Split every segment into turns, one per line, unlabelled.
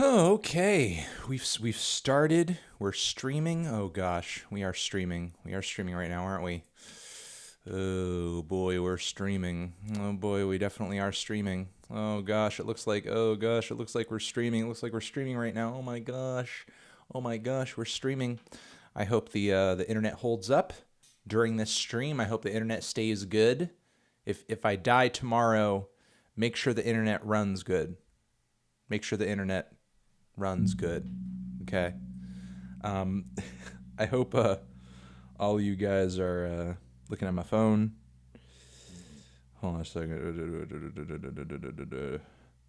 Oh, okay. We've started. We're streaming. Oh gosh, we are streaming. We are streaming right now, aren't we? Oh boy, we're streaming. Oh boy, we definitely are streaming. Oh gosh, it looks like. Oh gosh, it looks like we're streaming. It looks like we're streaming right now. Oh my gosh. Oh my gosh, we're streaming. I hope the internet holds up during this stream. I hope the internet stays good. If I die tomorrow, make sure the internet runs good. Make sure the internet runs good. Okay. Um, I hope all you guys are looking at my phone. Hold on a second.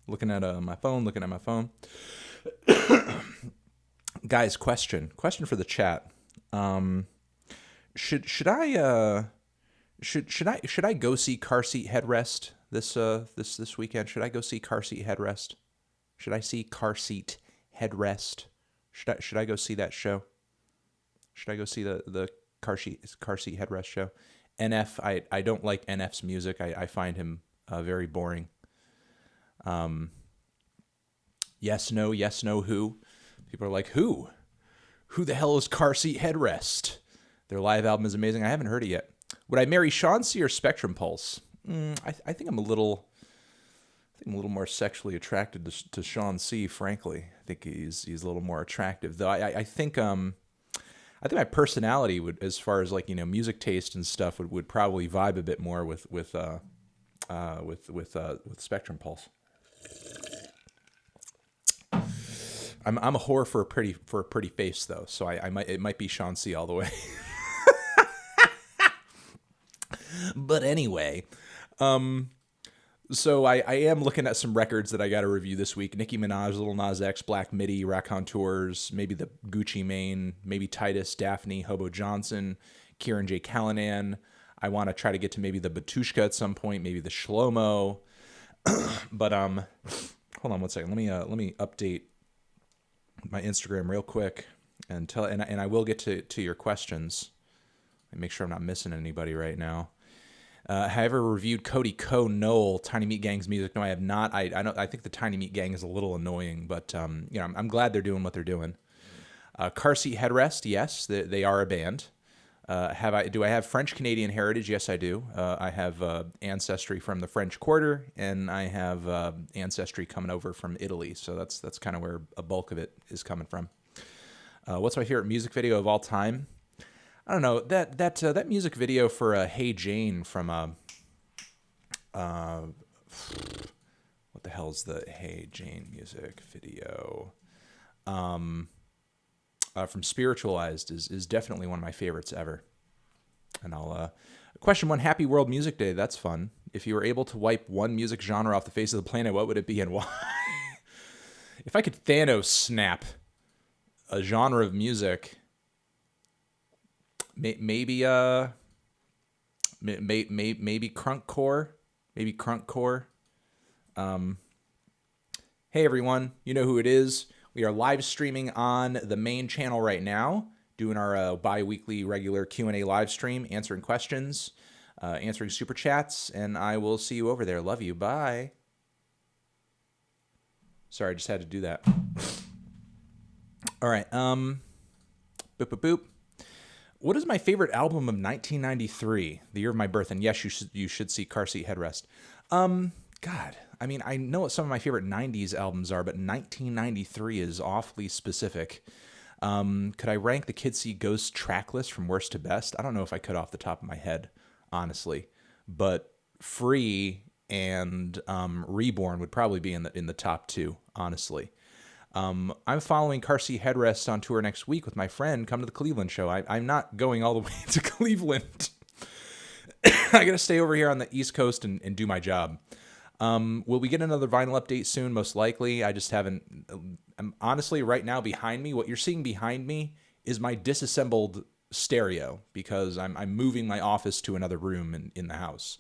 Looking at my phone. Looking at my phone. Guys, question for the chat. Should I should I go see Car Seat Headrest this weekend? Should I go see Car Seat Headrest? Should I see Car Seat Headrest? Should I go see that show? Should I go see the car seat Headrest show? NF, I don't like NF's music. I find him very boring. Yes, no, who? People are like, who? Who the hell is Car Seat Headrest? Their live album is amazing. I haven't heard it yet. Would I marry Sean C or Spectrum Pulse? I think I'm a little more sexually attracted to Sean C. Frankly, I think he's a little more attractive. Though I think my personality would, as far as like music taste and stuff, would probably vibe a bit more with Spectrum Pulse. I'm a whore for a pretty face though, so it might be Sean C. all the way. But anyway, so I am looking at some records that I got to review this week. Nicki Minaj, Lil Nas X, Black Midi, Raconteurs, maybe the Gucci Mane, maybe Titus, Daphne, Hobo Johnson, Kieran J. Callanan. I want to try to get to maybe the Batushka at some point, maybe the Shlomo. But hold on one second. Let me update my Instagram real quick and I will get to your questions. Make sure I'm not missing anybody right now. Have I ever reviewed Cody Co. Noel, Tiny Meat Gang's music? No, I have not. I think the Tiny Meat Gang is a little annoying, but I'm glad they're doing what they're doing. Car Seat Headrest, yes, they are a band. Do I have French Canadian heritage? Yes, I do. I have ancestry from the French Quarter, and I have ancestry coming over from Italy. So that's kind of where a bulk of it is coming from. What's my favorite music video of all time? I don't know, that music video for Hey Jane from what the hell's the Hey Jane music video? From Spiritualized is definitely one of my favorites ever. And I'll question one, Happy World Music Day. That's fun. If you were able to wipe one music genre off the face of the planet, what would it be and why? If I could Thanos snap a genre of music, maybe crunkcore, Hey everyone, you know who it is. We are live streaming on the main channel right now, doing our bi-weekly regular Q&A live stream, answering questions, answering super chats, and I will see you over there. Love you. Bye. Sorry, I just had to do that. All right. Boop, boop, boop. What is my favorite album of 1993, the year of my birth? And yes, you should see Car Seat Headrest. God, I mean, I know what some of my favorite 90s albums are, but 1993 is awfully specific. Could I rank the Kids See Ghosts track list from worst to best? I don't know if I could off the top of my head, honestly. But Free and Reborn would probably be in the top two, honestly. I'm following Car Seat Headrest on tour next week with my friend. Come to the Cleveland show. I'm not going all the way to Cleveland. I got to stay over here on the East Coast and do my job. Will we get another vinyl update soon? Most likely. I just haven't. Honestly, right now behind me, what you're seeing behind me is my disassembled stereo because I'm moving my office to another room in the house.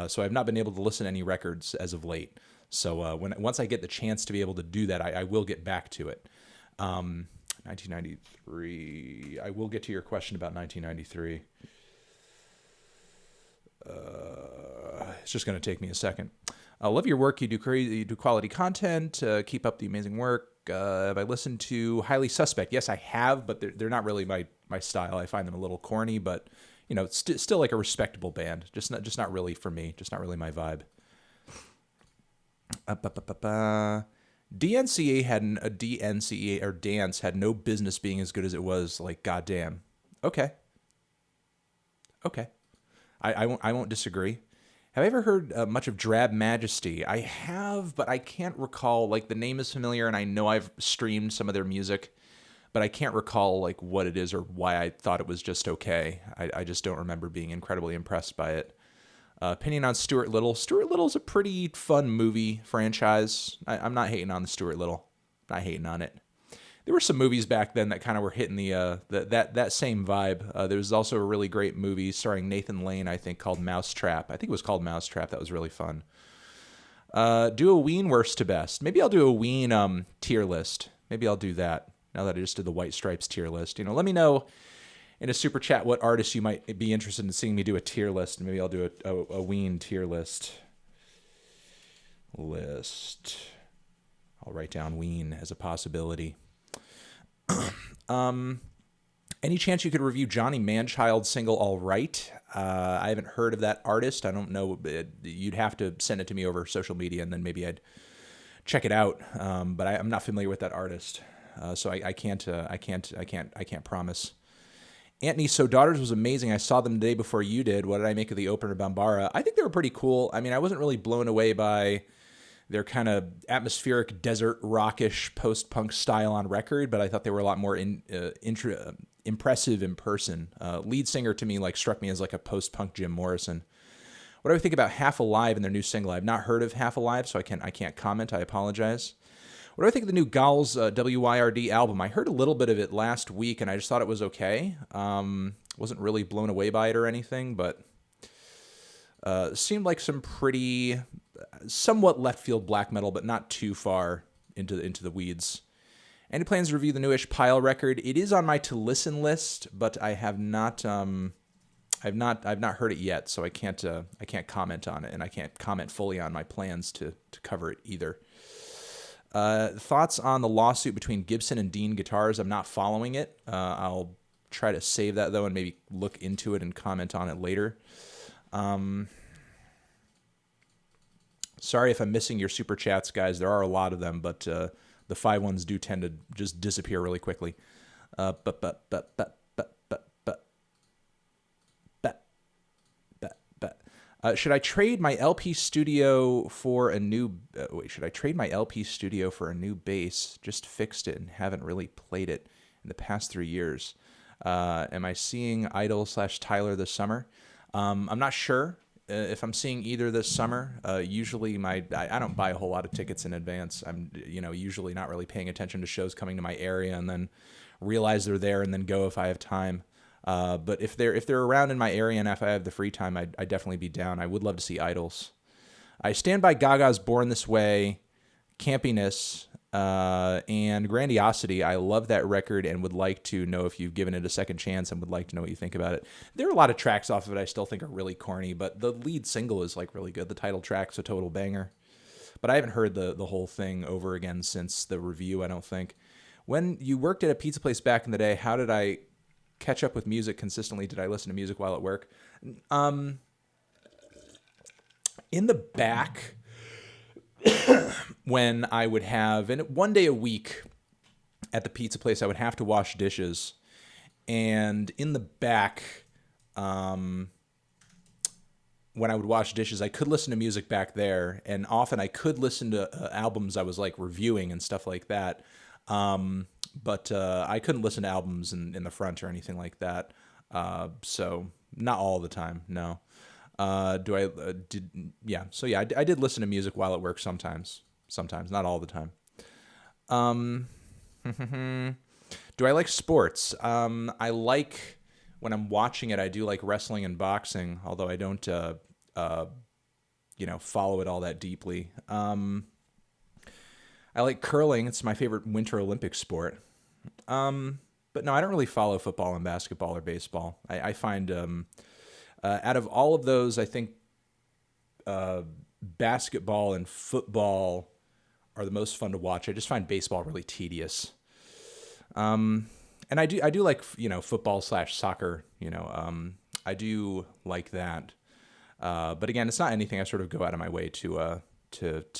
So I've not been able to listen to any records as of late. So once I get the chance to be able to do that, I will get back to it. 1993. I will get to your question about 1993. It's just going to take me a second. I love your work. You do quality content. Keep up the amazing work. Have I listened to Highly Suspect? Yes, I have, but they're not really my style. I find them a little corny, but it's still like a respectable band. Just not really for me. Just not really my vibe. DNCA or Dance had no business being as good as it was. Like, goddamn. Okay. I won't disagree. Have I ever heard much of Drab Majesty? I have, but I can't recall. Like, the name is familiar, and I know I've streamed some of their music, but I can't recall like what it is or why I thought it was just okay. I just don't remember being incredibly impressed by it. Opinion on Stuart Little. Stuart Little's a pretty fun movie franchise. I'm not hating on the Stuart Little. I'm not hating on it. There were some movies back then that kind of were hitting that same vibe. There was also a really great movie starring Nathan Lane, I think, called Mousetrap. I think it was called Mousetrap. That was really fun. Do a Ween worst to best. Maybe I'll do a Ween tier list. Maybe I'll do that now that I just did the White Stripes tier list. Let me know in a super chat what artists you might be interested in seeing me do a tier list. Maybe I'll do a Ween tier list. I'll write down Ween as a possibility. Any chance you could review Johnny Manchild's single All Right? I haven't heard of that artist. I don't know. You'd have to send it to me over social media, and then maybe I'd check it out. But I'm not familiar with that artist, so I can't promise. Antony So Daughters was amazing. I saw them the day before you did. What did I make of the opener, Bambara? I think they were pretty cool. I mean, I wasn't really blown away by their kind of atmospheric desert rockish post-punk style on record, but I thought they were a lot more impressive in person. Lead singer to me struck me as like a post-punk Jim Morrison. What do I think about Half Alive and their new single? I've not heard of Half Alive, so I can't comment. I apologize. What do I think of the new Gals WYRD album? I heard a little bit of it last week, and I just thought it was okay. Wasn't really blown away by it or anything, but seemed like some pretty somewhat left field black metal, but not too far into the weeds. Any plans to review the newish Pile record? It is on my to listen list, but I have not. I've not heard it yet, so I can't comment on it, and I can't comment fully on my plans to cover it either. Thoughts on the lawsuit between Gibson and Dean Guitars? I'm not following it. I'll try to save that though, and maybe look into it and comment on it later. Sorry if I'm missing your super chats, guys. There are a lot of them, but the 5 ones do tend to just disappear really quickly. Should I trade my LP studio for a new? Should I trade my LP studio for a new bass? Just fixed it and haven't really played it in the past 3 years. Am I seeing Idol/Tyler this summer? I'm not sure. If I'm seeing either this summer, usually I don't buy a whole lot of tickets in advance. I'm usually not really paying attention to shows coming to my area, and then realize they're there and then go if I have time. But if they're around in my area and if I have the free time, I'd definitely be down. I would love to see Idols. I stand by Gaga's Born This Way, Campiness, and Grandiosity. I love that record and would like to know if you've given it a second chance and would like to know what you think about it. There are a lot of tracks off of it I still think are really corny, but the lead single is really good. The title track's a total banger. But I haven't heard the whole thing over again since the review, I don't think. When you worked at a pizza place back in the day, how did I catch up with music consistently? Did I listen to music while at work? In the back, when I would have, and one day a week at the pizza place, I would have to wash dishes. And in the back, when I would wash dishes, I could listen to music back there. And often I could listen to albums I was reviewing and stuff like that. But I couldn't listen to albums in the front or anything like that. So not all the time, no. I did listen to music while at work sometimes, not all the time. Do I like sports? I like, when I'm watching it, I do like wrestling and boxing, although I don't, follow it all that deeply. I like curling. It's my favorite Winter Olympic sport. But no, I don't really follow football and basketball or baseball. I find out of all of those, I think basketball and football are the most fun to watch. I just find baseball really tedious. And I do like, football / soccer, I do like that. But again, it's not anything I sort of go out of my way to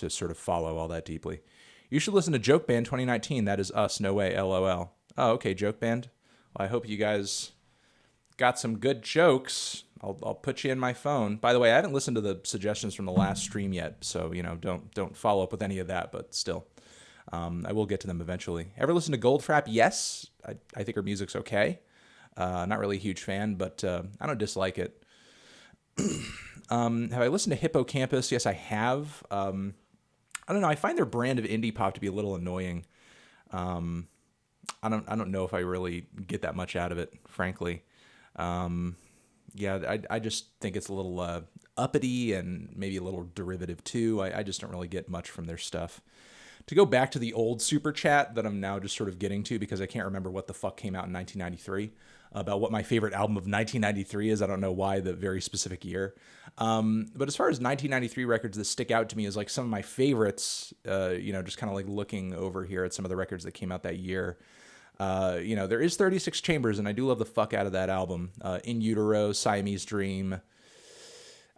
sort of follow all that deeply. You should listen to Joke Band 2019. That is us. No way. LOL. Oh, okay. Joke Band. Well, I hope you guys got some good jokes. I'll put you in my phone. By the way, I haven't listened to the suggestions from the last stream yet, so don't follow up with any of that. But still, I will get to them eventually. Ever listen to Goldfrapp? Yes, I think her music's okay. Not really a huge fan, but I don't dislike it. Have I listened to Hippocampus? Yes, I have. I don't know. I find their brand of indie pop to be a little annoying. I don't know if I really get that much out of it, frankly. Yeah, I just think it's a little uppity and maybe a little derivative too. I just don't really get much from their stuff. To go back to the old super chat that I'm now just sort of getting to because I can't remember what the fuck came out in 1993, about what my favorite album of 1993 is. I don't know why the very specific year. But as far as 1993 records that stick out to me as like some of my favorites, just kind of like looking over here at some of the records that came out that year. There is 36 Chambers, and I do love the fuck out of that album. In Utero, Siamese Dream.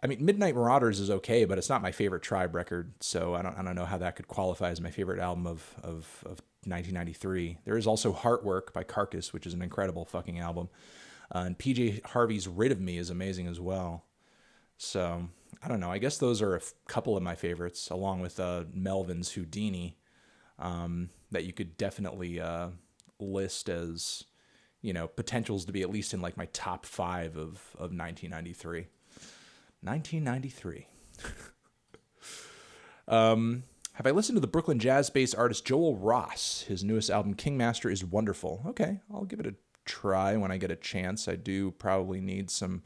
I mean, Midnight Marauders is okay, but it's not my favorite Tribe record, so I don't know how that could qualify as my favorite album of 1993. There is also Heartwork by Carcass, which is an incredible fucking album. And PJ Harvey's Rid of Me is amazing as well. So, I don't know. I guess those are a couple of my favorites, along with Melvin's Houdini, that you could definitely list as, potentials to be at least in like my top 5 of 1993. 1993. Have I listened to the Brooklyn jazz-based artist Joel Ross? His newest album, Kingmaster, is wonderful. Okay, I'll give it a try when I get a chance. I do probably need some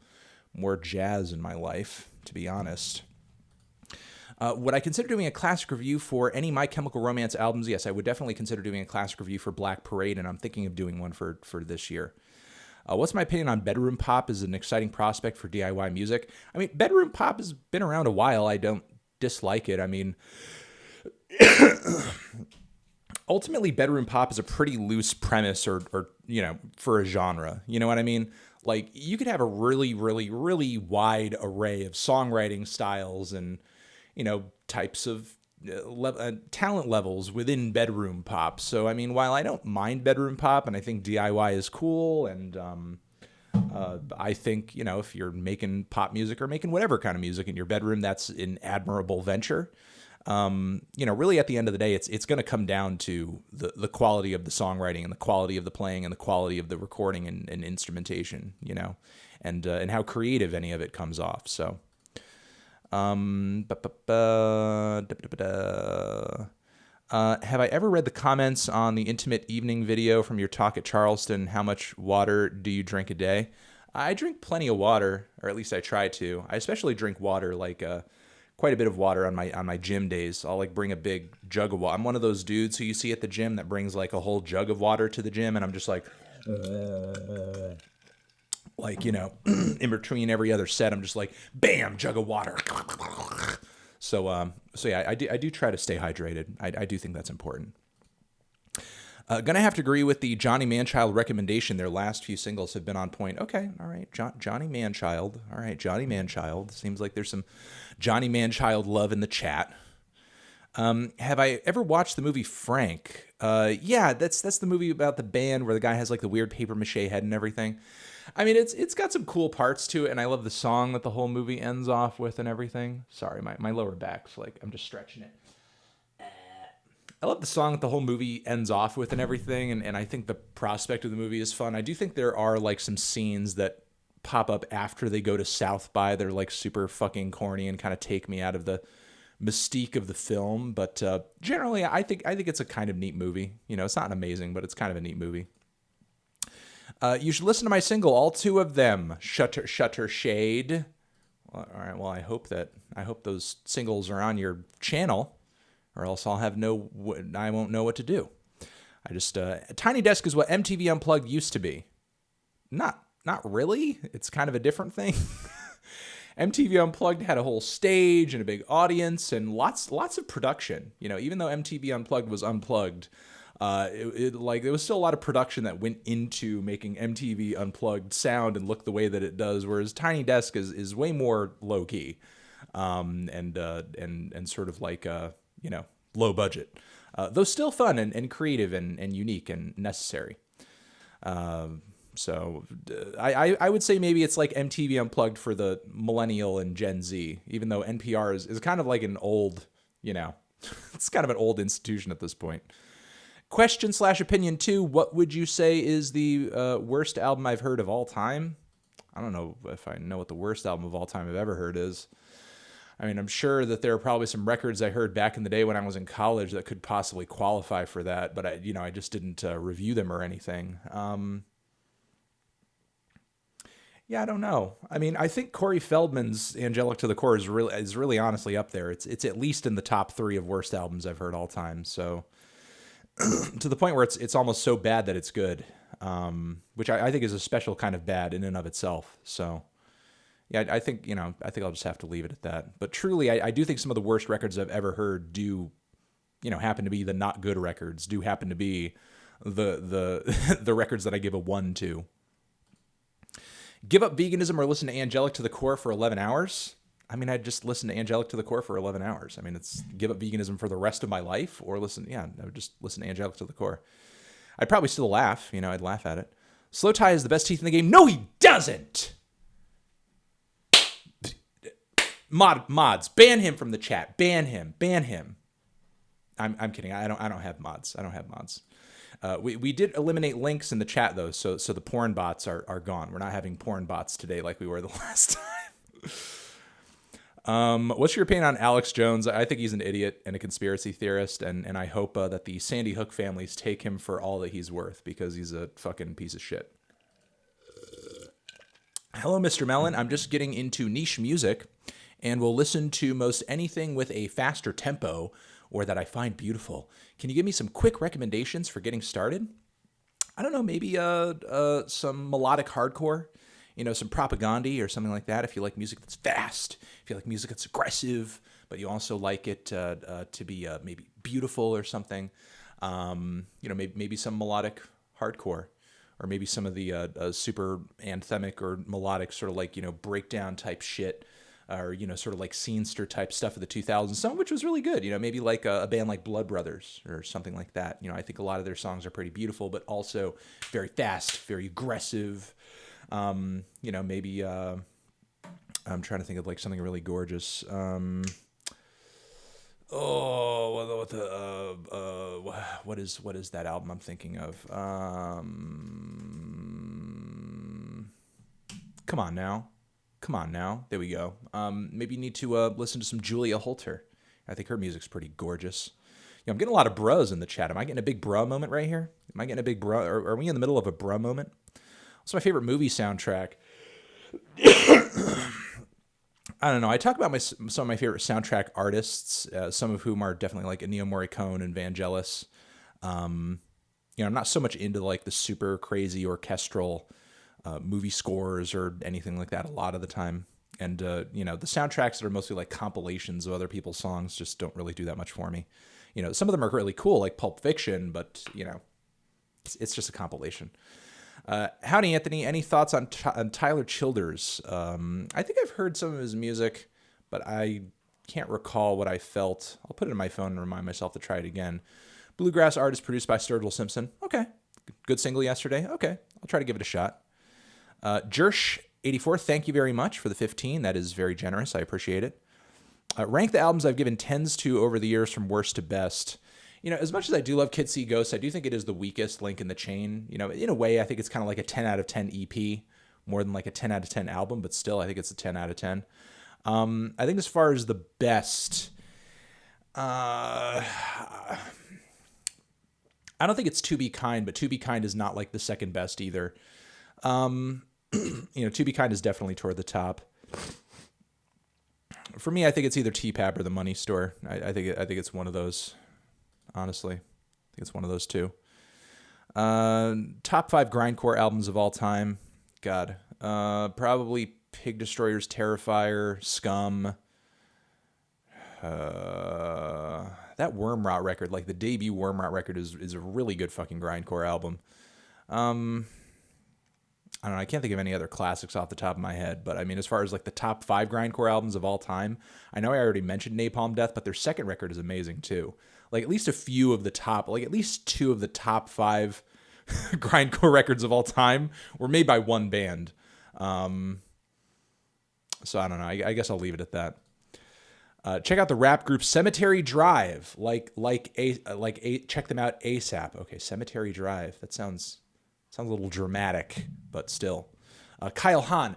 more jazz in my life, to be honest. Would I consider doing a classic review for any My Chemical Romance albums? Yes, I would definitely consider doing a classic review for Black Parade, and I'm thinking of doing one for this year. What's my opinion on bedroom pop as an exciting prospect for DIY music? I mean, bedroom pop has been around a while. I don't dislike it. I mean, ultimately, bedroom pop is a pretty loose premise or for a genre. You know what I mean? Like, you could have a really, really, really wide array of songwriting styles and, types of talent levels within bedroom pop. So, I mean, while I don't mind bedroom pop and I think DIY is cool and I think, if you're making pop music or making whatever kind of music in your bedroom, that's an admirable venture. Really at the end of the day, it's going to come down to the quality of the songwriting and the quality of the playing and the quality of the recording and instrumentation, and how creative any of it comes off. So, have I ever read the comments on the Intimate Evening video from your talk at Charleston? How much water do you drink a day? I drink plenty of water, or at least I try to. I especially drink water, like quite a bit of water on my gym days. I'll like bring a big jug of water. I'm one of those dudes who you see at the gym that brings like a whole jug of water to the gym, and I'm just like, in between every other set, I'm just like, bam, jug of water. So yeah, I do try to stay hydrated. I do think that's important. Gonna have to agree with the Johnny Manchild recommendation. Their last few singles have been on point. Okay, all right, Johnny Manchild. All right, Johnny Manchild. Seems like there's some Johnny Manchild love in the chat. Have I ever watched the movie Frank? Yeah, that's the movie about the band where the guy has like the weird paper mache head and everything. I mean, it's got some cool parts to it, and I love the song that the whole movie ends off with and everything. Sorry, my lower back's like, I'm just stretching it. I love the song that the whole movie ends off with and everything, and I think the prospect of the movie is fun. I do think there are like some scenes that pop up after they go to South by. They're like super fucking corny and kind of take me out of the mystique of the film. But generally, I think it's a kind of neat movie. It's not amazing, but it's kind of a neat movie. You should listen to my single, All Two of Them, Shutter Shade. Well, all right. Well, I hope those singles are on your channel, or else I won't know what to do. Tiny Desk is what MTV Unplugged used to be. Not really. It's kind of a different thing. MTV Unplugged had a whole stage and a big audience and lots of production. You know, even though MTV Unplugged was unplugged, it was still a lot of production that went into making MTV Unplugged sound and look the way that it does. Whereas Tiny Desk is way more low key, and sort of like low budget, though still fun and creative and unique and necessary. So I would say maybe it's like MTV Unplugged for the millennial and Gen Z, even though NPR is kind of like an old, it's kind of an old institution at this point. Question/opinion 2, what would you say is the worst album I've heard of all time? I don't know if I know what the worst album of all time I've ever heard is. I mean, I'm sure that there are probably some records I heard back in the day when I was in college that could possibly qualify for that, but I just didn't review them or anything. Yeah, I don't know. I mean, I think Corey Feldman's Angelic to the Core is really honestly up there. It's at least in the top 3 of worst albums I've heard all time. So to the point where it's almost so bad that it's good, which I think is a special kind of bad in and of itself. So yeah, I think I'll just have to leave it at that. But truly, I do think some of the worst records I've ever heard do, happen to be the not good records, do happen to be the the records that I give a 1 to. Give up veganism or listen to Angelic to the Core for 11 hours? I mean, I'd just listen to Angelic to the Core for 11 hours. I mean, it's give up veganism for the rest of my life, or I would just listen to Angelic to the Core. I'd probably still laugh, I'd laugh at it. Slow Tie has the best teeth in the game. No, he doesn't! Mods, ban him from the chat. Ban him. I'm kidding. I don't have mods. We did eliminate links in the chat though, so the porn bots are gone. We're not having porn bots today like we were the last time. What's your opinion on Alex Jones? I think he's an idiot and a conspiracy theorist, and I hope that the Sandy Hook families take him for all that he's worth, because he's a fucking piece of shit. Hello, Mr. Mellon. I'm just getting into niche music and will listen to most anything with a faster tempo or that I find beautiful. Can you give me some quick recommendations for getting started? I don't know, maybe some melodic hardcore, some Propaganda or something like that. If you like music that's fast, if you like music that's aggressive, but you also like it to be maybe beautiful or something, maybe some melodic hardcore, or maybe some of the super anthemic or melodic sort of like, breakdown type shit, or, sort of like scenester type stuff of the 2000s, some of which was really good, maybe like a band like Blood Brothers or something like that. I think a lot of their songs are pretty beautiful, but also very fast, very aggressive. Maybe I'm trying to think of like something really gorgeous. What is that album I'm thinking of? Come on now. There we go. Maybe you need to listen to some Julia Holter. I think her music's pretty gorgeous. I'm getting a lot of bros in the chat. Am I getting a big bro moment right here? Am I getting a big bro? Or are we in the middle of a bro moment? What's my favorite movie soundtrack? I don't know. I talk about some of my favorite soundtrack artists, some of whom are definitely like Ennio Morricone and Vangelis. I'm not so much into like the super crazy orchestral movie scores or anything like that a lot of the time. And, the soundtracks that are mostly like compilations of other people's songs just don't really do that much for me. Some of them are really cool, like Pulp Fiction, but, it's just a compilation. Howdy, Anthony. Any thoughts on Tyler Childers? I think I've heard some of his music, but I can't recall what I felt. I'll put it in my phone and remind myself to try it again. Bluegrass artist produced by Sturgill Simpson. Okay. Good single yesterday. Okay. I'll try to give it a shot. Jersh84, thank you very much for the 15. That is very generous. I appreciate it. Rank the albums I've given 10s to over the years from worst to best. As much as I do love Kids See Ghosts, I do think it is the weakest link in the chain. In a way, I think it's kind of like a 10 out of 10 EP more than like a 10 out of 10 album, but still, I think it's a 10 out of 10. I think as far as the best, I don't think it's To Be Kind, but To Be Kind is not like the second best either. To Be Kind is definitely toward the top. For me, I think it's either T-Pap or The Money Store. I think it's one of those. Honestly, I think it's one of those two. Top 5 grindcore albums of all time. God, probably Pig Destroyers, Terrifier, Scum. That Wormrot record, like the debut Wormrot record, is a really good fucking grindcore album. I don't know. I can't think of any other classics off the top of my head, but I mean, as far as like the top 5 grindcore albums of all time, I know I already mentioned Napalm Death, but their second record is amazing too. Like at least a few of the top, like at least 2 of the top 5 grindcore records of all time were made by one band. So I don't know. I guess I'll leave it at that. Check out the rap group Cemetery Drive. Check them out ASAP. Okay, Cemetery Drive. That sounds a little dramatic, but still. Kyle Hahn.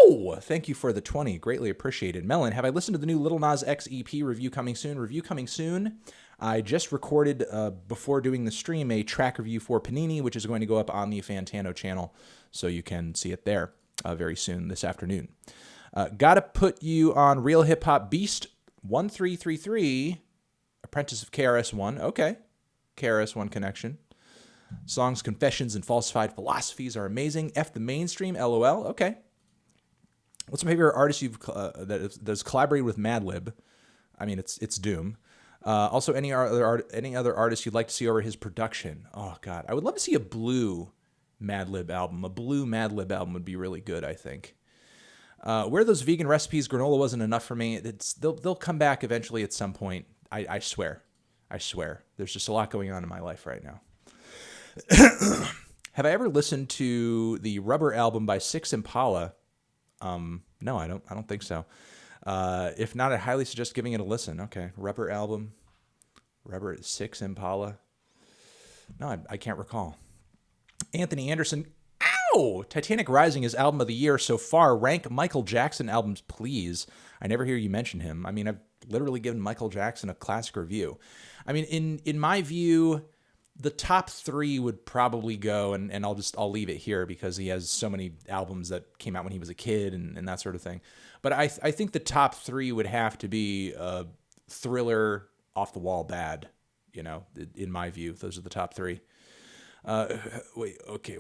Ow! Thank you for the 20. Greatly appreciated. Melon, have I listened to the new Lil Nas X EP? Review coming soon. Review coming soon. I just recorded, before doing the stream, a track review for Panini, which is going to go up on the Fantano channel, so you can see it there very soon this afternoon. Gotta put you on Real Hip Hop Beast 1333, Apprentice of KRS-One. Okay, KRS-One connection. Songs, confessions, and falsified philosophies are amazing. F the mainstream, LOL. Okay. What's my favorite artist that's collaborated with Madlib? I mean, it's Doom. Also, any other artist you'd like to see over his production? Oh God, I would love to see a blue Madlib album. A blue Madlib album would be really good, I think. Where are those vegan recipes? Granola wasn't enough for me. They'll come back eventually at some point. I swear. There's just a lot going on in my life right now. Have I ever listened to the Rubber album by Six Impala? No, I don't think so. If not, I highly suggest giving it a listen. Okay, Rubber album, Rubber Six Impala. No, I can't recall. Anthony Anderson. Ow! Titanic Rising is album of the year so far. Rank Michael Jackson albums, please. I never hear you mention him. I mean, I've literally given Michael Jackson a classic review. I mean, in my view, the top 3 would probably go, and I'll leave it here because he has so many albums that came out when he was a kid and that sort of thing. But I think the top 3 would have to be Thriller, Off the Wall, Bad. You know, in my view, those are the top 3. Wait. Okay,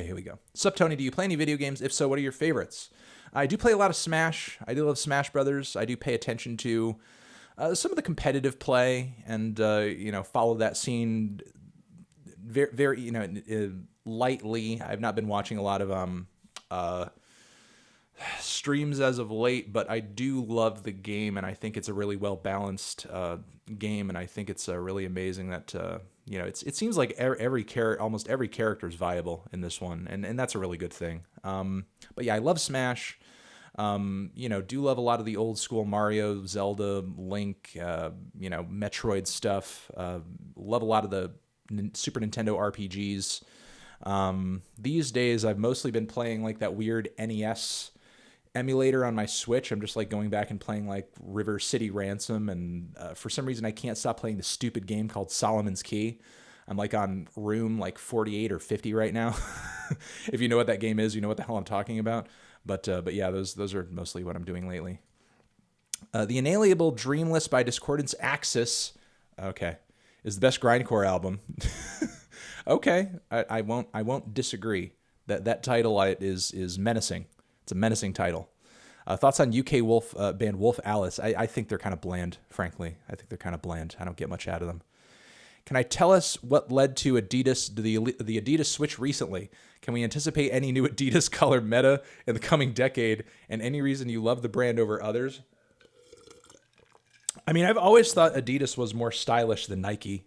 here we go. Sup, Tony? Do you play any video games? If so, what are your favorites? I do play a lot of Smash. I do love Smash Brothers. I do pay attention to some of the competitive play and follow that scene very, very lightly. I've not been watching a lot of streams as of late, but I do love the game, and I think it's a really well balanced game, and I think it's really amazing that it seems like almost every character is viable in this one, and that's a really good thing. But yeah, I love Smash. Do love a lot of the old school Mario, Zelda, Link, Metroid stuff. Love a lot of the Super Nintendo RPGs. These days, I've mostly been playing like that weird NES emulator on my Switch. I'm just like going back and playing like River City Ransom, and for some reason I can't stop playing the stupid game called Solomon's Key. I'm like on room like 48 or 50 right now. If you know what that game is, you know what the hell I'm talking about. But yeah, those are mostly what I'm doing lately. The Inalienable Dreamless by Discordance Axis, okay, is the best grindcore album. Okay, I won't disagree. That title is menacing. It's a menacing title. Thoughts on UK band Wolf Alice? I think they're kind of bland, frankly. I think they're kind of bland. I don't get much out of them. Can I tell us what led to Adidas, the Adidas switch recently? Can we anticipate any new Adidas color meta in the coming decade, and any reason you love the brand over others? I mean, I've always thought Adidas was more stylish than Nike.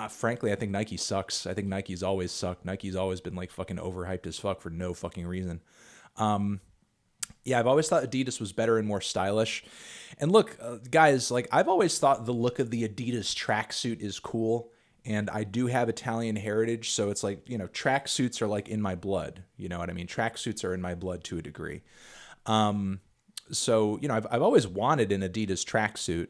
Frankly, I think Nike sucks. I think Nike's always sucked. Nike's always been like fucking overhyped as fuck for no fucking reason. Yeah, I've always thought Adidas was better and more stylish. And look, guys, like I've always thought the look of the Adidas tracksuit is cool. And I do have Italian heritage, so it's like, tracksuits are like in my blood. You know what I mean? Tracksuits are in my blood to a degree. So, I've always wanted an Adidas tracksuit.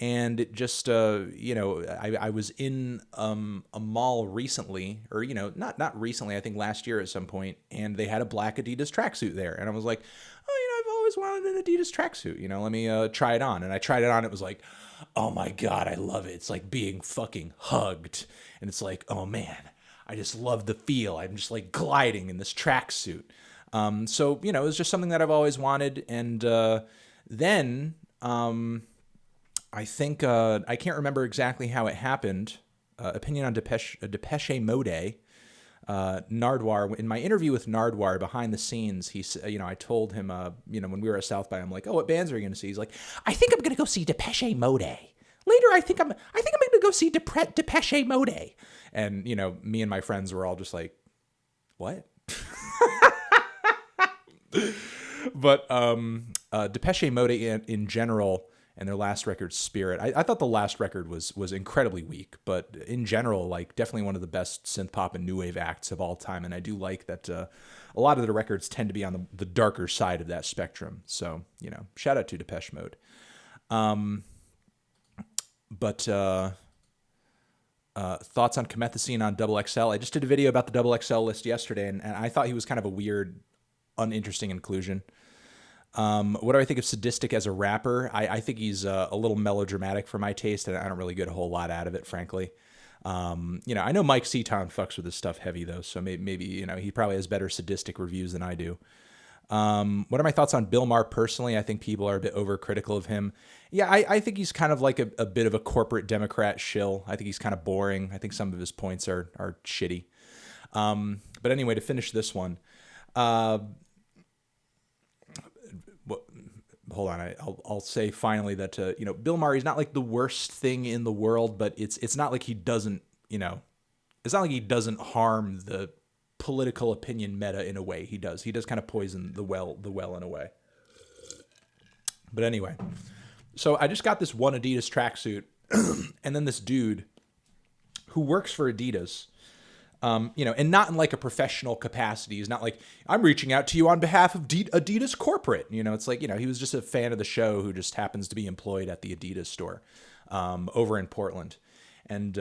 And it just, I was in a mall recently, or, not recently, I think last year at some point, and they had a black Adidas tracksuit there. And I was like, oh, I've always wanted an Adidas tracksuit. Let me try it on. And I tried it on. It was like, oh my God, I love it. It's like being fucking hugged. And it's like, oh man, I just love the feel. I'm just like gliding in this tracksuit. So, it was just something that I've always wanted. And then I think, I can't remember exactly how it happened. Opinion on Depeche Mode. Nardwar, in my interview with Nardwar behind the scenes, he said, I told him, when we were at South by, I'm like, oh, what bands are you going to see? He's like, I think I'm going to go see Depeche Mode. Later, I think I'm going to go see Depeche Mode. And, me and my friends were all just like, what? But Depeche Mode in general, and their last record, Spirit. I thought the last record was incredibly weak, but in general, like definitely one of the best synth pop and new wave acts of all time. And I do like that a lot of the records tend to be on the darker side of that spectrum. So, shout out to Depeche Mode. But thoughts on Comethazine on Double XL. I just did a video about the Double XL list yesterday, and I thought he was kind of a weird, uninteresting inclusion. What do I think of Sadistic as a rapper? I think he's a little melodramatic for my taste, and I don't really get a whole lot out of it, frankly. I know Mike Seaton fucks with this stuff heavy, though, so maybe he probably has better Sadistic reviews than I do. What are my thoughts on Bill Maher personally? I think people are a bit overcritical of him. Yeah, I think he's kind of like a bit of a corporate Democrat shill. I think he's kind of boring. I think some of his points are shitty. But anyway, to finish this one, hold on. I'll say finally that Bill Maher, he's not like the worst thing in the world, but it's not like he doesn't it's not like he doesn't harm the political opinion meta in a way. He does kind of poison the well in a way. But anyway, so I just got this one Adidas tracksuit, and then this dude who works for Adidas. And not in like a professional capacity. He's not like, I'm reaching out to you on behalf of Adidas corporate. It's like, he was just a fan of the show who just happens to be employed at the Adidas store over in Portland. And,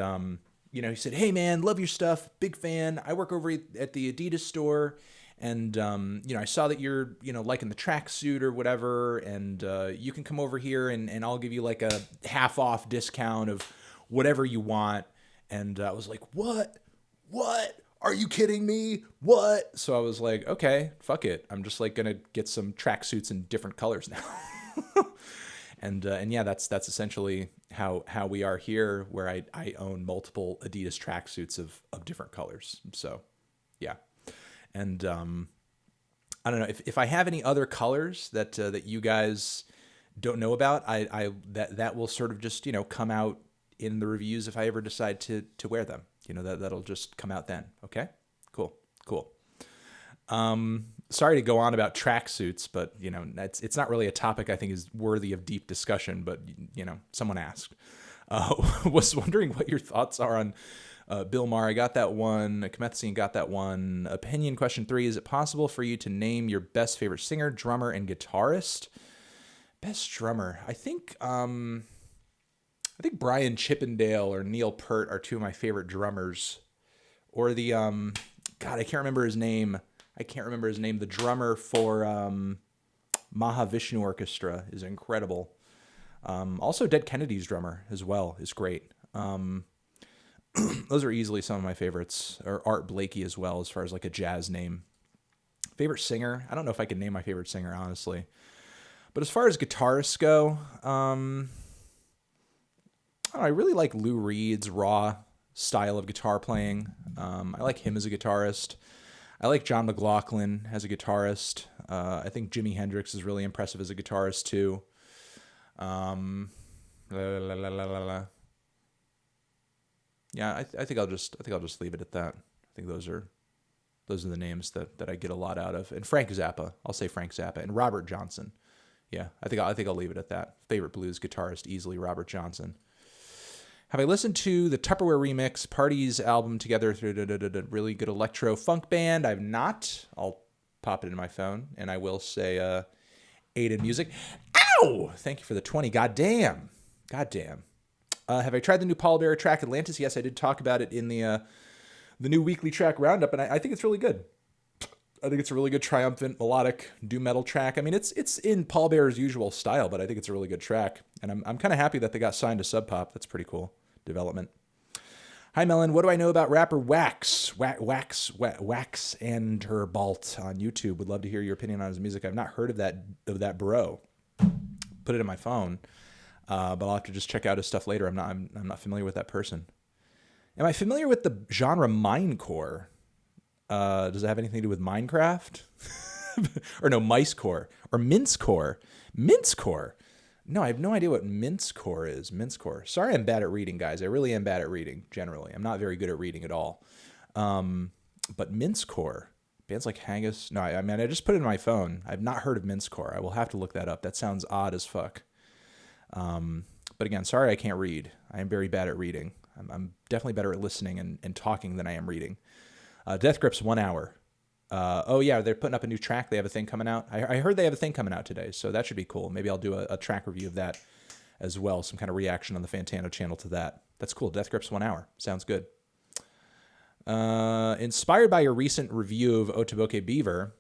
he said, hey man, love your stuff. Big fan. I work over at the Adidas store. And, I saw that you're, liking the tracksuit or whatever. And you can come over here and I'll give you like a half off discount of whatever you want. And I was like, What? Are you kidding me? What? So I was like, okay, fuck it. I'm just like gonna get some tracksuits in different colors now. and yeah, that's essentially how we are here, where I own multiple Adidas tracksuits of different colors. So yeah, and I don't know if I have any other colors that you guys don't know about. I that will sort of just come out in the reviews if I ever decide to wear them. That'll just come out then. Okay, cool. Sorry to go on about tracksuits, but it's not really a topic I think is worthy of deep discussion. But someone asked. Was wondering what your thoughts are on Bill Maher. I got that one. Comethazine got that one. Opinion question 3: is it possible for you to name your best favorite singer, drummer, and guitarist? Best drummer, I think Brian Chippendale or Neil Peart are two of my favorite drummers. Or the God, I can't remember his name. The drummer for Mahavishnu Orchestra is incredible. Also, Dead Kennedy's drummer as well is great. Those are easily some of my favorites. Or Art Blakey as well, as far as like a jazz name. Favorite singer? I don't know if I can name my favorite singer, honestly. But as far as guitarists go, I really like Lou Reed's raw style of guitar playing. I like him as a guitarist. I like John McLaughlin as a guitarist. I think Jimi Hendrix is really impressive as a guitarist too. Yeah, I think I'll just leave it at that. I think those are the names that I get a lot out of. And Frank Zappa, I'll say Frank Zappa, and Robert Johnson. Yeah, I think I'll leave it at that. Favorite blues guitarist, easily Robert Johnson. Have I listened to the Tupperware Remix Parties album together through a really good electro funk band? I've not. I'll pop it in my phone, and I will say Aiden Music. Ow! Thank you for the 20. Goddamn. Have I tried the new Paul Bearer track, Atlantis? Yes, I did talk about it in the new weekly track roundup, and I think it's really good. I think it's a really good triumphant melodic doom metal track. I mean, it's in Paul Bearer's usual style, but I think it's a really good track. And I'm kind of happy that they got signed to Sub Pop. That's pretty cool development. Hi, Melon. What do I know about rapper Wax and her Balt on YouTube? Would love to hear your opinion on his music. I've not heard of that bro. Put it in my phone, but I'll have to just check out his stuff later. I'm not familiar with that person. Am I familiar with the genre Minecore? Does it have anything to do with Minecraft? Or no, Micecore or Mincecore? Mincecore. No, I have no idea what Mincecore is. Mincecore. Sorry, I'm bad at reading, guys. I really am bad at reading, generally. I'm not very good at reading at all. But Mincecore. Bands like Haggis. No, I mean, I just put it in my phone. I've not heard of Mincecore. I will have to look that up. That sounds odd as fuck. But again, sorry I can't read. I am very bad at reading. I'm definitely better at listening and talking than I am reading. Death Grip's 1 hour. Oh yeah, they're putting up a new track. They have a thing coming out. I heard they have a thing coming out today, so that should be cool. Maybe I'll do a track review of that as well. Some kind of reaction on the Fantano channel to that. That's cool. Death Grip's 1 hour. Sounds good. Inspired by your recent review of Otoboke Beaver,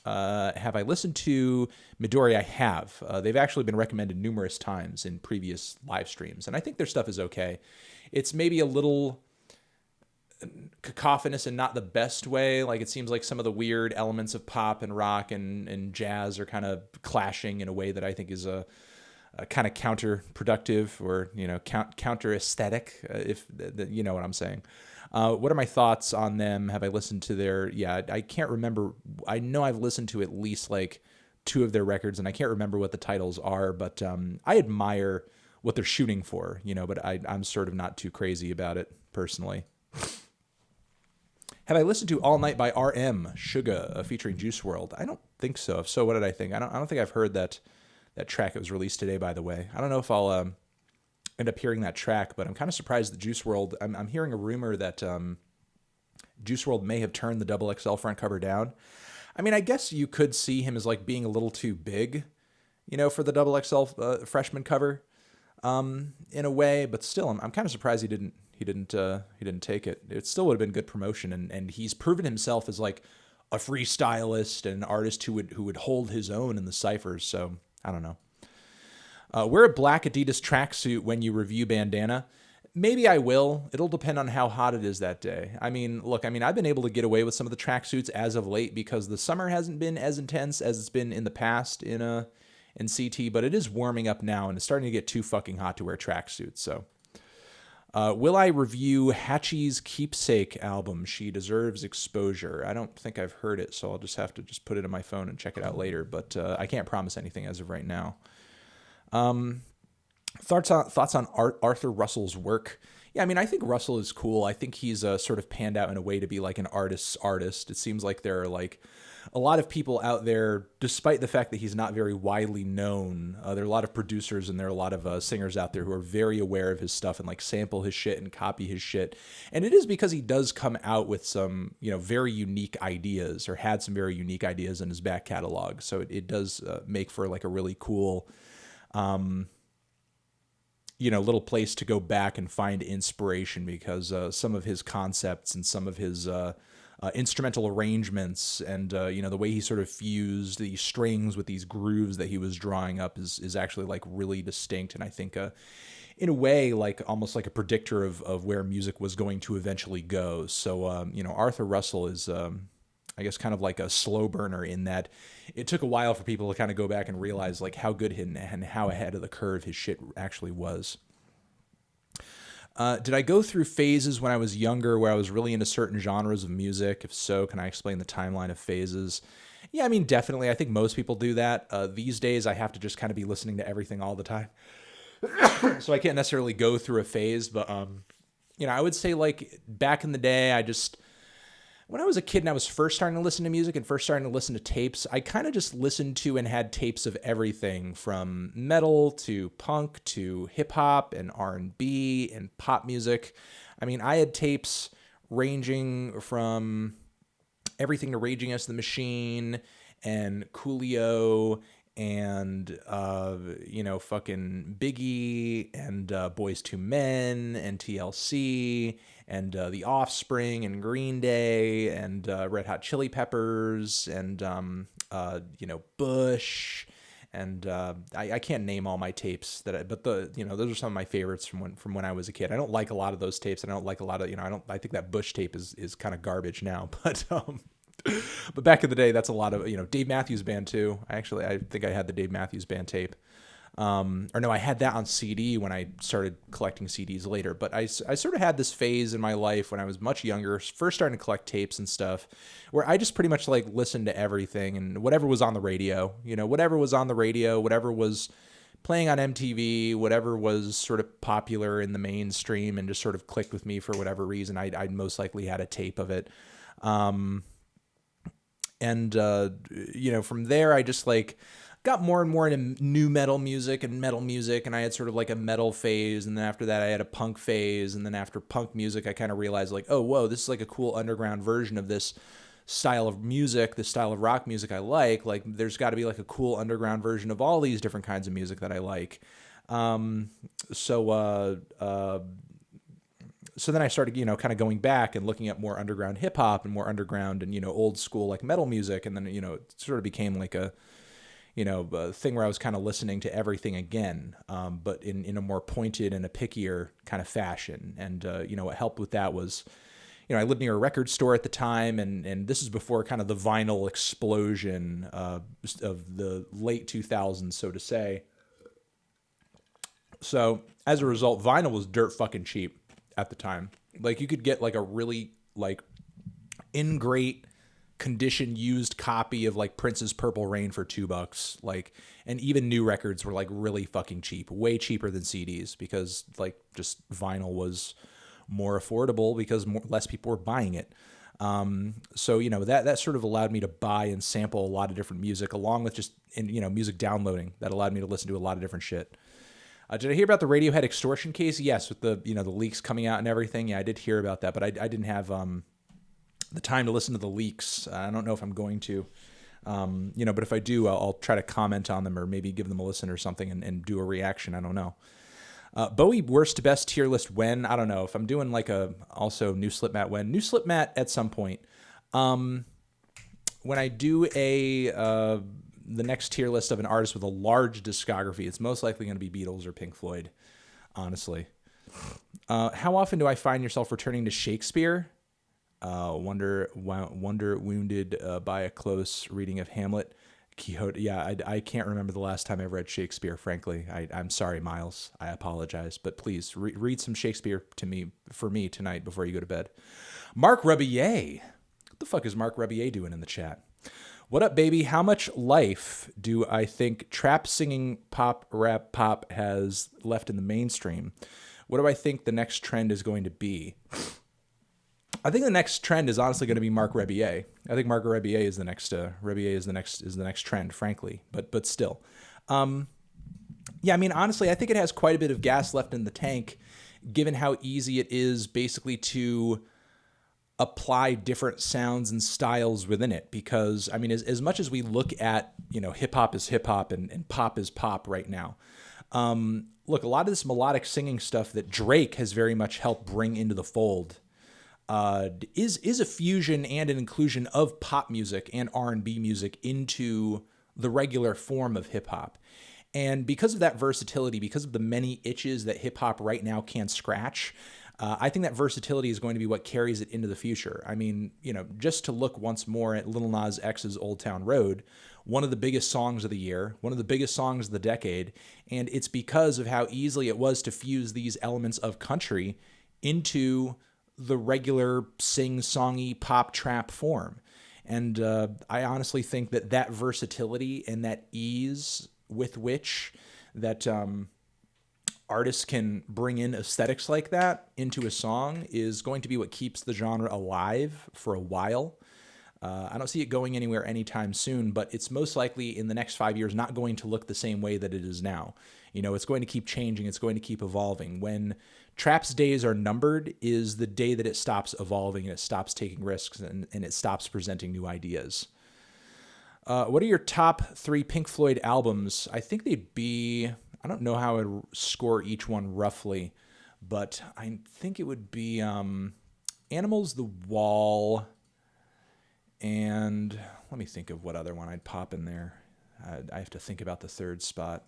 have I listened to Midori? I have. They've actually been recommended numerous times in previous live streams, and I think their stuff is okay. It's maybe a little cacophonous in not the best way. Like, it seems like some of the weird elements of pop and rock and jazz are kind of clashing in a way that I think is a kind of counterproductive, or counter aesthetic, if you know what I'm saying. What are my thoughts on them? Have I listened to their? Yeah, I can't remember. I know I've listened to at least like 2 of their records, and I can't remember what the titles are. But I admire what they're shooting for, But I'm sort of not too crazy about it personally. Have I listened to All Night by RM Suga featuring Juice WRLD? I don't think so. If so, what did I think? I don't think I've heard that track. It was released today, by the way. I don't know if I'll end up hearing that track, but I'm kind of surprised that Juice WRLD. I'm hearing a rumor that Juice WRLD may have turned the XXL front cover down. I mean, I guess you could see him as like being a little too big, for the XXL freshman cover, in a way. But still, I'm kind of surprised he didn't take it. It still would have been good promotion, and he's proven himself as like a freestylist and an artist who would hold his own in the ciphers. So I don't know. Wear a black Adidas tracksuit when you review Bandana. Maybe I will. It'll depend on how hot it is that day. I mean, look, I've been able to get away with some of the tracksuits as of late because the summer hasn't been as intense as it's been in the past in CT, but it is warming up now, and it's starting to get too fucking hot to wear tracksuits. So, will I review Hachi's Keepsake album, She Deserves Exposure? I don't think I've heard it, so I'll just have to put it in my phone and check it out later, but I can't promise anything as of right now. Thoughts on Arthur Russell's work? Yeah, I think Russell is cool. I think he's sort of panned out in a way to be like an artist's artist. It seems like there are like a lot of people out there, despite the fact that he's not very widely known. There are a lot of producers and there are a lot of singers out there who are very aware of his stuff and like sample his shit and copy his shit. And it is because he does come out with some, very unique ideas, or had some very unique ideas in his back catalog. So it does make for like a really cool little place to go back and find inspiration, because some of his concepts and some of his instrumental arrangements and, the way he sort of fused these strings with these grooves that he was drawing up is actually like really distinct. And I think in a way, like almost like a predictor of where music was going to eventually go. So, Arthur Russell is, I guess, kind of like a slow burner in that it took a while for people to kind of go back and realize like how good and how ahead of the curve his shit actually was. Did I go through phases when I was younger where I was really into certain genres of music? If so, can I explain the timeline of phases? Yeah, definitely. I think most people do that. These days, I have to just kind of be listening to everything all the time. So I can't necessarily go through a phase, but, I would say like back in the day, when I was a kid and I was first starting to listen to music and first starting to listen to tapes, I kind of just listened to and had tapes of everything from metal to punk to hip hop and R&B and pop music. I had tapes ranging from everything to Rage Against the Machine and Coolio and, fucking Biggie and Boyz II Men and TLC and The Offspring and Green Day and Red Hot Chili Peppers and Bush. And I can't name all my tapes but those are some of my favorites from when I was a kid. I don't like a lot of those tapes, and I don't like a lot of I think that Bush tape is kind of garbage now, but but back in the day, that's a lot of Dave Matthews Band too. I think I had the Dave Matthews Band tape. Or no, I had that on CD when I started collecting CDs later. But I sort of had this phase in my life when I was much younger, first starting to collect tapes and stuff, where I just pretty much like listened to everything and whatever was on the radio, whatever was playing on MTV, whatever was sort of popular in the mainstream and just sort of clicked with me for whatever reason. I most likely had a tape of it. From there, I just like got more and more into new metal music, and I had sort of like a metal phase, and then after that I had a punk phase, and then after punk music I kind of realized like, oh, whoa, this is like a cool underground version of this style of music, this style of rock music I like there's got to be like a cool underground version of all these different kinds of music that I like. So then I started, kind of going back and looking at more underground hip hop and more underground and, old school like metal music. And then, it sort of became like a thing where I was kind of listening to everything again, but in a more pointed and a pickier kind of fashion. And, what helped with that was, I lived near a record store at the time, and this is before kind of the vinyl explosion of the late 2000s, so to say. So as a result, vinyl was dirt fucking cheap at the time. Like you could get like a really like in great condition used copy of like Prince's Purple Rain for $2. Like, and even new records were like really fucking cheap, way cheaper than CDs, because like just vinyl was more affordable because less people were buying it. So that sort of allowed me to buy and sample a lot of different music, along with just music downloading that allowed me to listen to a lot of different shit. Did I hear about the Radiohead extortion case? Yes, with the the leaks coming out and everything. Yeah, I did hear about that, but I didn't have the time to listen to the leaks. I don't know if I'm going to, but if I do, I'll try to comment on them or maybe give them a listen or something and do a reaction. I don't know. Bowie worst to best tier list when? I don't know. If I'm doing like also new Slipmat when? New Slipmat at some point. When I do the next tier list of an artist with a large discography, it's most likely going to be Beatles or Pink Floyd, honestly. How often do I find yourself returning to Shakespeare? Wonder wounded by a close reading of Hamlet. Quixote. Yeah, I can't remember the last time I read Shakespeare, frankly. I'm sorry, Miles. I apologize. But please, read some Shakespeare for me tonight before you go to bed. Mark Rebillet. What the fuck is Mark Rebillet doing in the chat? What up, baby? How much life do I think trap singing rap pop has left in the mainstream? What do I think the next trend is going to be? I think the next trend is honestly going to be Mark Rebillet. I think Mark Rebillet is the next trend, frankly. But still, yeah. I mean, honestly, I think it has quite a bit of gas left in the tank, given how easy it is basically to apply different sounds and styles within it. Because I mean, as much as we look at hip hop is hip hop and pop is pop right now. Look, a lot of this melodic singing stuff that Drake has very much helped bring into the fold is a fusion and an inclusion of pop music and R&B music into the regular form of hip hop. And because of that versatility, because of the many itches that hip hop right now can scratch, I think that versatility is going to be what carries it into the future. I mean, just to look once more at Lil Nas X's Old Town Road, one of the biggest songs of the year, one of the biggest songs of the decade, and it's because of how easily it was to fuse these elements of country into the regular sing-songy pop trap form. And I honestly think that versatility and that ease with which that artists can bring in aesthetics like that into a song is going to be what keeps the genre alive for a while. I don't see it going anywhere anytime soon, but it's most likely in the next 5 years not going to look the same way that it is now. It's going to keep changing. It's going to keep evolving. When trap's days are numbered is the day that it stops evolving and it stops taking risks and it stops presenting new ideas. What are your top 3 Pink Floyd albums? I think they'd be... I don't know how I'd score each one roughly, but I think it would be... Animals, The Wall, and let me think of what other one I'd pop in there. I have to think about the third spot.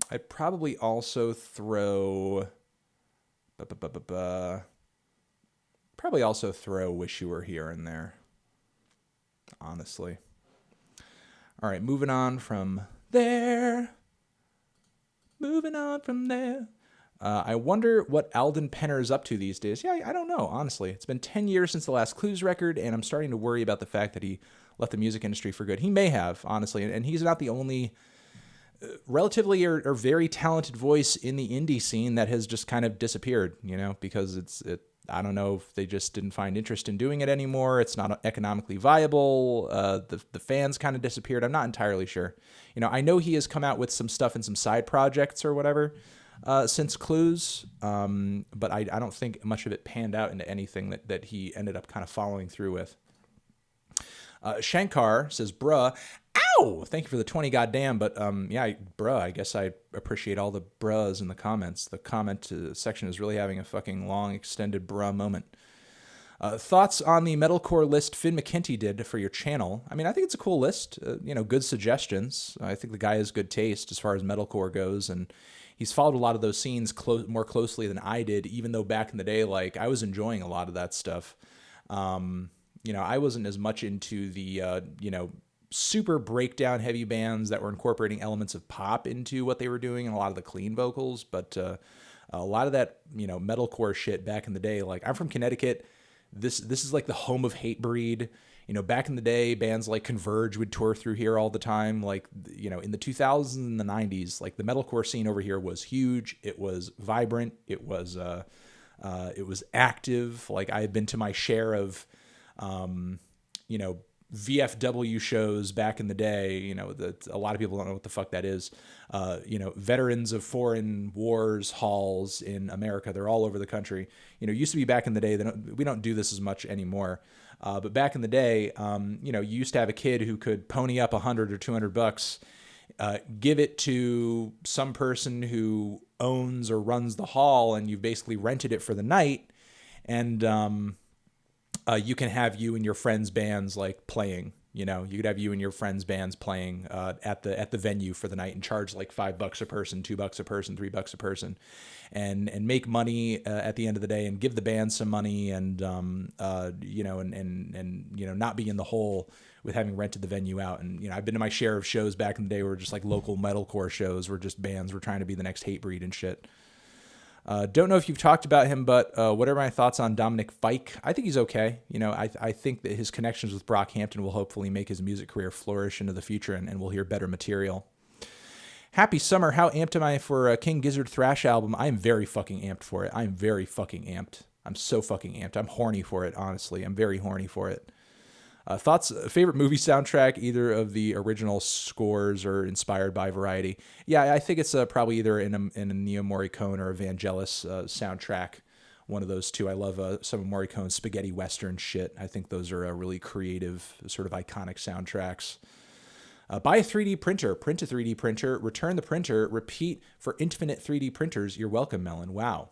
I'd probably also throw... Probably also throw Wish You Were Here in there, honestly. All right, moving on from there. Moving on from there. I wonder what Alden Penner is up to these days. Yeah, I don't know, honestly. It's been 10 years since the last Clues record, and I'm starting to worry about the fact that he left the music industry for good. He may have, honestly, and he's not the only relatively or very talented voice in the indie scene that has just kind of disappeared, you know, because I don't know if they just didn't find interest in doing it anymore. It's not economically viable. The fans kind of disappeared. I'm not entirely sure. You know, I know he has come out with some stuff and some side projects or whatever since Clues, but I don't think much of it panned out into anything that he ended up kind of following through with. Shankar says, bruh, ow! Thank you for the 20 goddamn, but yeah, bruh, I guess I appreciate all the bruhs in the comments. The comment section is really having a fucking long, extended bruh moment. Thoughts on the metalcore list Finn McKenty did for your channel? I mean, I think it's a cool list. You know, good suggestions. I think the guy has good taste as far as metalcore goes, and he's followed a lot of those scenes more closely than I did, even though back in the day, like, I was enjoying a lot of that stuff. You know, I wasn't as much into the, you know, super breakdown heavy bands that were incorporating elements of pop into what they were doing and a lot of the clean vocals. But a lot of that, you know, metalcore shit back in the day, like, I'm from Connecticut. This is like the home of Hatebreed. You know, back in the day, bands like Converge would tour through here all the time. Like, you know, in the 2000s and the 90s, like, the metalcore scene over here was huge. It was vibrant. It was active. Like, I had been to my share of, you know, VFW shows back in the day. You know, that a lot of people don't know what the fuck that is. You know, veterans of foreign wars halls in America. They're all over the country. You know, used to be back in the day. We don't do this as much anymore. But back in the day, you know, you used to have a kid who could pony up $100 or $200, give it to some person who owns or runs the hall, and you basically rented it for the night, and you can have you and your friends' bands like playing. You know, you could have you and your friends' bands playing at the venue for the night and charge like $5 a person, $2 a person, $3 a person, and make money at the end of the day, and give the band some money, and you know, and you know, not be in the hole with having rented the venue out. And you know, I've been to my share of shows back in the day where just like local metalcore shows where just bands were trying to be the next Hatebreed and shit. Don't know if you've talked about him, but what are my thoughts on Dominic Fike? I think he's okay. You know, I think that his connections with Brockhampton will hopefully make his music career flourish into the future, and we'll hear better material. Happy summer. How amped am I for a King Gizzard thrash album? I am very fucking amped for it. I'm very fucking amped. I'm so fucking amped. I'm horny for it, honestly. I'm very horny for it. Thoughts, favorite movie soundtrack, either of the original scores or inspired by Variety? Yeah, I think it's probably either in a Ennio Morricone or a Vangelis soundtrack, one of those two. I love some of Morricone's spaghetti western shit. I think those are really creative, sort of iconic soundtracks. Buy a 3D printer, print a 3D printer, return the printer, repeat for infinite 3D printers. You're welcome, Melon. Wow,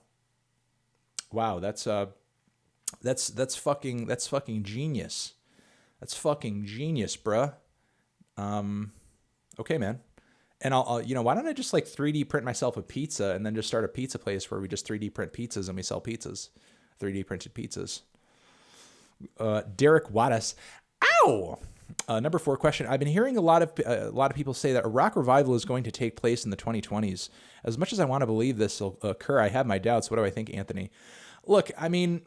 that's fucking genius. That's fucking genius, bruh. Okay, man. And I'll, you know, why don't I just like 3D print myself a pizza and then just start a pizza place where we just 3D print pizzas and we sell pizzas, 3D printed pizzas. Derek Wattis. Ow! Number 4 question. I've been hearing a lot of people say that a rock revival is going to take place in the 2020s. As much as I want to believe this will occur, I have my doubts. What do I think, Anthony? Look, I mean,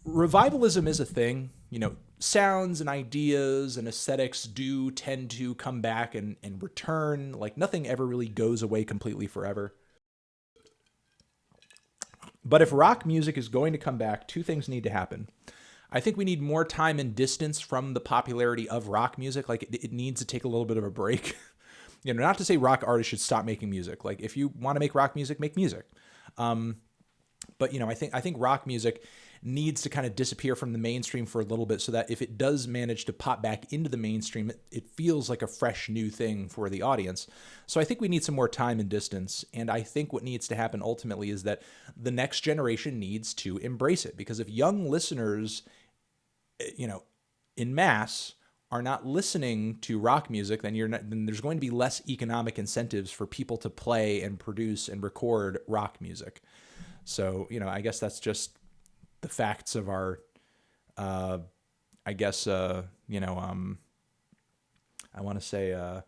revivalism is a thing. You know, sounds and ideas and aesthetics do tend to come back and return. Like, nothing ever really goes away completely forever. But if rock music is going to come back, 2 things need to happen. I think we need more time and distance from the popularity of rock music. Like, it needs to take a little bit of a break. You know, not to say rock artists should stop making music. Like, if you want to make rock music, make music. But, you know, I think rock music needs to kind of disappear from the mainstream for a little bit so that if it does manage to pop back into the mainstream, it feels like a fresh new thing for the audience. So I think we need some more time and distance. And I think what needs to happen ultimately is that the next generation needs to embrace it. Because if young listeners, in mass are not listening to rock music, then there's going to be less economic incentives for people to play and produce and record rock music. So, I guess that's just the facts of our, I want to say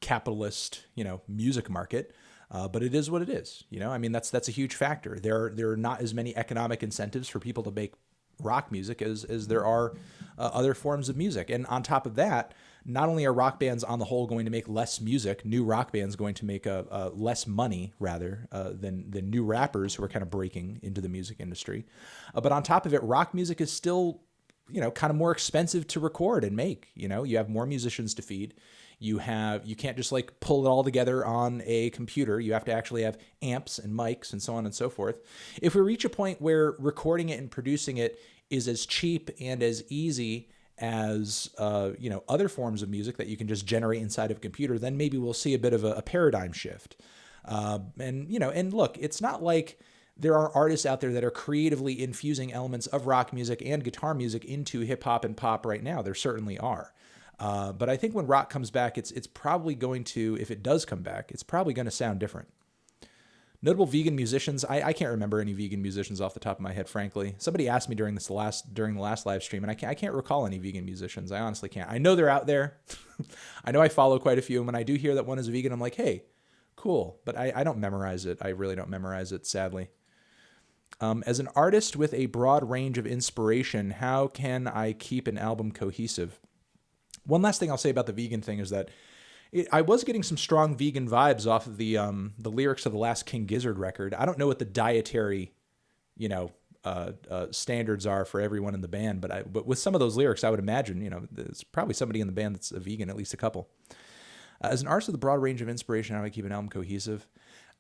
capitalist, music market. But it is what it is. That's a huge factor. There are not as many economic incentives for people to make rock music as there are other forms of music. And on top of that, not only are rock bands on the whole going to make less music, new rock bands going to make less money rather than new rappers who are kind of breaking into the music industry. But on top of it, rock music is still, kind of more expensive to record and make. You have more musicians to feed. You can't just like pull it all together on a computer. You have to actually have amps and mics and so on and so forth. If we reach a point where recording it and producing it is as cheap and as easy as other forms of music that you can just generate inside of a computer, then maybe we'll see a bit of a paradigm shift. And look, it's not like there are artists out there that are creatively infusing elements of rock music and guitar music into hip hop and pop right now. There certainly are. But I think when rock comes back, it's probably going to, if it does come back, it's probably going to sound different. Notable vegan musicians. I can't remember any vegan musicians off the top of my head, frankly. Somebody asked me during the last live stream, and I can't recall any vegan musicians. I honestly can't. I know they're out there. I know I follow quite a few, and when I do hear that one is a vegan, I'm like, hey, cool. But I don't memorize it. I really don't memorize it, sadly. As an artist with a broad range of inspiration, how can I keep an album cohesive? One last thing I'll say about the vegan thing is that I was getting some strong vegan vibes off of the lyrics of the last King Gizzard record. I don't know what the dietary, standards are for everyone in the band, but with some of those lyrics, I would imagine, there's probably somebody in the band that's a vegan, at least a couple. As an artist with a broad range of inspiration, how do I keep an album cohesive?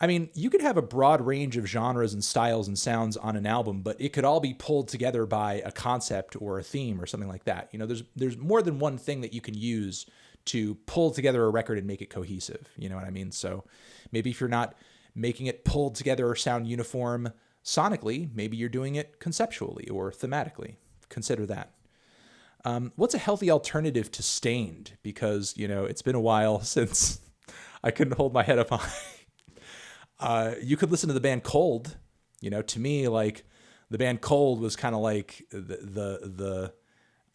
You could have a broad range of genres and styles and sounds on an album, but it could all be pulled together by a concept or a theme or something like that. There's more than one thing that you can use to pull together a record and make it cohesive. You know what I mean? So maybe if you're not making it pulled together or sound uniform sonically, maybe you're doing it conceptually or thematically. Consider that. What's a healthy alternative to Stained? Because, it's been a while since I couldn't hold my head up high. You could listen to the band Cold. To me, like the band Cold was kind of like the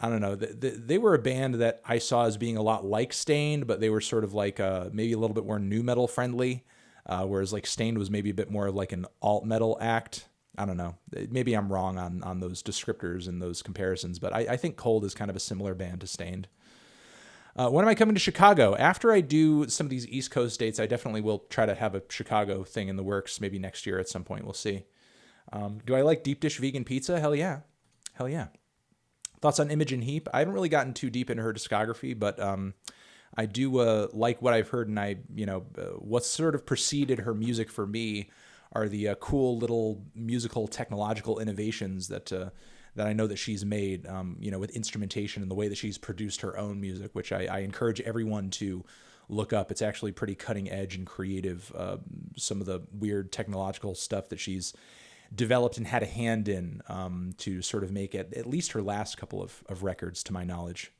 I don't know. They were a band that I saw as being a lot like Stained, but they were sort of like maybe a little bit more nu metal friendly, whereas like Stained was maybe a bit more of like an alt metal act. I don't know. Maybe I'm wrong on those descriptors and those comparisons, but I think Cold is kind of a similar band to Stained. When am I coming to Chicago? After I do some of these East Coast dates, I definitely will try to have a Chicago thing in the works, maybe next year at some point. We'll see. Do I like deep dish vegan pizza? Hell yeah. Hell yeah. Thoughts on Imogen Heap? I haven't really gotten too deep into her discography, but I do like what I've heard, and what's sort of preceded her music for me are the cool little musical technological innovations that I know that she's made, with instrumentation and the way that she's produced her own music, which I encourage everyone to look up. It's actually pretty cutting edge and creative. Some of the weird technological stuff that she's developed and had a hand in to sort of make it at least her last couple of records, to my knowledge.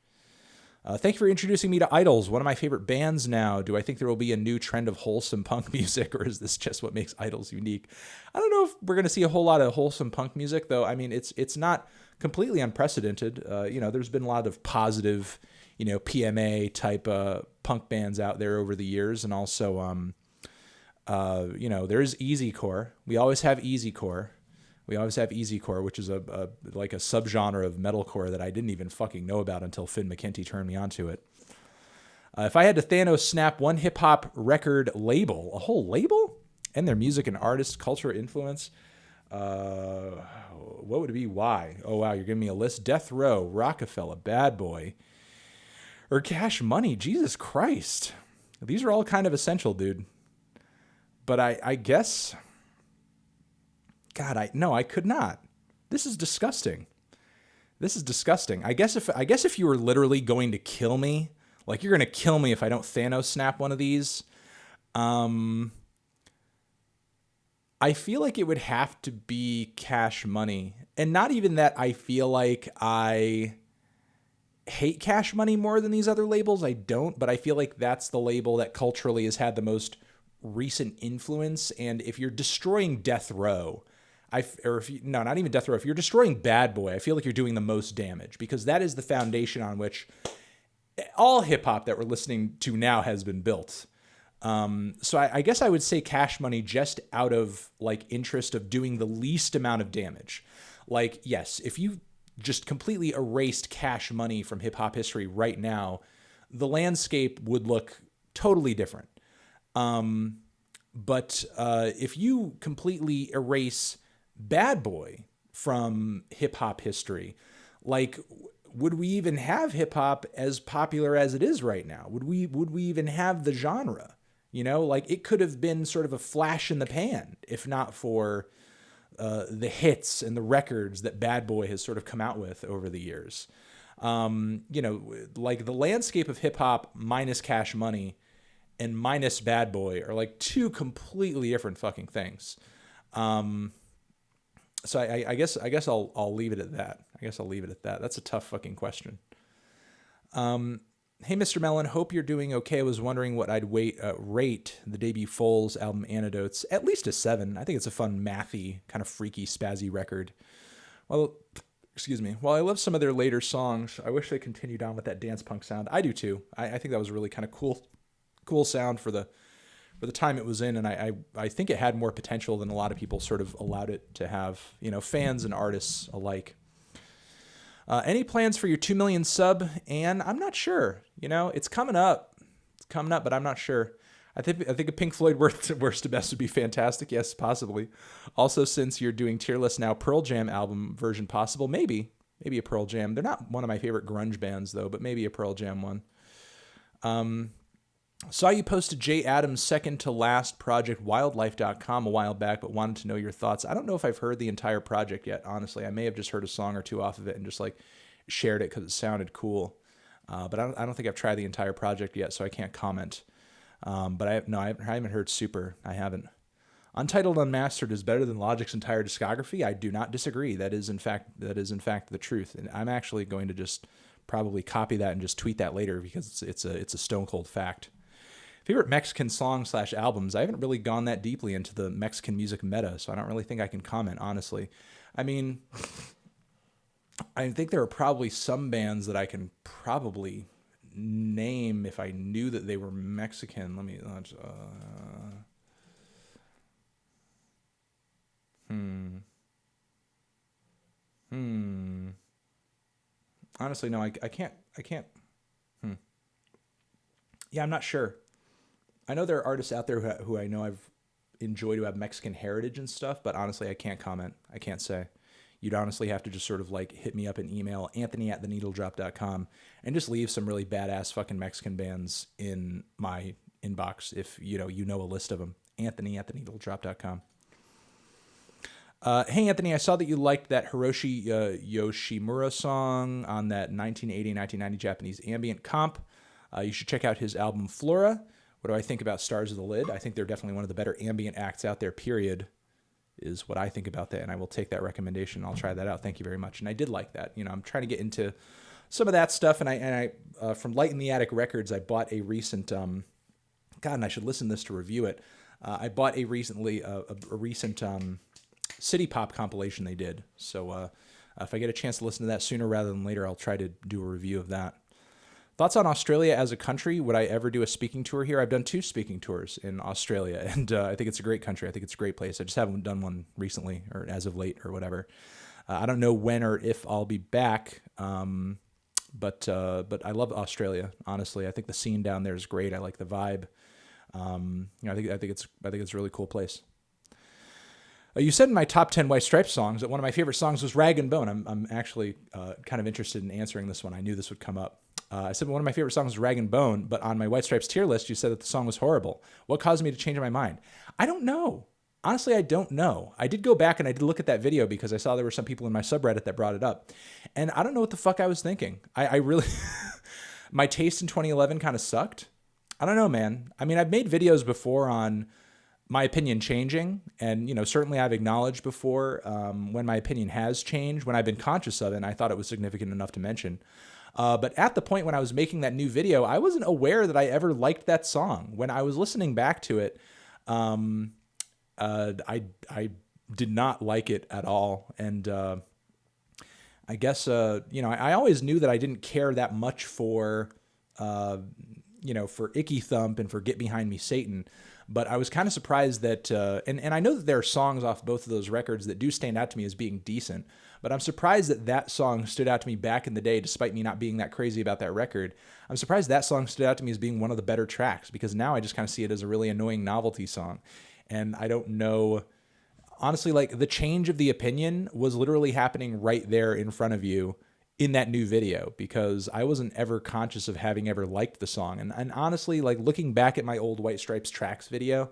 Thank you for introducing me to Idols, one of my favorite bands now. Do I think there will be a new trend of wholesome punk music, or is this just what makes Idols unique? I don't know if we're going to see a whole lot of wholesome punk music, though. It's not completely unprecedented. There's been a lot of positive, PMA type punk bands out there over the years, and also, there's easycore. We always have easycore. Which is a subgenre of metalcore that I didn't even fucking know about until Finn McKenty turned me onto it. If I had to Thanos snap one hip hop record label, a whole label, and their music and artist culture influence, what would it be? Why? Oh wow, you're giving me a list: Death Row, Rockefeller, Bad Boy, or Cash Money. Jesus Christ, these are all kind of essential, dude. But I guess. God, I could not. This is disgusting. This is disgusting. I guess if you were literally going to kill me, like you're going to kill me if I don't Thanos snap one of these, I feel like it would have to be Cash Money. And not even that I feel like I hate Cash Money more than these other labels. I don't, but I feel like that's the label that culturally has had the most recent influence. And if you're destroying Death Row, not even Death Row, if you're destroying Bad Boy, I feel like you're doing the most damage, because that is the foundation on which all hip hop that we're listening to now has been built. So I guess I would say Cash Money just out of like interest of doing the least amount of damage. Like, yes, if you just completely erased Cash Money from hip hop history right now, the landscape would look totally different. But if you completely erase Bad Boy from hip hop history, like, would we even have hip hop as popular as it is right now? Would we even have the genre? You know, like it could have been sort of a flash in the pan if not for the hits and the records that Bad Boy has sort of come out with over the years. You know, like the landscape of hip hop minus Cash Money and minus Bad Boy are like two completely different fucking things. So I guess I'll leave it at that. I guess I'll leave it at that. That's a tough fucking question. Hey, Mr. Mellon, hope you're doing okay. I was wondering what I'd rate the debut Foles album Antidotes. At least a 7. I think it's a fun, mathy, kind of freaky, spazzy record. Well, excuse me. While I love some of their later songs, I wish they continued on with that dance punk sound. I do too. I think that was a really kind of cool sound for the time it was in, and I think it had more potential than a lot of people sort of allowed it to have, you know, fans and artists alike. Any plans for your 2 million sub? And I'm not sure. You know, it's coming up. But I'm not sure. I think a Pink Floyd worst to best would be fantastic. Yes, possibly. Also, since you're doing tier list now, Pearl Jam album version possible. Maybe a Pearl Jam. They're not one of my favorite grunge bands though, but maybe a Pearl Jam one. Saw you posted Jay Adams' second to last project, wildlife.com, a while back, but wanted to know your thoughts. I don't know if I've heard the entire project yet, honestly. I may have just heard a song or two off of it and just like shared it because it sounded cool. But I don't think I've tried the entire project yet, so I can't comment. But I haven't heard Super. I haven't. Untitled Unmastered is better than Logic's entire discography. I do not disagree. That is in fact the truth. And I'm actually going to just probably copy that and just tweet that later because it's a stone cold fact. Favorite Mexican songs / albums? I haven't really gone that deeply into the Mexican music meta, so I don't really think I can comment, honestly. I mean, I think there are probably some bands that I can probably name if I knew that they were Mexican. Honestly, no, I can't. Yeah, I'm not sure. I know there are artists out there who I know I've enjoyed who have Mexican heritage and stuff, but honestly, I can't comment. I can't say. You'd honestly have to just sort of like hit me up an email, anthony@theneedledrop.com, and just leave some really badass fucking Mexican bands in my inbox if you know a list of them. Anthony@theneedledrop.com. Hey, Anthony, I saw that you liked that Hiroshi Yoshimura song on that 1980-1990 Japanese ambient comp. You should check out his album Flora. What do I think about Stars of the Lid? I think they're definitely one of the better ambient acts out there, period, is what I think about that. And I will take that recommendation. I'll try that out. Thank you very much. And I did like that. You know, I'm trying to get into some of that stuff. And I from Light in the Attic Records, I bought a recent, God, and I should listen to this to review it. I bought a recent City Pop compilation they did. So if I get a chance to listen to that sooner rather than later, I'll try to do a review of that. Thoughts on Australia as a country? Would I ever do a speaking tour here? I've done 2 speaking tours in Australia, and I think it's a great country. I think it's a great place. I just haven't done one recently or as of late or whatever. I don't know when or if I'll be back, but I love Australia. Honestly, I think the scene down there is great. I like the vibe. I think it's a really cool place. You said in my top 10 White Stripes songs that one of my favorite songs was Rag and Bone. I'm actually kind of interested in answering this one. I knew this would come up. I said one of my favorite songs was Rag and Bone, but on my White Stripes tier list, you said that the song was horrible. What caused me to change my mind? I don't know. Honestly, I don't know. I did go back and I did look at that video because I saw there were some people in my subreddit that brought it up. And I don't know what the fuck I was thinking. I really, my taste in 2011 kind of sucked. I don't know, man. I mean, I've made videos before on my opinion changing. And, certainly I've acknowledged before when my opinion has changed, when I've been conscious of it, and I thought it was significant enough to mention. But at the point when I was making that new video, I wasn't aware that I ever liked that song. When I was listening back to it, I did not like it at all. And I guess, I always knew that I didn't care that much for, for Icky Thump and for Get Behind Me, Satan. But I was kind of surprised that, and I know that there are songs off both of those records that do stand out to me as being decent, but I'm surprised that that song stood out to me back in the day, despite me not being that crazy about that record. I'm surprised that song stood out to me as being one of the better tracks, because now I just kind of see it as a really annoying novelty song. And I don't know, honestly, like the change of the opinion was literally happening right there in front of you in that new video, because I wasn't ever conscious of having ever liked the song. And honestly, like looking back at my old White Stripes Tracks video,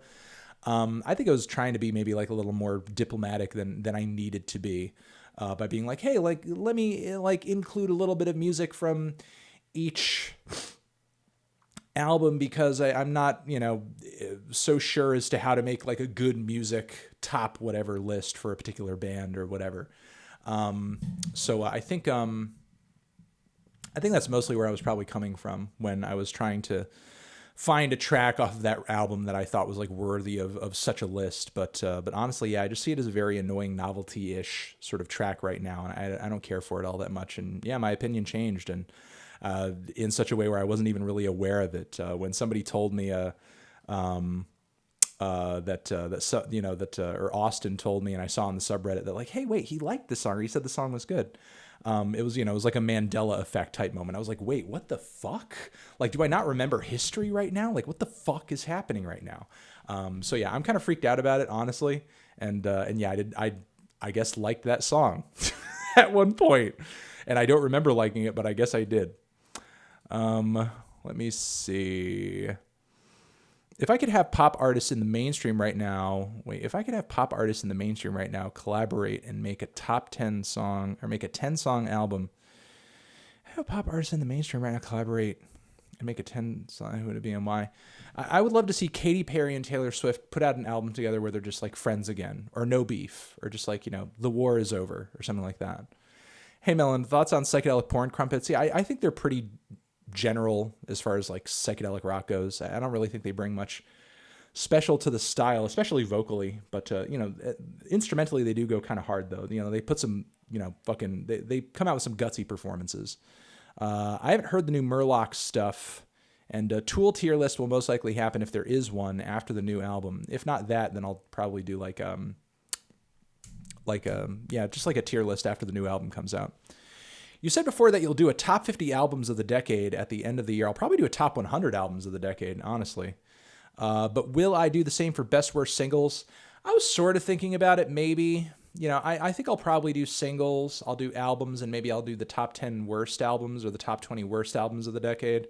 I think I was trying to be maybe like a little more diplomatic than I needed to be, by being like, hey, like, let me like include a little bit of music from each album, because I'm not, so sure as to how to make like a good music top whatever list for a particular band or whatever. So I think that's mostly where I was probably coming from when I was trying to find a track off of that album that I thought was like worthy of such a list. But honestly, yeah, I just see it as a very annoying novelty-ish sort of track right now. And I don't care for it all that much. And yeah, my opinion changed, and in such a way where I wasn't even really aware of it. When somebody told me, or Austin told me, and I saw on the subreddit that like, hey, wait, he liked this song, or he said the song was good. It was like a Mandela effect type moment. I was like, wait, what the fuck? Like, do I not remember history right now? Like, what the fuck is happening right now? So yeah, I'm kind of freaked out about it, honestly. And yeah, I guess liked that song at one point, and I don't remember liking it, but I guess I did. Let me see. If I could have pop artists in the mainstream right now, collaborate and make a top 10 song, or make a 10-song album. Have pop artists in the mainstream right now collaborate and make a 10-song, who would it be and why? I would love to see Katy Perry and Taylor Swift put out an album together where they're just like friends again, or no beef, or just like, the war is over, or something like that. Hey, Melon, thoughts on psychedelic porn crumpets? Yeah, I think they're pretty general as far as like psychedelic rock goes. I don't really think they bring much special to the style, especially vocally, but instrumentally they do go kind of hard though. They put some, they come out with some gutsy performances. I haven't heard the new Murloc stuff, and Tool tier list will most likely happen if there is one after the new album. If not that, then I'll probably do just like a tier list after the new album comes out. You said before that you'll do a top 50 albums of the decade at the end of the year. I'll probably do a top 100 albums of the decade, honestly. But will I do the same for best worst singles? I was sort of thinking about it, maybe. I think I'll probably do singles. I'll do albums, and maybe I'll do the top 10 worst albums or the top 20 worst albums of the decade.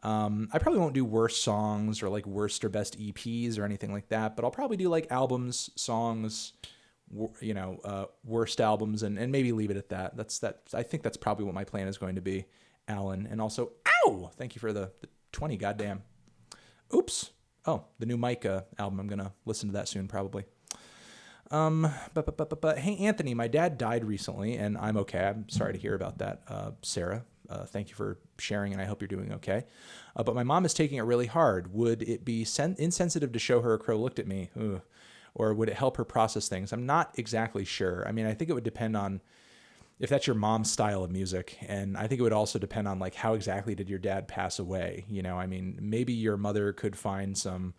I probably won't do worst songs or like worst or best EPs or anything like that, but I'll probably do like albums, songs, worst albums, and maybe leave it at that. I think that's probably what my plan is going to be, Alan. And also, ow! Thank you for the 20, goddamn. Oops. Oh, the new Mike album. I'm going to listen to that soon, probably. But hey, Anthony, my dad died recently, and I'm okay. I'm sorry to hear about that, Sarah. Thank you for sharing, and I hope you're doing okay. But my mom is taking it really hard. Would it be insensitive to show her a crow looked at me? Ugh. Or would it help her process things? I'm not exactly sure. I mean, I think it would depend on if that's your mom's style of music. And I think it would also depend on like how exactly did your dad pass away? I mean, maybe your mother could find some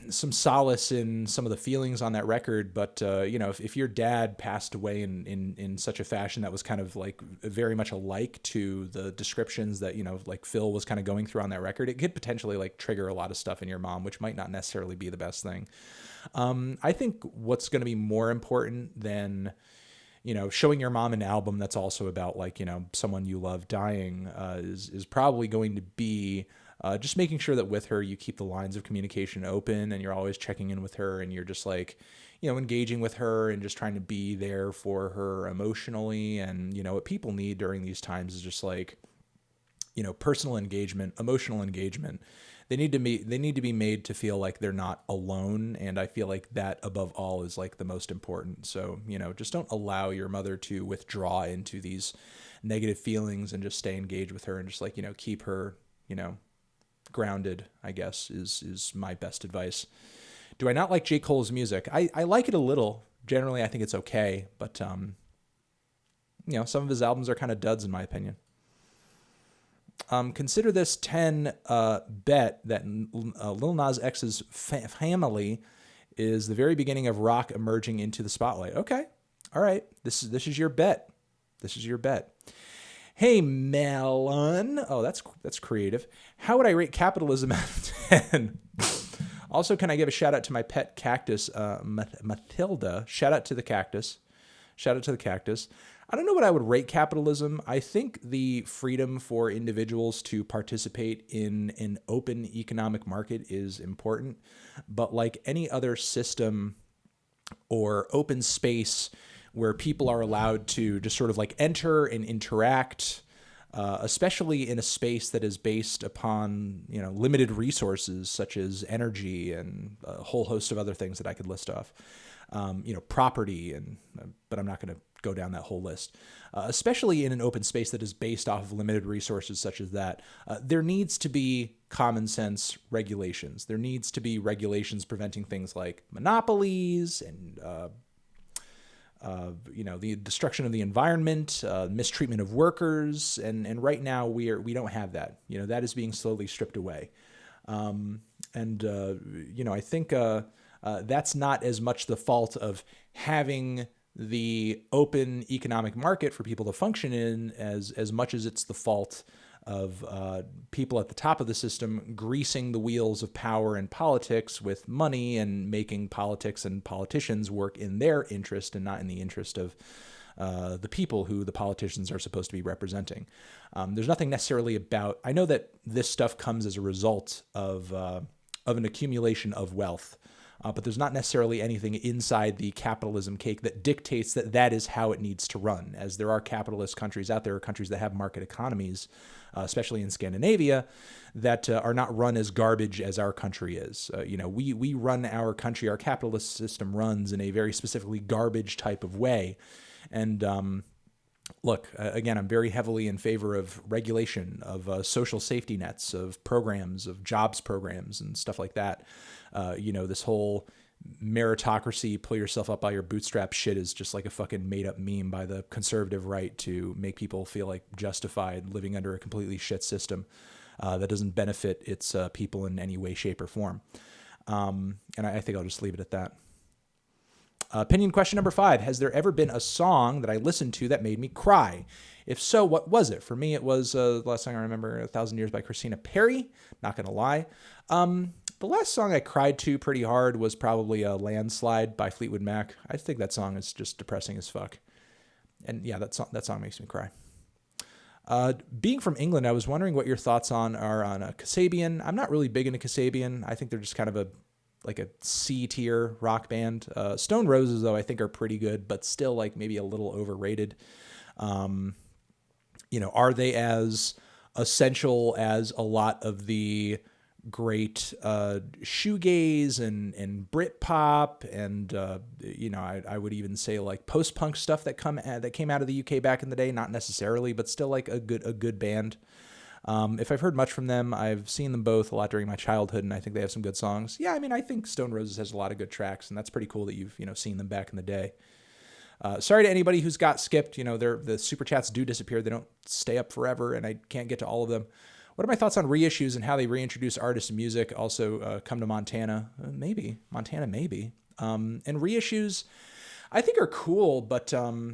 solace in some of the feelings on that record. But, if your dad passed away in such a fashion that was kind of like very much alike to the descriptions that, like Phil was kind of going through on that record, it could potentially like trigger a lot of stuff in your mom, which might not necessarily be the best thing. I think what's going to be more important than, showing your mom an album that's also about like, someone you love dying, is probably going to be just making sure that with her, you keep the lines of communication open and you're always checking in with her and you're just like, engaging with her and just trying to be there for her emotionally. And, what people need during these times is just like, personal engagement, emotional engagement. They need to be made to feel like they're not alone. And I feel like that above all is like the most important. So, just don't allow your mother to withdraw into these negative feelings and just stay engaged with her and just like, keep her, grounded, I guess is my best advice. Do I not like J. Cole's music? I like it a little. Generally, I think it's okay. But, some of his albums are kind of duds in my opinion. Consider this 10 bet that Lil Nas X's family is the very beginning of rock emerging into the spotlight. Okay. All right. This is your bet. This is your bet. Hey, Melon. Oh, that's creative. How would I rate capitalism out of 10? Also, can I give a shout out to my pet cactus, Matilda? Shout out to the cactus. Shout out to the cactus. I don't know what I would rate capitalism. I think the freedom for individuals to participate in an open economic market is important. But like any other system or open space where people are allowed to just sort of like enter and interact, especially in a space that is based upon, limited resources such as energy and a whole host of other things that I could list off, property, but I'm not going to go down that whole list, especially in an open space that is based off of limited resources such as that. There needs to be common sense regulations. There needs to be regulations preventing things like monopolies and, the destruction of the environment, mistreatment of workers. And right now we don't have that. That is being slowly stripped away. I think that's not as much the fault of having the open economic market for people to function in as much as it's the fault of people at the top of the system greasing the wheels of power and politics with money and making politics and politicians work in their interest and not in the interest of the people who the politicians are supposed to be representing. There's nothing necessarily about, I know that this stuff comes as a result of an accumulation of wealth. But there's not necessarily anything inside the capitalism cake that dictates that is how it needs to run. As there are capitalist countries out there, countries that have market economies, especially in Scandinavia, that are not run as garbage as our country is. We run our country, our capitalist system runs in a very specifically garbage type of way. And look, again, I'm very heavily in favor of regulation, of social safety nets, of programs, of jobs programs and stuff like that. This whole meritocracy, pull yourself up by your bootstrap shit is just like a fucking made up meme by the conservative right to make people feel like justified living under a completely shit system that doesn't benefit its people in any way, shape, or form. And I think I'll just leave it at that. Opinion question number 5. Has there ever been a song that I listened to that made me cry? If so, what was it? For me, it was the last song I remember, 1,000 Years by Christina Perri. Not going to lie. The last song I cried to pretty hard was probably a Landslide by Fleetwood Mac. I think that song is just depressing as fuck. And yeah, that song makes me cry. Being from England, I was wondering what your thoughts are on Kasabian. I'm not really big into Kasabian. I think they're just kind of a C tier rock band. Stone Roses, though, I think are pretty good, but still like maybe a little overrated. Are they as essential as a lot of the great shoegaze and Britpop and I would even say like post-punk stuff that came out of the UK back in the day? Not necessarily, but still like a good band. If I've heard much from them, I've seen them both a lot during my childhood, and I think they have some good songs. Yeah, I mean, I think Stone Roses has a lot of good tracks, and that's pretty cool that you've seen them back in the day. Sorry to anybody who's got skipped. The super chats do disappear; they don't stay up forever, and I can't get to all of them. What are my thoughts on reissues and how they reintroduce artists and music? Also, come to Montana, maybe. And reissues, I think are cool, but I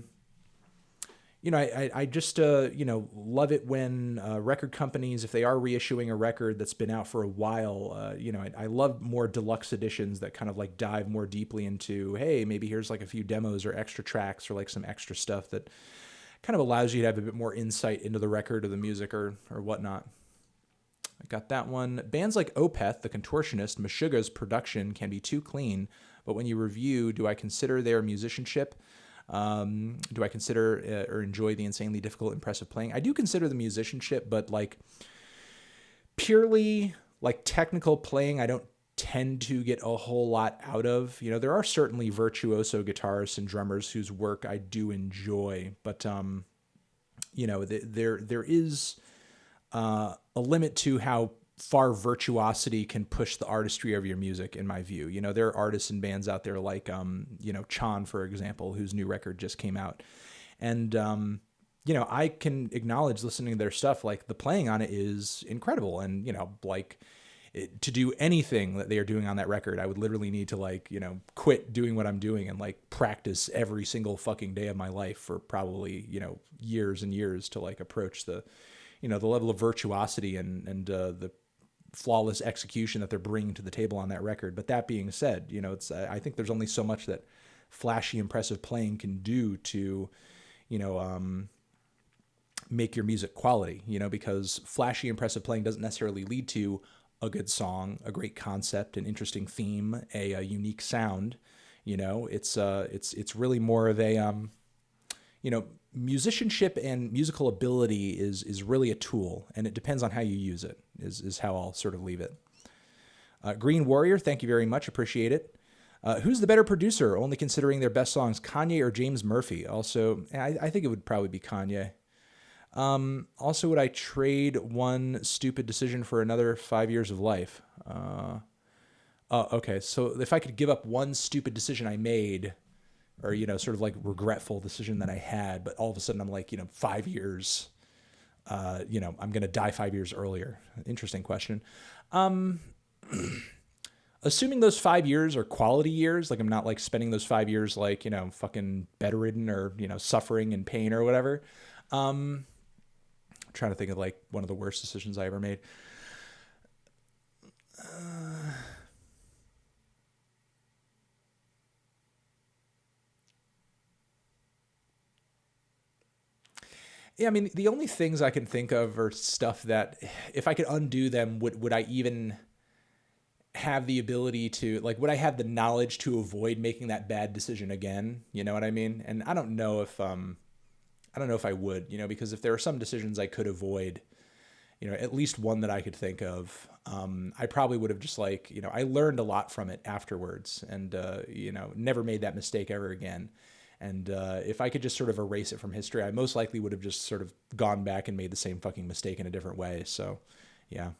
just, love it when record companies, if they are reissuing a record that's been out for a while, I love more deluxe editions that kind of like dive more deeply into, hey, maybe here's like a few demos or extra tracks or like some extra stuff that kind of allows you to have a bit more insight into the record or the music or whatnot. I got that one. Bands like Opeth, The Contortionist, Meshuggah's production can be too clean, but when you review, do I consider their musicianship? Do I consider or enjoy the insanely difficult, impressive playing? I do consider the musicianship, but like purely like technical playing, I don't tend to get a whole lot out of. You know, there are certainly virtuoso guitarists and drummers whose work I do enjoy, but you know, there is a limit to how far virtuosity can push the artistry of your music, in my view. You know, there are artists and bands out there like, you know, Chan, for example, whose new record just came out. And, you know, I can acknowledge listening to their stuff, like the playing on it is incredible. And, you know, like to do anything that they are doing on that record, I would literally need to like, you know, quit doing what I'm doing and like practice every single fucking day of my life for probably, you know, years and years to like approach the, you know, the level of virtuosity and the flawless execution that they're bringing to the table on that record. But that being said, you know, it's, I think there's only so much that flashy, impressive playing can do to, you know, make your music quality, you know, because flashy, impressive playing doesn't necessarily lead to a good song, a great concept, an interesting theme, a unique sound. You know, it's really more of a, you know, musicianship and musical ability is really a tool, and it depends on how you use it, is how I'll sort of leave it. Green Warrior, thank you very much. Appreciate it. Who's the better producer, only considering their best songs, Kanye or James Murphy? Also, I think it would probably be Kanye. Also, would I trade one stupid decision for another 5 years of life? Okay. So if I could give up one stupid decision I made, or, you know, sort of like regretful decision that I had, but all of a sudden I'm like, you know, 5 years, you know, I'm going to die 5 years earlier. Interesting question. Assuming those 5 years are quality years, like I'm not like spending those 5 years, like, you know, fucking bedridden or, you know, suffering and pain or whatever. I'm trying to think of like one of the worst decisions I ever made. Yeah, I mean, the only things I can think of are stuff that if I could undo them, would I even have the ability to, like, would I have the knowledge to avoid making that bad decision again? You know what I mean? And I don't know if I would, you know, because if there are some decisions I could avoid, you know, at least one that I could think of, I probably would have just like, you know, I learned a lot from it afterwards and, you know, never made that mistake ever again. And if I could just sort of erase it from history, I most likely would have just sort of gone back and made the same fucking mistake in a different way. So, yeah.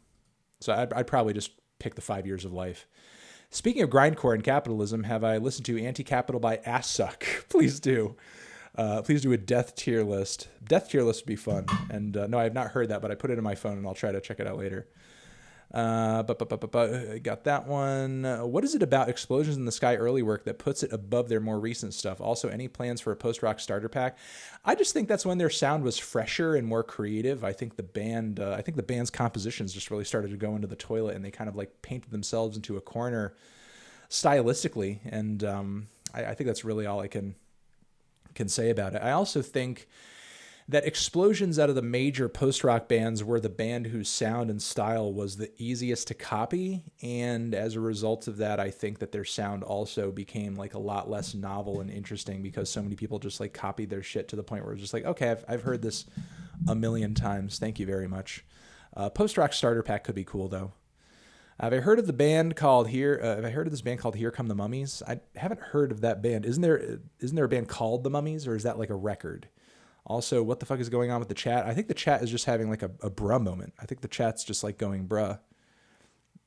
So I'd probably just pick the 5 years of life. Speaking of grindcore and capitalism, have I listened to Anti-Capital by Asssuck? Please do. Please do a death tier list. Death tier list would be fun. And no, I have not heard that, but I put it in my phone and I'll try to check it out later. Got that one. What is it about Explosions in the Sky early work that puts it above their more recent stuff? Also, any plans for a post-rock starter pack? I just think that's when their sound was fresher and more creative. I think the band's compositions just really started to go into the toilet and they kind of like painted themselves into a corner stylistically. And I think that's really all I can say about it. I also think that Explosions out of the major post-rock bands were the band whose sound and style was the easiest to copy. And as a result of that, I think that their sound also became like a lot less novel and interesting because so many people just like copied their shit to the point where it's just like, okay, I've heard this a million times. Thank you very much. Post-rock starter pack could be cool though. Have I heard of the band called have I heard of this band called Here Come the Mummies? I haven't heard of that band. Isn't there a band called the Mummies, or is that like a record? Also, what the fuck is going on with the chat? I think the chat is just having like a bruh moment. I think the chat's just like going bruh.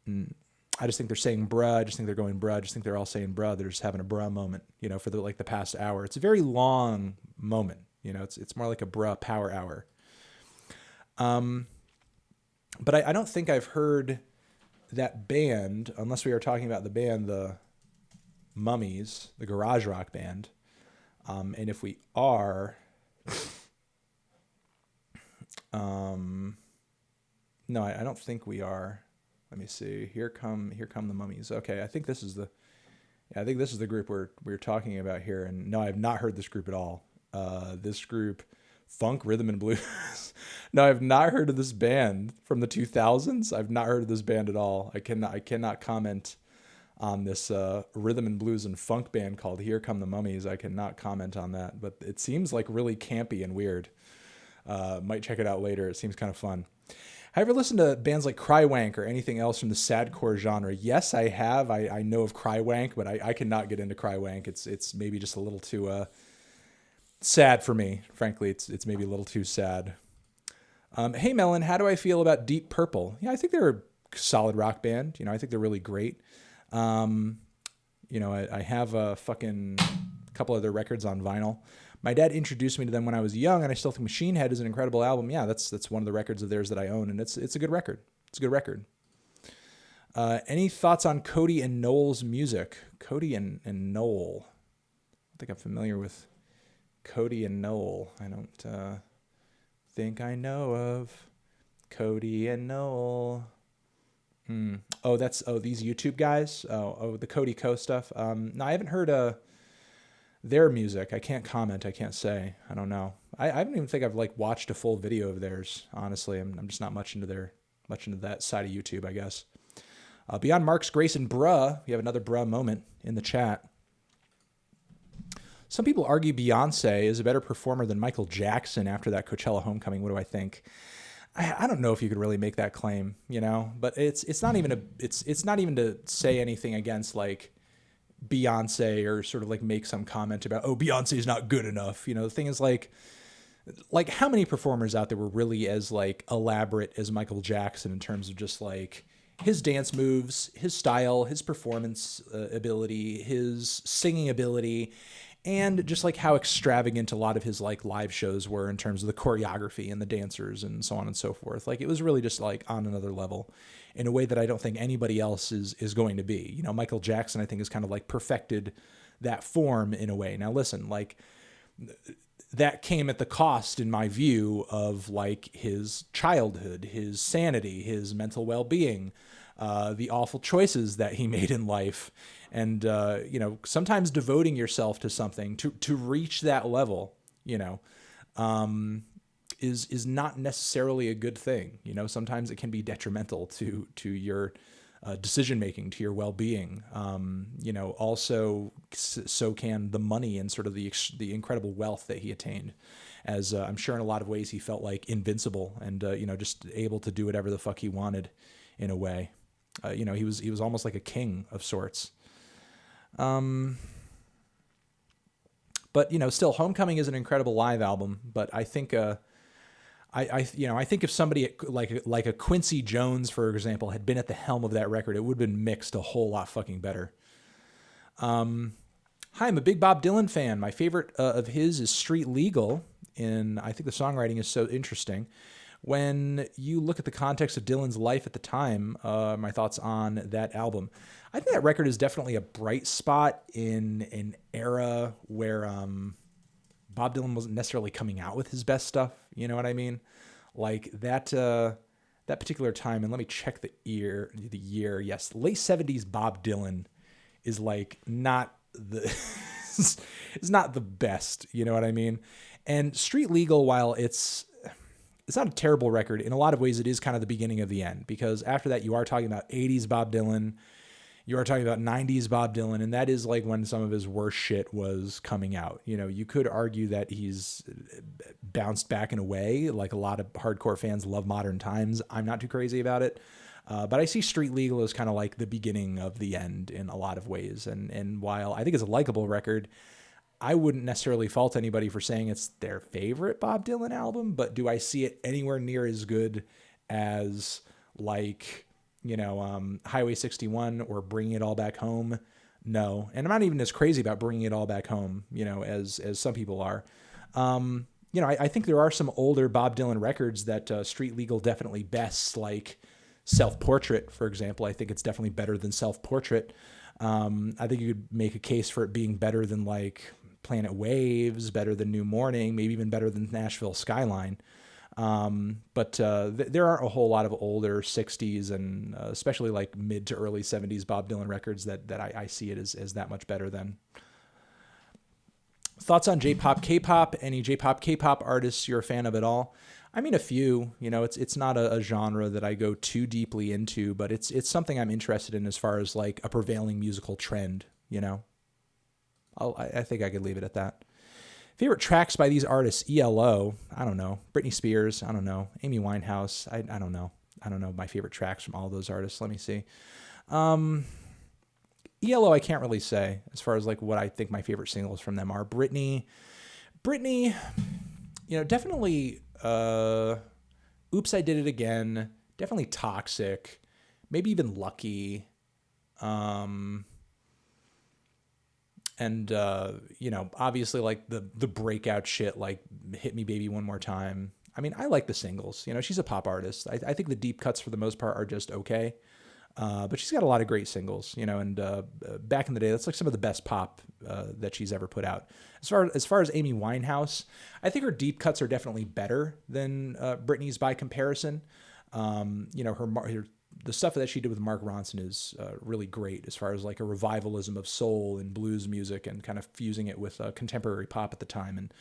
I just think they're saying bruh. I just think they're going bruh. I just think they're all saying bruh. They're just having a bruh moment, you know, for the past hour. It's a very long moment. You know, it's more like a bruh power hour. But I don't think I've heard that band, unless we are talking about the band, the Mummies, the garage rock band. And if we are, no, I don't think we are. Let me see. Here come the Mummies. Okay, I think this is the group we're talking about here. And no, I have not heard this group at all. This group Funk, rhythm, and blues. No, I've not heard of this band from the 2000s. I've not heard of this band at all. I cannot comment on this rhythm and blues and funk band called Here Come the Mummies. I cannot comment on that, but it seems like really campy and weird. Might check it out later. It seems kind of fun. Have you ever listened to bands like Crywank or anything else from the sadcore genre? Yes, I have. I know of Crywank, but I cannot get into Crywank. It's maybe just a little too sad for me. Frankly, it's maybe a little too sad. Hey Melon, how do I feel about Deep Purple? Yeah, I think they're a solid rock band. I think they're really great. I have a fucking couple of their records on vinyl. My dad introduced me to them when I was young, and I still think Machine Head is an incredible album. Yeah, that's one of the records of theirs that I own, and it's a good record. It's a good record. Any thoughts on Cody and Noel's music? Cody and Noel. I think I'm familiar with Cody and Noel. I don't think I know of Cody and Noel. Oh, these YouTube guys. Oh, the Cody Co stuff. No, I haven't heard their music. I can't comment. I can't say. I don't know. I don't even think I've watched a full video of theirs. Honestly, I'm just not much into that side of YouTube, I guess. Beyond Marks, Grace, and Bruh, we have another Bruh moment in the chat. Some people argue Beyonce is a better performer than Michael Jackson after that Coachella homecoming. What do I think? I don't know if you could really make that claim, but it's not even to say anything against Beyonce or sort of make some comment about, oh, Beyonce is not good enough. The thing is how many performers out there were really as elaborate as Michael Jackson in terms of just his dance moves, his style, his performance ability, his singing ability, and just how extravagant a lot of his live shows were in terms of the choreography and the dancers and so on and so forth. It was really just on another level in a way that I don't think anybody else is going to be. Michael Jackson, I think, has kind of perfected that form in a way. Now listen, that came at the cost, in my view, of his childhood, his sanity, his mental well-being, the awful choices that he made in life. And, sometimes devoting yourself to something to reach that level, is not necessarily a good thing. Sometimes it can be detrimental to your decision-making, to your well-being. Also so can the money and sort of the incredible wealth that he attained, as I'm sure in a lot of ways he felt invincible and, just able to do whatever the fuck he wanted in a way. He was almost like a king of sorts. But still, Homecoming is an incredible live album. But I think, I think if somebody like a Quincy Jones, for example, had been at the helm of that record, it would have been mixed a whole lot fucking better. Hi, I'm a big Bob Dylan fan. My favorite of his is Street Legal, and I think the songwriting is so interesting. When you look at the context of Dylan's life at the time, my thoughts on that album. I think that record is definitely a bright spot in an era where Bob Dylan wasn't necessarily coming out with his best stuff. You know what I mean? That particular time, and let me check the year. Yes, late 70s Bob Dylan is not the it's not the best. You know what I mean? And Street Legal, while it's not a terrible record, in a lot of ways it is kind of the beginning of the end, because after that you are talking about 80s Bob Dylan, you are talking about 90s Bob Dylan, and that is when some of his worst shit was coming out. You could argue that he's bounced back in a way, a lot of hardcore fans love Modern Times. I'm not too crazy about it. But I see Street Legal as kind of the beginning of the end in a lot of ways. And while I think it's a likable record, I wouldn't necessarily fault anybody for saying it's their favorite Bob Dylan album, but do I see it anywhere near as good as Highway 61 or Bringing It All Back Home? No. And I'm not even as crazy about Bringing It All Back Home, as some people are. I think there are some older Bob Dylan records that Street Legal definitely bests, Self-Portrait, for example. I think it's definitely better than Self-Portrait. I think you could make a case for it being better than Planet Waves, better than New Morning, maybe even better than Nashville Skyline. But there are a whole lot of older 60s and especially mid to early 70s Bob Dylan records that I see it as that much better than. Thoughts on J-pop, K-pop? Any J-pop, K-pop artists you're a fan of at all? I mean, a few. You know, it's not a genre that I go too deeply into, but it's something I'm interested in as far as like a prevailing musical trend. You know, I think I could leave it at that. Favorite tracks by these artists: ELO, I don't know. Britney Spears, I don't know. Amy Winehouse, I don't know. I don't know my favorite tracks from all those artists. Let me see. ELO, I can't really say as far as like what I think my favorite singles from them are. Britney, you know, definitely. Oops, I Did It Again. Definitely Toxic. Maybe even Lucky. And you know, obviously like the breakout shit like Hit Me Baby One More Time. I mean, I like the singles. You know, she's a pop artist. I think the deep cuts for the most part are just okay. But she's got a lot of great singles, you know, and back in the day, that's like some of the best pop that she's ever put out. As far as Amy Winehouse, I think her deep cuts are definitely better than Britney's by comparison. You know, the stuff that she did with Mark Ronson is really great as far as like a revivalism of soul and blues music and kind of fusing it with contemporary pop at the time and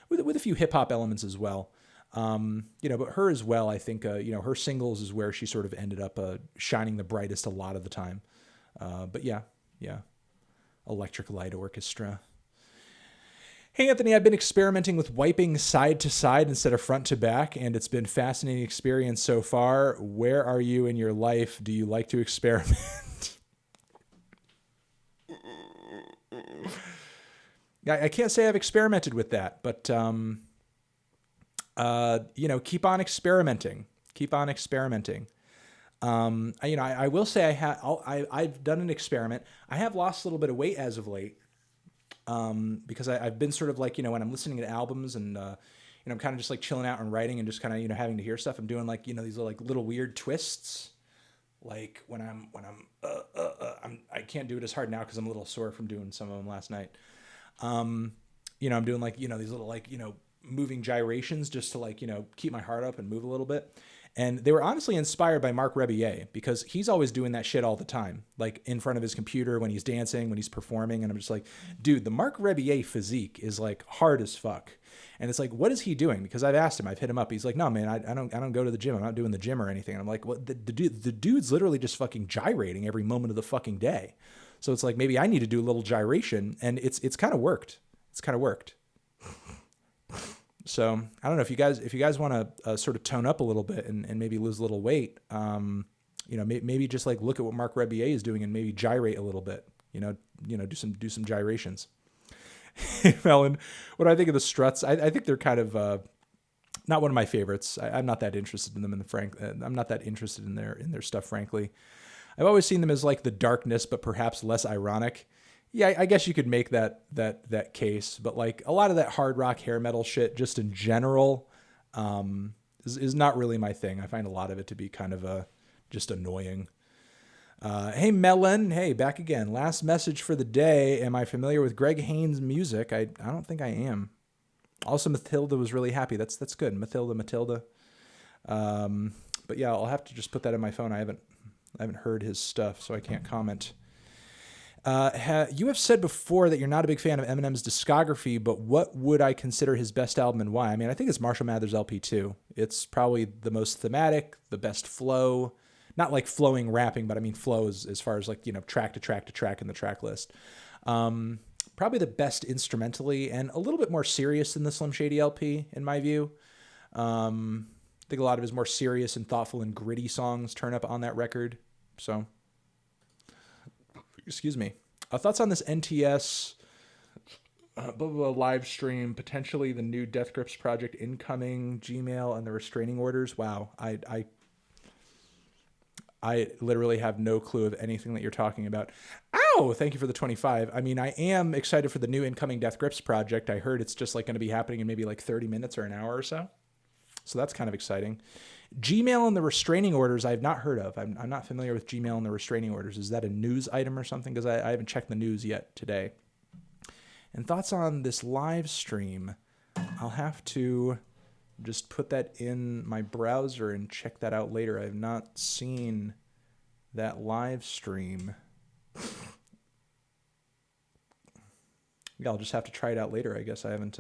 with a few hip hop elements as well. You know, but her as well, I think, you know, her singles is where she sort of ended up shining the brightest a lot of the time. But yeah. Electric Light Orchestra. Hey, Anthony, I've been experimenting with wiping side to side instead of front to back, and it's been a fascinating experience so far. Where are you in your life? Do you like to experiment? I can't say I've experimented with that, but, you know, keep on experimenting. Keep on experimenting. You know, I will say I've done an experiment. I have lost a little bit of weight as of late, because I've been sort of like, you know, when I'm listening to albums and, you know, I'm kind of just like chilling out and writing and just kind of, you know, having to hear stuff. I'm doing like, you know, these like little weird twists. Like when I can't do it as hard now cause I'm a little sore from doing some of them last night. You know, I'm doing like, you know, these little like, you know, moving gyrations just to like, you know, keep my heart up and move a little bit. And they were honestly inspired by Marc Rebillet because he's always doing that shit all the time, like in front of his computer when he's dancing, when he's performing. And I'm just like, dude, the Marc Rebillet physique is like hard as fuck. And it's like, what is he doing? Because I've asked him, I've hit him up. He's like, no, man, I don't go to the gym. I'm not doing the gym or anything. And I'm like, well, the dude's literally just fucking gyrating every moment of the fucking day. So it's like, maybe I need to do a little gyration. And it's kind of worked. It's kind of worked. So I don't know if you guys want to sort of tone up a little bit and maybe lose a little weight, you know, maybe just like look at what Marc Rebillet is doing and maybe gyrate a little bit, you know, do some gyrations. Melon, what do I think of the Struts? I think they're kind of not one of my favorites. I'm not that interested in them I'm not that interested in their stuff, frankly. I've always seen them as like the Darkness, but perhaps less ironic. Yeah, I guess you could make that case, but like a lot of that hard rock hair metal shit, just in general, is not really my thing. I find a lot of it to be kind of just annoying. Hey Melon, hey, back again. Last message for the day. Am I familiar with Greg Haynes' music? I don't think I am. Also, Matilda was really happy. That's good. Matilda. But yeah, I'll have to just put that in my phone. I haven't heard his stuff, so I can't comment. You have said before that you're not a big fan of Eminem's discography, but what would I consider his best album and why? I mean, I think it's Marshall Mathers LP2. It's probably the most thematic, the best flow, not like flowing rapping, but I mean flow as far as like, you know, track to track to track in the track list. Probably the best instrumentally and a little bit more serious than the Slim Shady LP in my view. I think a lot of his more serious and thoughtful and gritty songs turn up on that record. So, excuse me. Thoughts on this NTS live stream, potentially the new Death Grips project incoming, Gmail, and the restraining orders? Wow, I literally have no clue of anything that you're talking about. Ow! Thank you for the 25. I mean, I am excited for the new incoming Death Grips project. I heard it's just like going to be happening in maybe like 30 minutes or an hour or so. So that's kind of exciting. Gmail and the restraining orders I have not heard of. I'm not familiar with Gmail and the restraining orders. Is that a news item or something? Because I haven't checked the news yet today. And thoughts on this live stream. I'll have to just put that in my browser and check that out later. I have not seen that live stream. Yeah, I'll just have to try it out later. I guess I haven't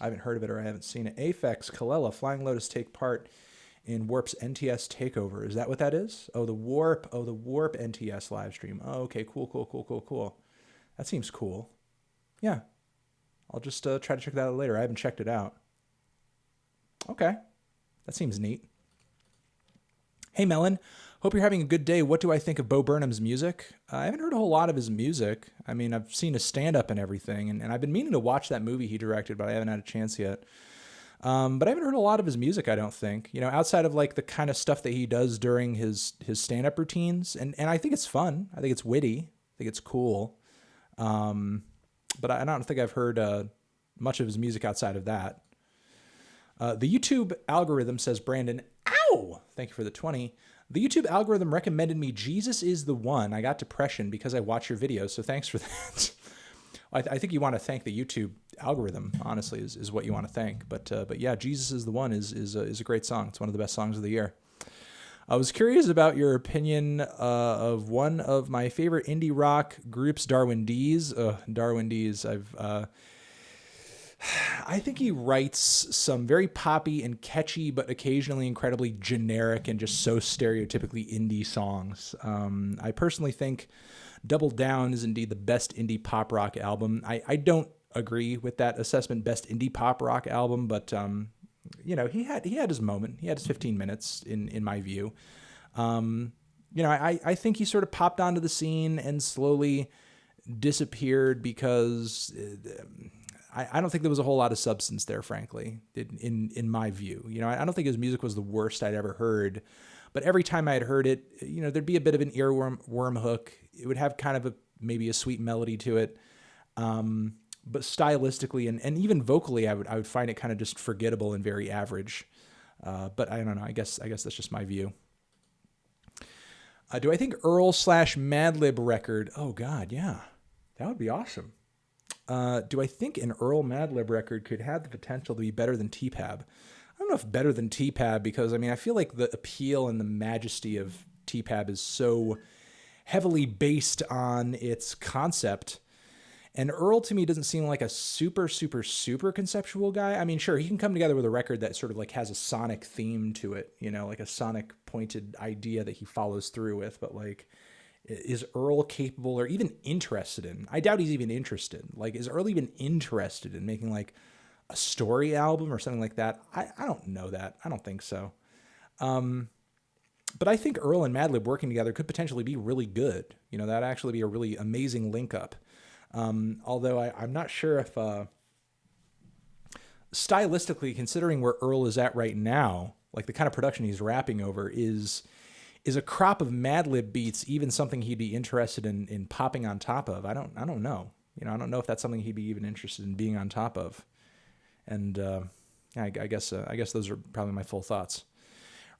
heard of it or I haven't seen it. Aphex, Kalela, Flying Lotus take part in Warp's NTS takeover. Is that what that is? Oh, the Warp NTS live stream. Oh, okay, cool. That seems cool. Yeah, I'll just try to check that out later. I haven't checked it out. Okay, that seems neat. Hey, Melon. Hope you're having a good day. What do I think of Bo Burnham's music? I haven't heard a whole lot of his music. I mean, I've seen his stand-up and everything, and I've been meaning to watch that movie he directed, but I haven't had a chance yet. But I haven't heard a lot of his music, I don't think. You know, outside of like the kind of stuff that he does during his stand-up routines, and I think it's fun. I think it's witty. I think it's cool. But I don't think I've heard much of his music outside of that. The YouTube algorithm, says Brandon, ow! Thank you for the 20. The YouTube algorithm recommended me Jesus Is the One. I got depression because I watch your videos, so thanks for that. I think you want to thank the YouTube algorithm, honestly, is what you want to thank. But yeah, Jesus Is the One is a great song. It's one of the best songs of the year. I was curious about your opinion of one of my favorite indie rock groups, Darwin Deez. Darwin Deez, I think he writes some very poppy and catchy, but occasionally incredibly generic and just so stereotypically indie songs. I personally think Double Down is indeed the best indie pop rock album. I don't agree with that assessment, best indie pop rock album, but you know, he had his moment. He had his 15 minutes in my view. You know, I think he sort of popped onto the scene and slowly disappeared because I don't think there was a whole lot of substance there, frankly, in my view. You know, I don't think his music was the worst I'd ever heard, but every time I had heard it, you know, there'd be a bit of an earworm hook. It would have kind of maybe a sweet melody to it. But stylistically and even vocally, I would find it kind of just forgettable and very average. But I don't know. I guess that's just my view. Do I think Earl / Madlib record? Oh God, yeah, that would be awesome. Do I think an Earl Madlib record could have the potential to be better than T-Pab? I don't know if better than T-Pab, because I mean, I feel like the appeal and the majesty of T-Pab is so heavily based on its concept. And Earl to me doesn't seem like a super conceptual guy. I mean, sure, he can come together with a record that sort of like has a sonic theme to it, you know, like a sonic pointed idea that he follows through with, but like, is Earl capable or even interested in? I doubt he's even interested. Like, is Earl even interested in making like a story album or something like that? I don't know that. I don't think so. But I think Earl and Madlib working together could potentially be really good. You know, that'd actually be a really amazing link up. Although I'm not sure if stylistically, considering where Earl is at right now, like the kind of production he's rapping over is a crop of Madlib beats even something he'd be interested in popping on top of? I don't know. You know, I don't know if that's something he'd be even interested in being on top of. And yeah, I guess those are probably my full thoughts.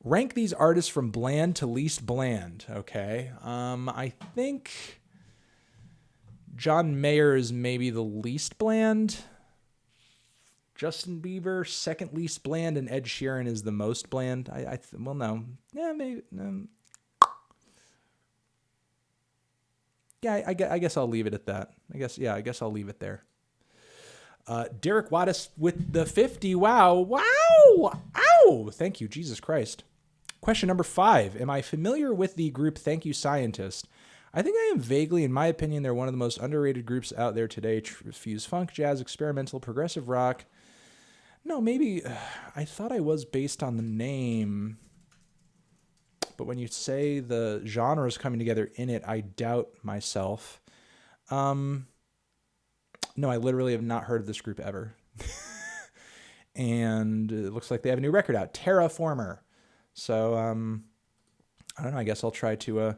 Rank these artists from bland to least bland. Okay. I think John Mayer is maybe the least bland. Justin Bieber, second least bland, and Ed Sheeran is the most bland. Well, no. Yeah, maybe. Yeah, I guess I'll leave it at that. I guess I'll leave it there. Derek Wattis with the 50. Wow. Ow. Thank you, Jesus Christ. Question number 5. Am I familiar with the group Thank You Scientist? I think I am vaguely. In my opinion, they're one of the most underrated groups out there today. Fuse funk, jazz, experimental, progressive rock. No, maybe I thought I was based on the name. But when you say the genres coming together in it, I doubt myself. No, I literally have not heard of this group ever. And it looks like they have a new record out, Terraformer. So I don't know. I guess I'll try to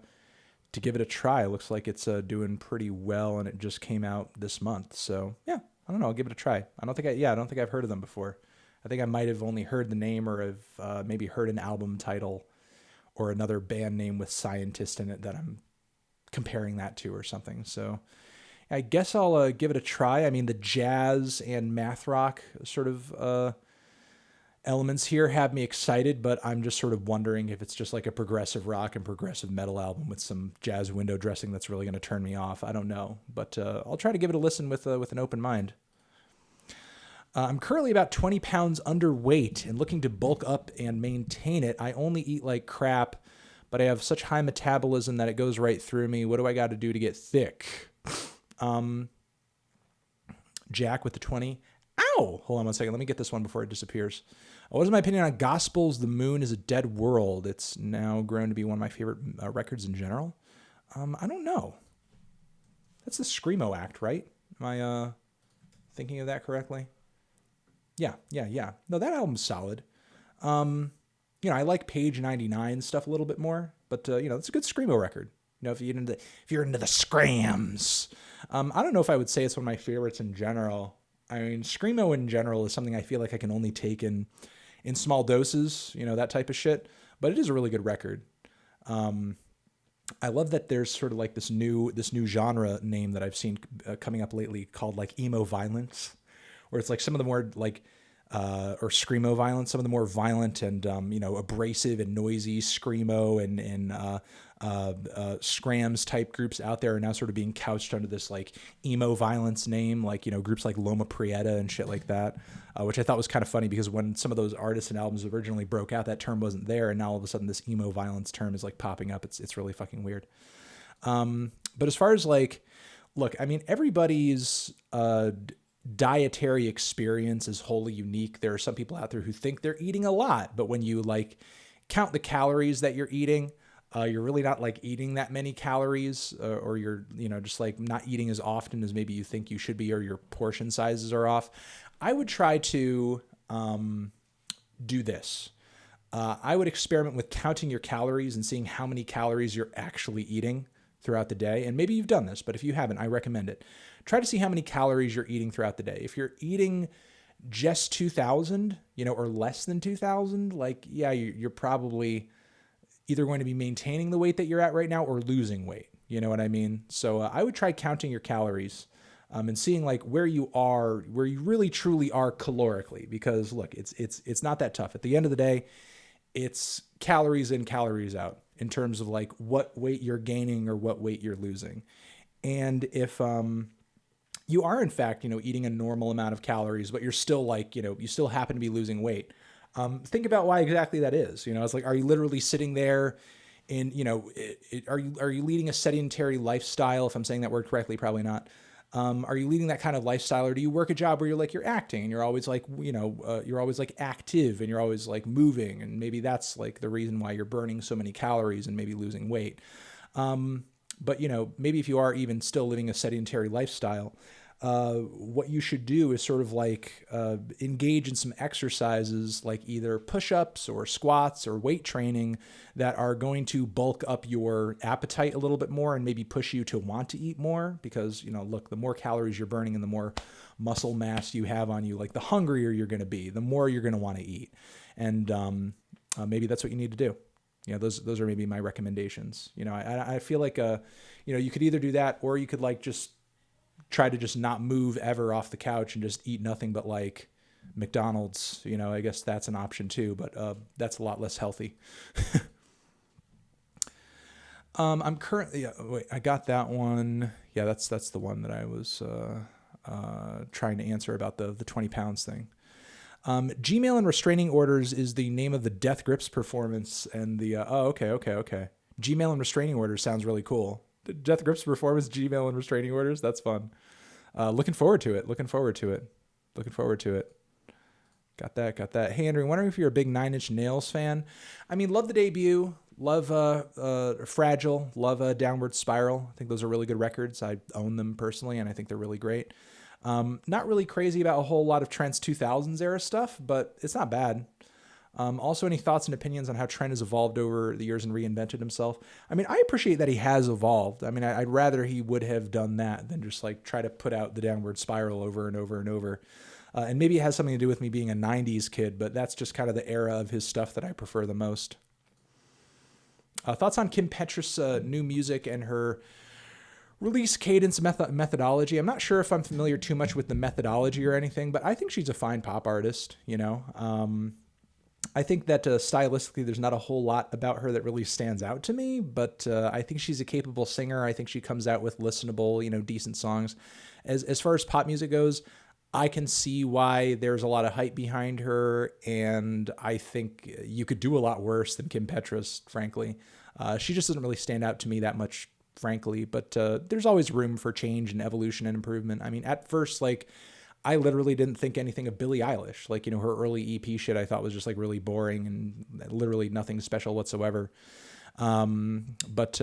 give it a try. It looks like it's doing pretty well, and it just came out this month. So yeah, I don't know. I'll give it a try. I don't think I've heard of them before. I think I might have only heard the name, or have maybe heard an album title or another band name with scientist in it that I'm comparing that to or something. So I guess I'll give it a try. I mean, the jazz and math rock sort of elements here have me excited, but I'm just sort of wondering if it's just like a progressive rock and progressive metal album with some jazz window dressing that's really going to turn me off. I don't know, but I'll try to give it a listen with an open mind. I'm currently about 20 pounds underweight and looking to bulk up and maintain it. I only eat like crap, but I have such high metabolism that it goes right through me. What do I got to do to get thick? Jack with the 20. Ow! Hold on one second. Let me get this one before it disappears. What is my opinion on Gospels? The Moon is a Dead World. It's now grown to be one of my favorite records in general. I don't know. That's the Screamo Act, right? Am I thinking of that correctly? Yeah. No, that album's solid. I like Page 99 stuff a little bit more, but it's a good Screamo record. If you're into the scrams. I don't know if I would say it's one of my favorites in general. I mean, Screamo in general is something I feel like I can only take in small doses, that type of shit. But it is a really good record. I love that there's sort of like this new genre name that I've seen coming up lately called like emo violence, where it's like some of the more like or screamo violence, some of the more violent and abrasive and noisy screamo and scrams type groups out there are now sort of being couched under this like emo violence name, like groups like Loma Prieta and shit like that, which I thought was kind of funny because when some of those artists and albums originally broke out, that term wasn't there, and now all of a sudden this emo violence term is like popping up. It's really fucking weird. But as far as like, look, I mean, everybody's dietary experience is wholly unique. There are some people out there who think they're eating a lot, but when you like count the calories that you're eating, you're really not like eating that many calories, or you're, just like not eating as often as maybe you think you should be, or your portion sizes are off. I would try to do this. I would experiment with counting your calories and seeing how many calories you're actually eating throughout the day. And maybe you've done this, but if you haven't, I recommend it. Try to see how many calories you're eating throughout the day. If you're eating just 2,000, or less than 2,000, like, yeah, you're probably either going to be maintaining the weight that you're at right now or losing weight. You know what I mean? So I would try counting your calories and seeing like where you really truly are calorically, because look, it's not that tough. At the end of the day, it's calories in, calories out in terms of like what weight you're gaining or what weight you're losing. And if you are in fact, eating a normal amount of calories, but you're still like, you still happen to be losing weight, think about why exactly that is. It's like, are you literally sitting there in, are you leading a sedentary lifestyle? If I'm saying that word correctly, probably not. Are you leading that kind of lifestyle, or do you work a job where you're acting and you're always like, you're always like active and you're always like moving, and maybe that's like the reason why you're burning so many calories and maybe losing weight. But maybe if you are even still living a sedentary lifestyle, what you should do is sort of like engage in some exercises like either push-ups or squats or weight training that are going to bulk up your appetite a little bit more and maybe push you to want to eat more, because, look, the more calories you're burning and the more muscle mass you have on you, like the hungrier you're going to be, the more you're going to want to eat. And maybe that's what you need to do. Those are maybe my recommendations. I feel like, you could either do that, or you could like just try to just not move ever off the couch and just eat nothing but like McDonald's. I guess that's an option too, but that's a lot less healthy. I'm currently, wait, I got that one. Yeah, that's the one that I was trying to answer about the 20 pounds thing. Gmail and Restraining Orders is the name of the Death Grips performance, and the okay. Gmail and Restraining Orders sounds really cool. The Death Grips performance, Gmail and Restraining Orders, that's fun. Looking forward to it. Got that. Hey, Andrew, wondering if you're a big Nine Inch Nails fan. I mean, love the debut, love Fragile, love Downward Spiral. I think those are really good records. I own them personally, and I think they're really great. Not really crazy about a whole lot of Trent's 2000s era stuff, but it's not bad. Also, any thoughts and opinions on how Trent has evolved over the years and reinvented himself? I mean, I appreciate that he has evolved. I mean, I'd rather he would have done that than just like try to put out the Downward Spiral over and over and over. And maybe it has something to do with me being a 90s kid, but that's just kind of the era of his stuff that I prefer the most. Thoughts on Kim Petras' new music and her release cadence methodology. I'm not sure if I'm familiar too much with the methodology or anything, but I think she's a fine pop artist, I think that stylistically, there's not a whole lot about her that really stands out to me, but I think she's a capable singer. I think she comes out with listenable, decent songs. As far as pop music goes, I can see why there's a lot of hype behind her, and I think you could do a lot worse than Kim Petras, frankly. She just doesn't really stand out to me that much, frankly, but there's always room for change and evolution and improvement. I mean, at first, like, I literally didn't think anything of Billie Eilish. Like, her early EP shit I thought was just like really boring and literally nothing special whatsoever. But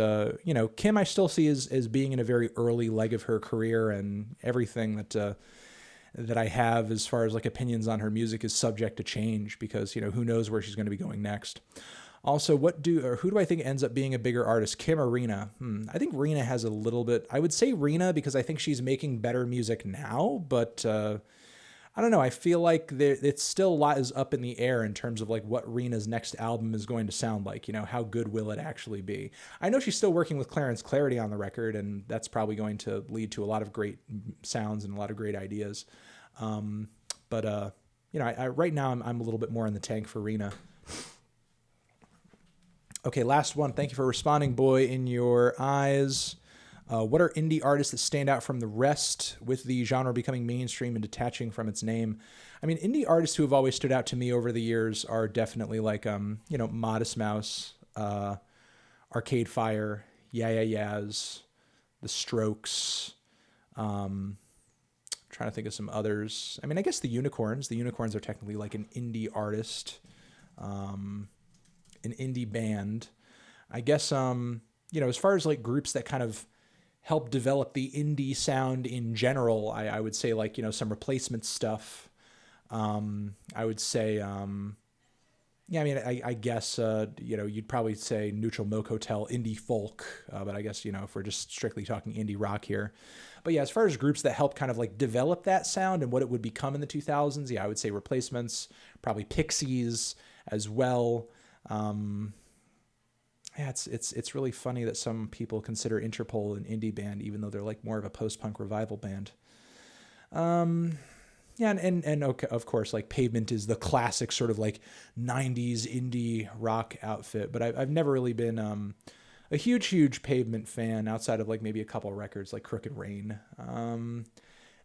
Kim I still see as being in a very early leg of her career, and everything that I have as far as like opinions on her music is subject to change because, who knows where she's going to be going next. Also, who do I think ends up being a bigger artist, Kim or Rena? I think Rena has a little bit. I would say Rena because I think she's making better music now, but I don't know. I feel like it's still a lot is up in the air in terms of like what Rena's next album is going to sound like. How good will it actually be? I know she's still working with Clarence Clarity on the record, and that's probably going to lead to a lot of great sounds and a lot of great ideas. But right now I'm a little bit more in the tank for Rena. Okay, last one. Thank you for responding, Boy in Your Eyes. What are indie artists that stand out from the rest with the genre becoming mainstream and detaching from its name? I mean, indie artists who have always stood out to me over the years are definitely like, Modest Mouse, Arcade Fire, Yeah Yeah Yeahs, The Strokes. Trying to think of some others. I mean, I guess the Unicorns. The Unicorns are technically like an indie artist. An indie band. I guess, as far as like groups that kind of help develop the indie sound in general, I would say like, some replacement stuff. I would say, I guess, you'd probably say Neutral Milk Hotel, indie folk. But I guess, if we're just strictly talking indie rock here. But yeah, as far as groups that help kind of like develop that sound and what it would become in the 2000s, yeah, I would say Replacements, probably Pixies as well. It's really funny that some people consider Interpol an indie band, even though they're like more of a post-punk revival band. And okay, of course, like Pavement is the classic sort of like 90s indie rock outfit, but I've never really been a huge Pavement fan outside of like maybe a couple of records like Crooked Rain.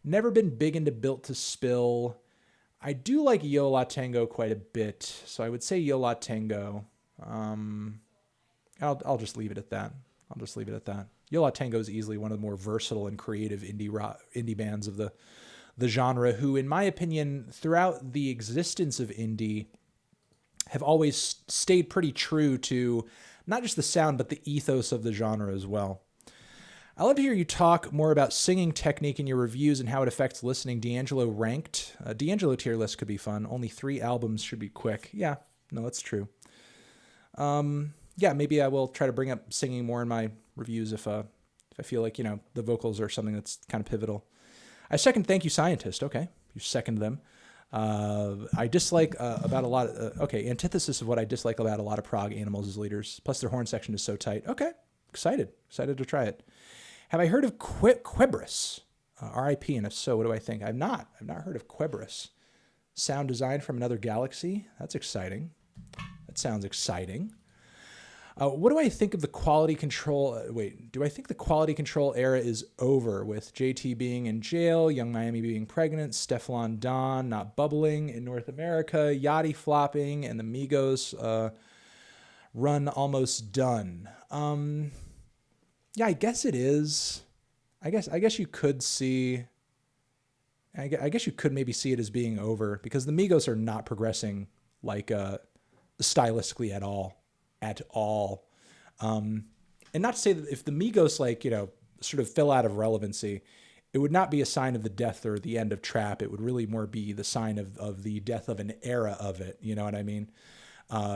Never been big into Built to Spill. I do like Yo La Tengo quite a bit, so I would say Yo La Tengo. I'll just leave it at that. Yo La Tengo is easily one of the more versatile and creative indie bands of the genre, who, in my opinion, throughout the existence of indie, have always stayed pretty true to not just the sound, but the ethos of the genre as well. I'd love to hear you talk more about singing technique in your reviews and how it affects listening. D'Angelo ranked. D'Angelo tier list could be fun. Only 3 albums should be quick. Yeah, no, that's true. Maybe I will try to bring up singing more in my reviews if I feel like, the vocals are something that's kind of pivotal. I second Thank You Scientist. Okay, you second them. I dislike about a lot of... antithesis of what I dislike about a lot of prog Animals as leaders. Plus their horn section is so tight. Okay, excited to try it. Have I heard of Quebris? R.I.P. And if so, what do I think? I've not heard of Quebris. Sound design from another galaxy. That's exciting. That sounds exciting. What do I think of the quality control? Do I think the quality control era is over with JT being in jail, Young Miami being pregnant, Stefflon Don not bubbling in North America, Yachty flopping, and the Migos run almost done? Yeah, I guess it is. I guess you could see. I guess you could maybe see it as being over because the Migos are not progressing like stylistically at all. And not to say that if the Migos sort of fell out of relevancy, it would not be a sign of the death or the end of trap. It would really more be the sign of the death of an era of it. You know what I mean?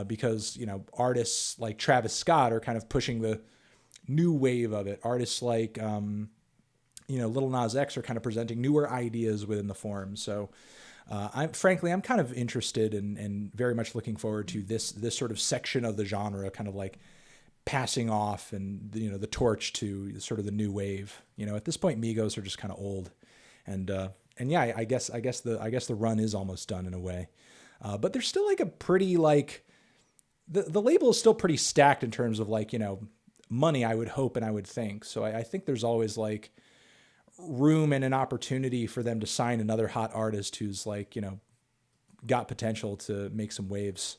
Because artists like Travis Scott are kind of pushing the new wave of it. Artists like Lil Nas X are kind of presenting newer ideas within the form. So I'm kind of interested and very much looking forward to this sort of section of the genre kind of like passing off and the torch to sort of the new wave. At this point Migos are just kind of old, and yeah, I guess the run is almost done in a way. But there's still like a pretty like the label is still pretty stacked in terms of like, money, I would hope and I would think. So I think there's always like room and an opportunity for them to sign another hot artist who's like, got potential to make some waves.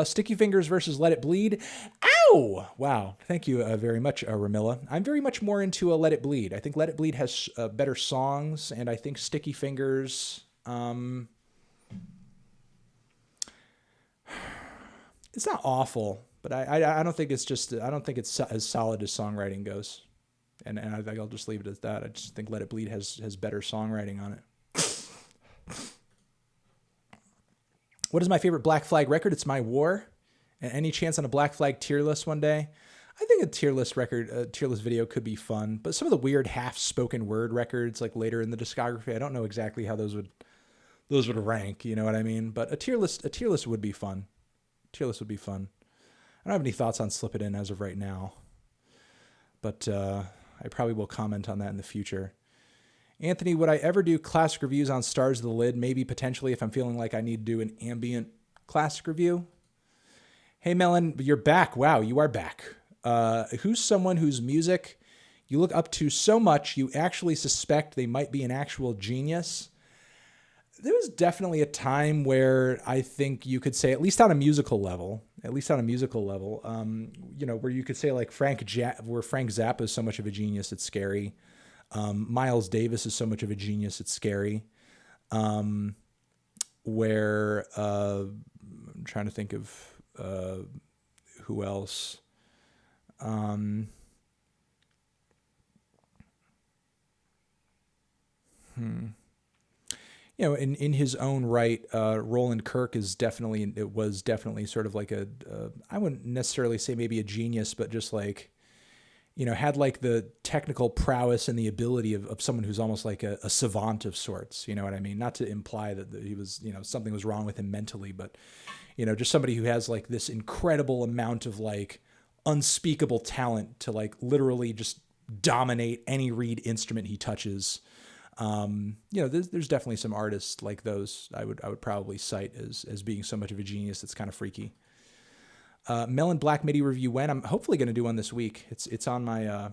Sticky Fingers versus Let It Bleed. Ow! Wow. Thank you very much, Ramilla. I'm very much more into Let It Bleed. I think Let It Bleed has better songs, and I think Sticky Fingers... it's not awful, but I don't think it's just... I don't think it's as solid as songwriting goes. And I think I'll just leave it at that. I just think Let It Bleed has better songwriting on it. What is my favorite Black Flag record? It's My War. And any chance on a Black Flag tier list one day? I think a tier list video could be fun. But some of the weird half-spoken word records, like later in the discography, I don't know exactly how those would rank. You know what I mean? But a tier list would be fun. I don't have any thoughts on Slip It In as of right now, but I probably will comment on that in the future. Anthony, would I ever do classic reviews on Stars of the Lid? Maybe potentially if I'm feeling like I need to do an ambient classic review. Hey, Melon, you're back. Wow, you are back. Who's someone whose music you look up to so much you actually suspect they might be an actual genius? There was definitely a time where I think you could say, at least on a musical level, where you could say like Frank Zappa is so much of a genius, it's scary. Miles Davis is so much of a genius, it's scary. I'm trying to think of who else. In his own right, Roland Kirk was definitely sort of like I wouldn't necessarily say maybe a genius, but just like, had like the technical prowess and the ability of someone who's almost like a savant of sorts. You know what I mean? Not to imply that he was, something was wrong with him mentally, but, just somebody who has like this incredible amount of like unspeakable talent to like literally just dominate any reed instrument he touches. There's definitely some artists like those I would probably cite as being so much of a genius. It's kind of freaky. Melon Black MIDI review when? I'm hopefully going to do one this week. It's on my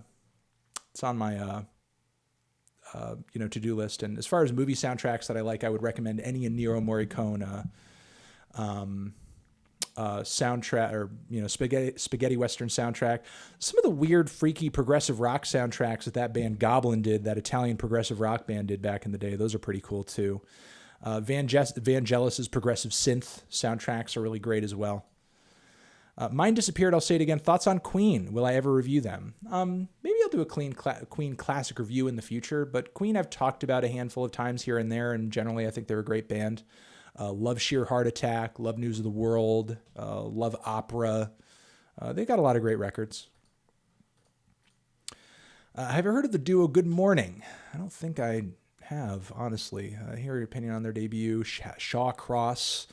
to-do list. And as far as movie soundtracks that I like, I would recommend any Ennio Morricone soundtrack, or spaghetti western soundtrack. Some of the weird, freaky progressive rock soundtracks that band Goblin did, that Italian progressive rock band did back in the day, those are pretty cool too. Vangelis's progressive synth soundtracks are really great as well. Mine disappeared. I'll say it again. Thoughts on Queen? Will I ever review them? Maybe I'll do a Queen classic review in the future, but Queen I've talked about a handful of times here and there, and generally I think they're a great band. Love Sheer Heart Attack, love News of the World, love Opera. They've got a lot of great records. Have you heard of the duo Good Morning? I don't think I have, honestly. Hear your opinion on their debut, Shaw Cross.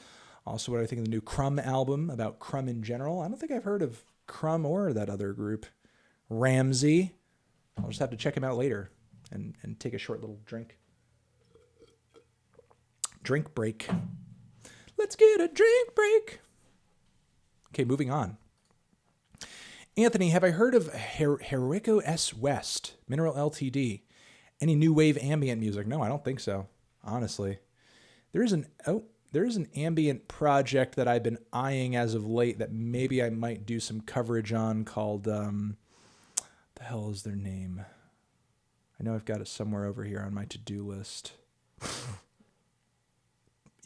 Also, what I think of the new Crumb album, about Crumb in general. I don't think I've heard of Crumb or that other group. Ramsey. I'll just have to check him out later and take a short little drink. Drink break. Let's get a drink break. Okay, moving on. Anthony, have I heard of Heroico S. West, Mineral Ltd? Any new wave ambient music? No, I don't think so, honestly. There is an ambient project that I've been eyeing as of late that maybe I might do some coverage on called, the hell is their name? I know I've got it somewhere over here on my to-do list.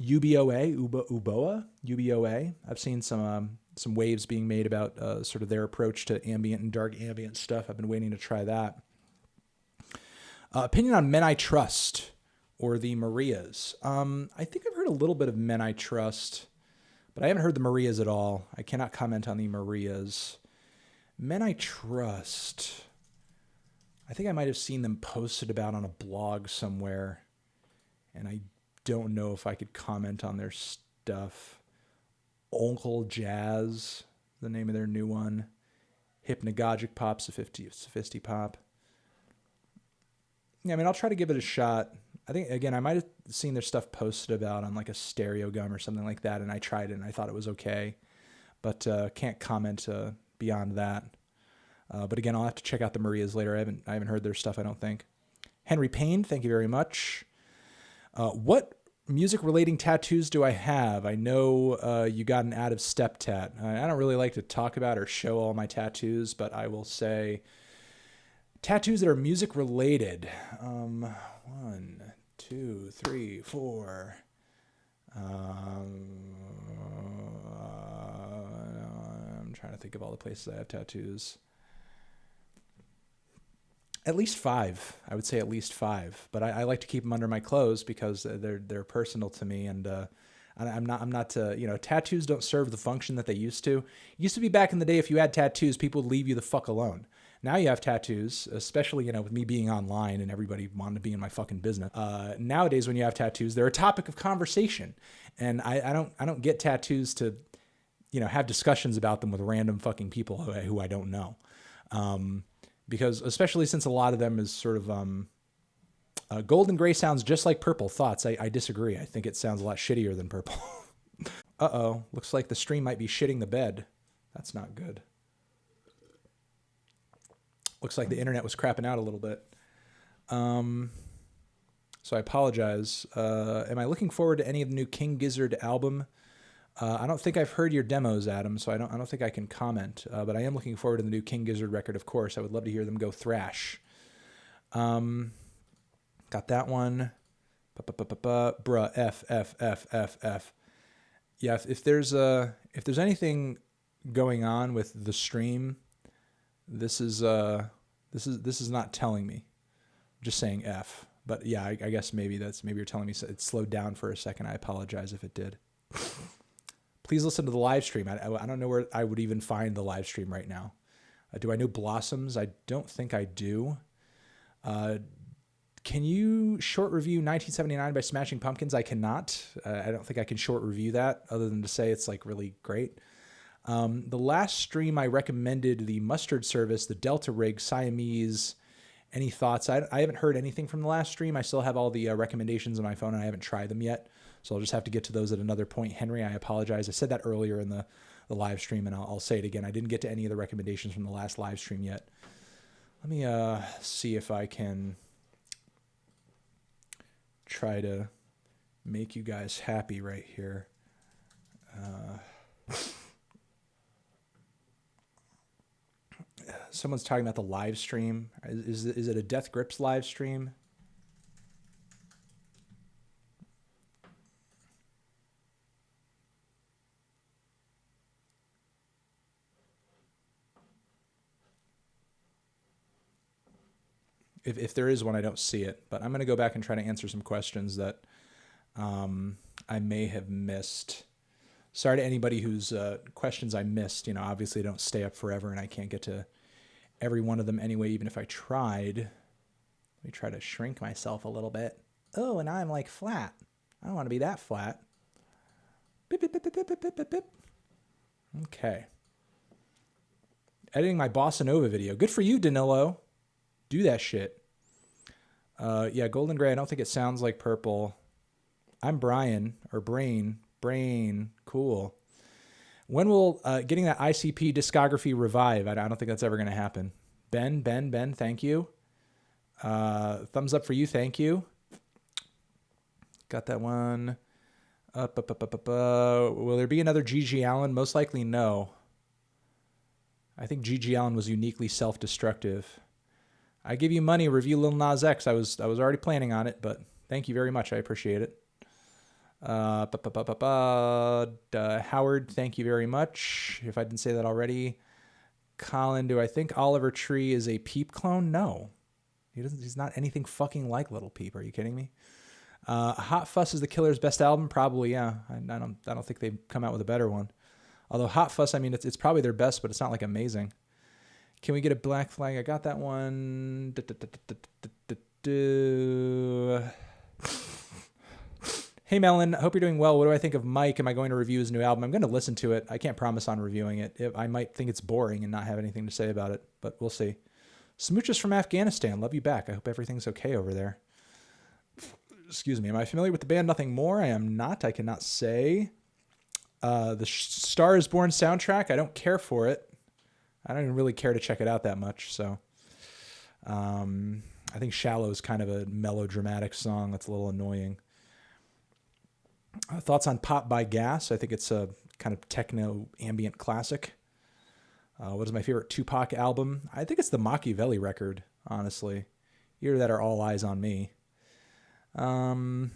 UBOA. I've seen some waves being made about sort of their approach to ambient and dark ambient stuff. I've been waiting to try that. Opinion on Men I Trust, or the Marias. I think I've heard a little bit of Men I Trust, but I haven't heard the Marias at all. I cannot comment on the Marias. Men I Trust. I think I might have seen them posted about on a blog somewhere, and I don't know if I could comment on their stuff. Uncle Jazz, the name of their new one. Hypnagogic Pop, Sophisti Pop. Yeah, I mean, I'll try to give it a shot. I think, again, I might have seen their stuff posted about on like a stereo gum or something like that, and I tried it and I thought it was okay, but can't comment beyond that. But again, I'll have to check out the Marias later. I haven't heard their stuff, I don't think. Henry Payne, thank you very much. What music relating tattoos do I have? I know you got an out of step tat. I don't really like to talk about or show all my tattoos, but I will say tattoos that are music related. 1, 2, 3, 4. I'm trying to think of all the places I have tattoos. At least 5. I would say at least 5. But I like to keep them under my clothes because they're personal to me, and I'm not tattoos don't serve the function that they used to. It used to be back in the day, if you had tattoos, people would leave you the fuck alone. Now you have tattoos, especially, with me being online and everybody wanting to be in my fucking business. Nowadays, when you have tattoos, they're a topic of conversation, and I don't get tattoos to, have discussions about them with random fucking people who I don't know. Because especially since a lot of them is sort of gold and gray sounds just like purple. Thoughts? I disagree. I think it sounds a lot shittier than purple. Uh-oh. Looks like the stream might be shitting the bed. That's not good. Looks like the internet was crapping out a little bit. So I apologize. Am I looking forward to any of the new King Gizzard album? I don't think I've heard your demos, Adam, so I don't think I can comment. But I am looking forward to the new King Gizzard record, of course. I would love to hear them go thrash. Got that one. Bruh, F. Yeah, if there's anything going on with the stream, this is not telling me. I'm just saying F. But yeah, I guess maybe you're telling me it slowed down for a second. I apologize if it did. Please listen to the live stream. I don't know where I would even find the live stream right now. Do I know Blossoms? I don't think I do. Can you short review 1979 by Smashing Pumpkins? I cannot. I don't think I can short review that other than to say it's like really great. The last stream I recommended the Mustard Service, the Delta Rig, Siamese. Any thoughts? I haven't heard anything from the last stream. I still have all the recommendations on my phone and I haven't tried them yet. So I'll just have to get to those at another point. Henry, I apologize. I said that earlier in the live stream, and I'll say it again. I didn't get to any of the recommendations from the last live stream yet. Let me see if I can try to make you guys happy right here. Someone's talking about the live stream. Is it a Death Grips live stream? If there is one, I don't see it, but I'm going to go back and try to answer some questions that I may have missed. Sorry to anybody whose questions I missed. Obviously I don't stay up forever and I can't get to every one of them anyway, even if I tried. Let me try to shrink myself a little bit. Oh, and now I'm like flat. I don't want to be that flat. Beep, beep, beep, beep, beep, beep, beep, beep. Okay. Editing my Bossa Nova video. Good for you, Danilo. Do that shit. Yeah, Golden Gray, I don't think it sounds like purple. I'm Brian, or Brain. Cool. When will getting that ICP discography revive? I don't think that's ever going to happen. Ben, thank you. Thumbs up for you, thank you. Got that one. Up. Will there be another G.G. Allin? Most likely no. I think G.G. Allin was uniquely self-destructive. I give you money, review Lil Nas X. I was already planning on it, but thank you very much. I appreciate it. Howard, thank you very much. If I didn't say that already. Colin, do I think Oliver Tree is a Peep clone? No. He's not anything fucking like Little Peep. Are you kidding me? Hot Fuss is the Killer's best album? Probably, yeah. I don't think they've come out with a better one. Although Hot Fuss, I mean, it's probably their best, but it's not like amazing. Can we get a Black Flag? I got that one. Hey, Melon. Hope you're doing well. What do I think of Mike? Am I going to review his new album? I'm going to listen to it. I can't promise on reviewing it. I might think it's boring and not have anything to say about it, but we'll see. Smooches from Afghanistan. Love you back. I hope everything's okay over there. Excuse me. Am I familiar with the band Nothing More? I am not. I cannot say. The Star is Born soundtrack, I don't care for it. I don't even really care to check it out that much. So I think Shallow is kind of a melodramatic song that's a little annoying. Thoughts on Pop by Gas? I think it's a kind of techno ambient classic. What is my favorite Tupac album? I think it's the Machiavelli record, honestly. Either that or All Eyes on Me. I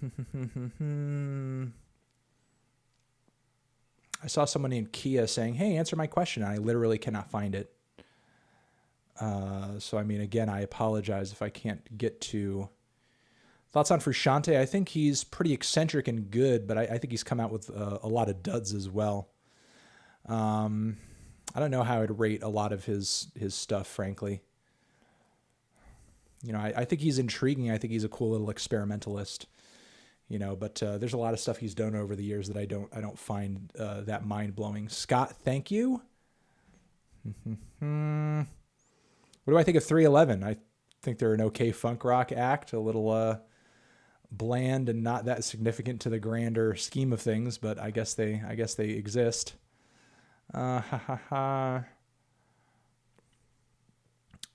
saw someone named Kia saying, hey, answer my question. I literally cannot find it. So, I mean, again, I apologize if I can't get to... Thoughts on Frusciante? I think he's pretty eccentric and good, but I think he's come out with a lot of duds as well. I don't know how I'd rate a lot of his stuff, frankly. You know, I think he's intriguing. I think he's a cool little experimentalist. You know, but there's a lot of stuff he's done over the years that I don't find that mind blowing. Scott, thank you. What do I think of 311? I think they're an okay funk rock act, a little bland and not that significant to the grander scheme of things, but I guess they exist. Yeah,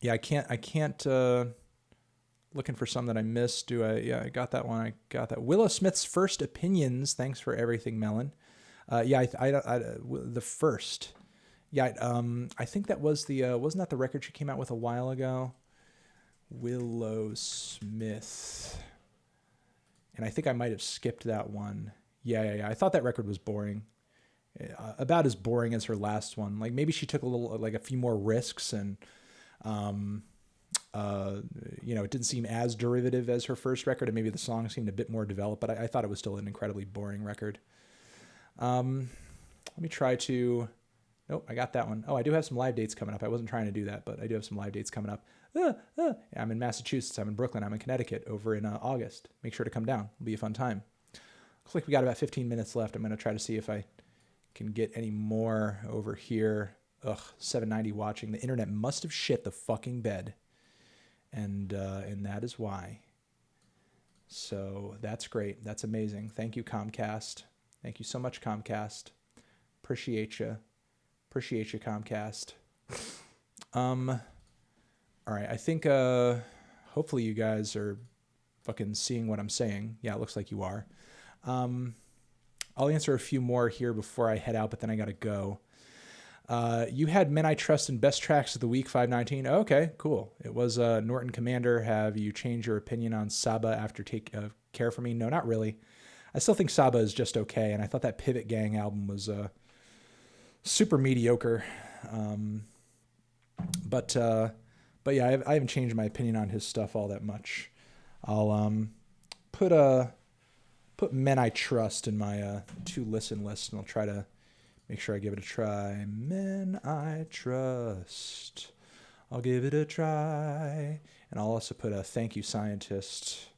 I can't. Looking for some that I missed. Yeah, I got that one. I got that. Willow Smith's First Opinions. Thanks for everything, Melon. Yeah, the first. Yeah, I think that was the wasn't that the record she came out with a while ago? Willow Smith. And I think I might have skipped that one. Yeah. I thought that record was boring. About as boring as her last one. Like maybe she took a few more risks and you know, it didn't seem as derivative as her first record, and maybe the song seemed a bit more developed, but I thought it was still an incredibly boring record. Let me try to... Nope, I got that one. Oh, I do have some live dates coming up. I wasn't trying to do that, but I do have some live dates coming up. Yeah, I'm in Massachusetts. I'm in Brooklyn. I'm in Connecticut over in August. Make sure to come down. It'll be a fun time. Looks like we got about 15 minutes left. I'm going to try to see if I can get any more over here. Ugh, 790 watching. The internet must have shit the fucking bed. And that is why. So that's great. That's amazing. Thank you, Comcast. Thank you so much, Comcast. Appreciate you. Appreciate you, Comcast. All right. I think hopefully you guys are fucking seeing what I'm saying. Yeah, it looks like you are. I'll answer a few more here before I head out, but then I got to go. You had Men I Trust in Best Tracks of the Week 519. Oh, okay, cool. It was Norton Commander. Have you changed your opinion on Saba after Take Care for Me? No, not really. I still think Saba is just okay, and I thought that Pivot Gang album was super mediocre. But yeah, I haven't changed my opinion on his stuff all that much. I'll put Men I Trust in my to listen list, and I'll try to make sure I give it a try. Men I Trust. I'll give it a try. And I'll also put a Thank You Scientist.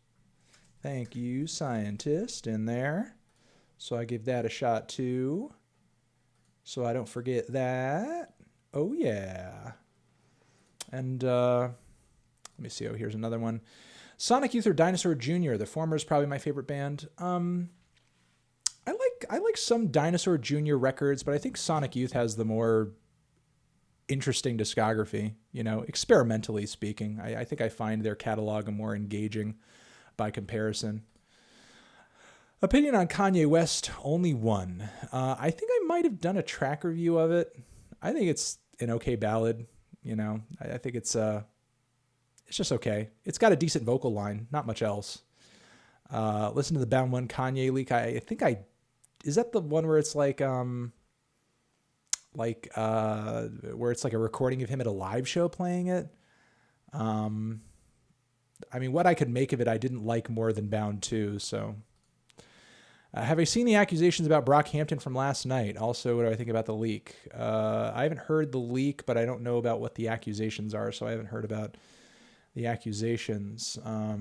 Thank You Scientist in there. So I give that a shot too. So I don't forget that. Oh yeah. And let me see. Oh, here's another one. Sonic Youth or Dinosaur Jr. The former is probably my favorite band. I like some Dinosaur Jr. records, but I think Sonic Youth has the more interesting discography, you know, experimentally speaking. I think I find their catalog more engaging by comparison. Opinion on Kanye West, only one. I think I might have done a track review of it. I think it's an okay ballad, you know. I think it's just okay. It's got a decent vocal line, not much else. Listen to the Bound One Kanye leak. I think is that the one where it's like where it's like a recording of him at a live show playing it? I mean, what I could make of it, I didn't like more than Bound 2, so. Have I seen the accusations about Brockhampton from last night? Also, what do I think about the leak? I haven't heard the leak, but I don't know about what the accusations are, so I haven't heard about the accusations. I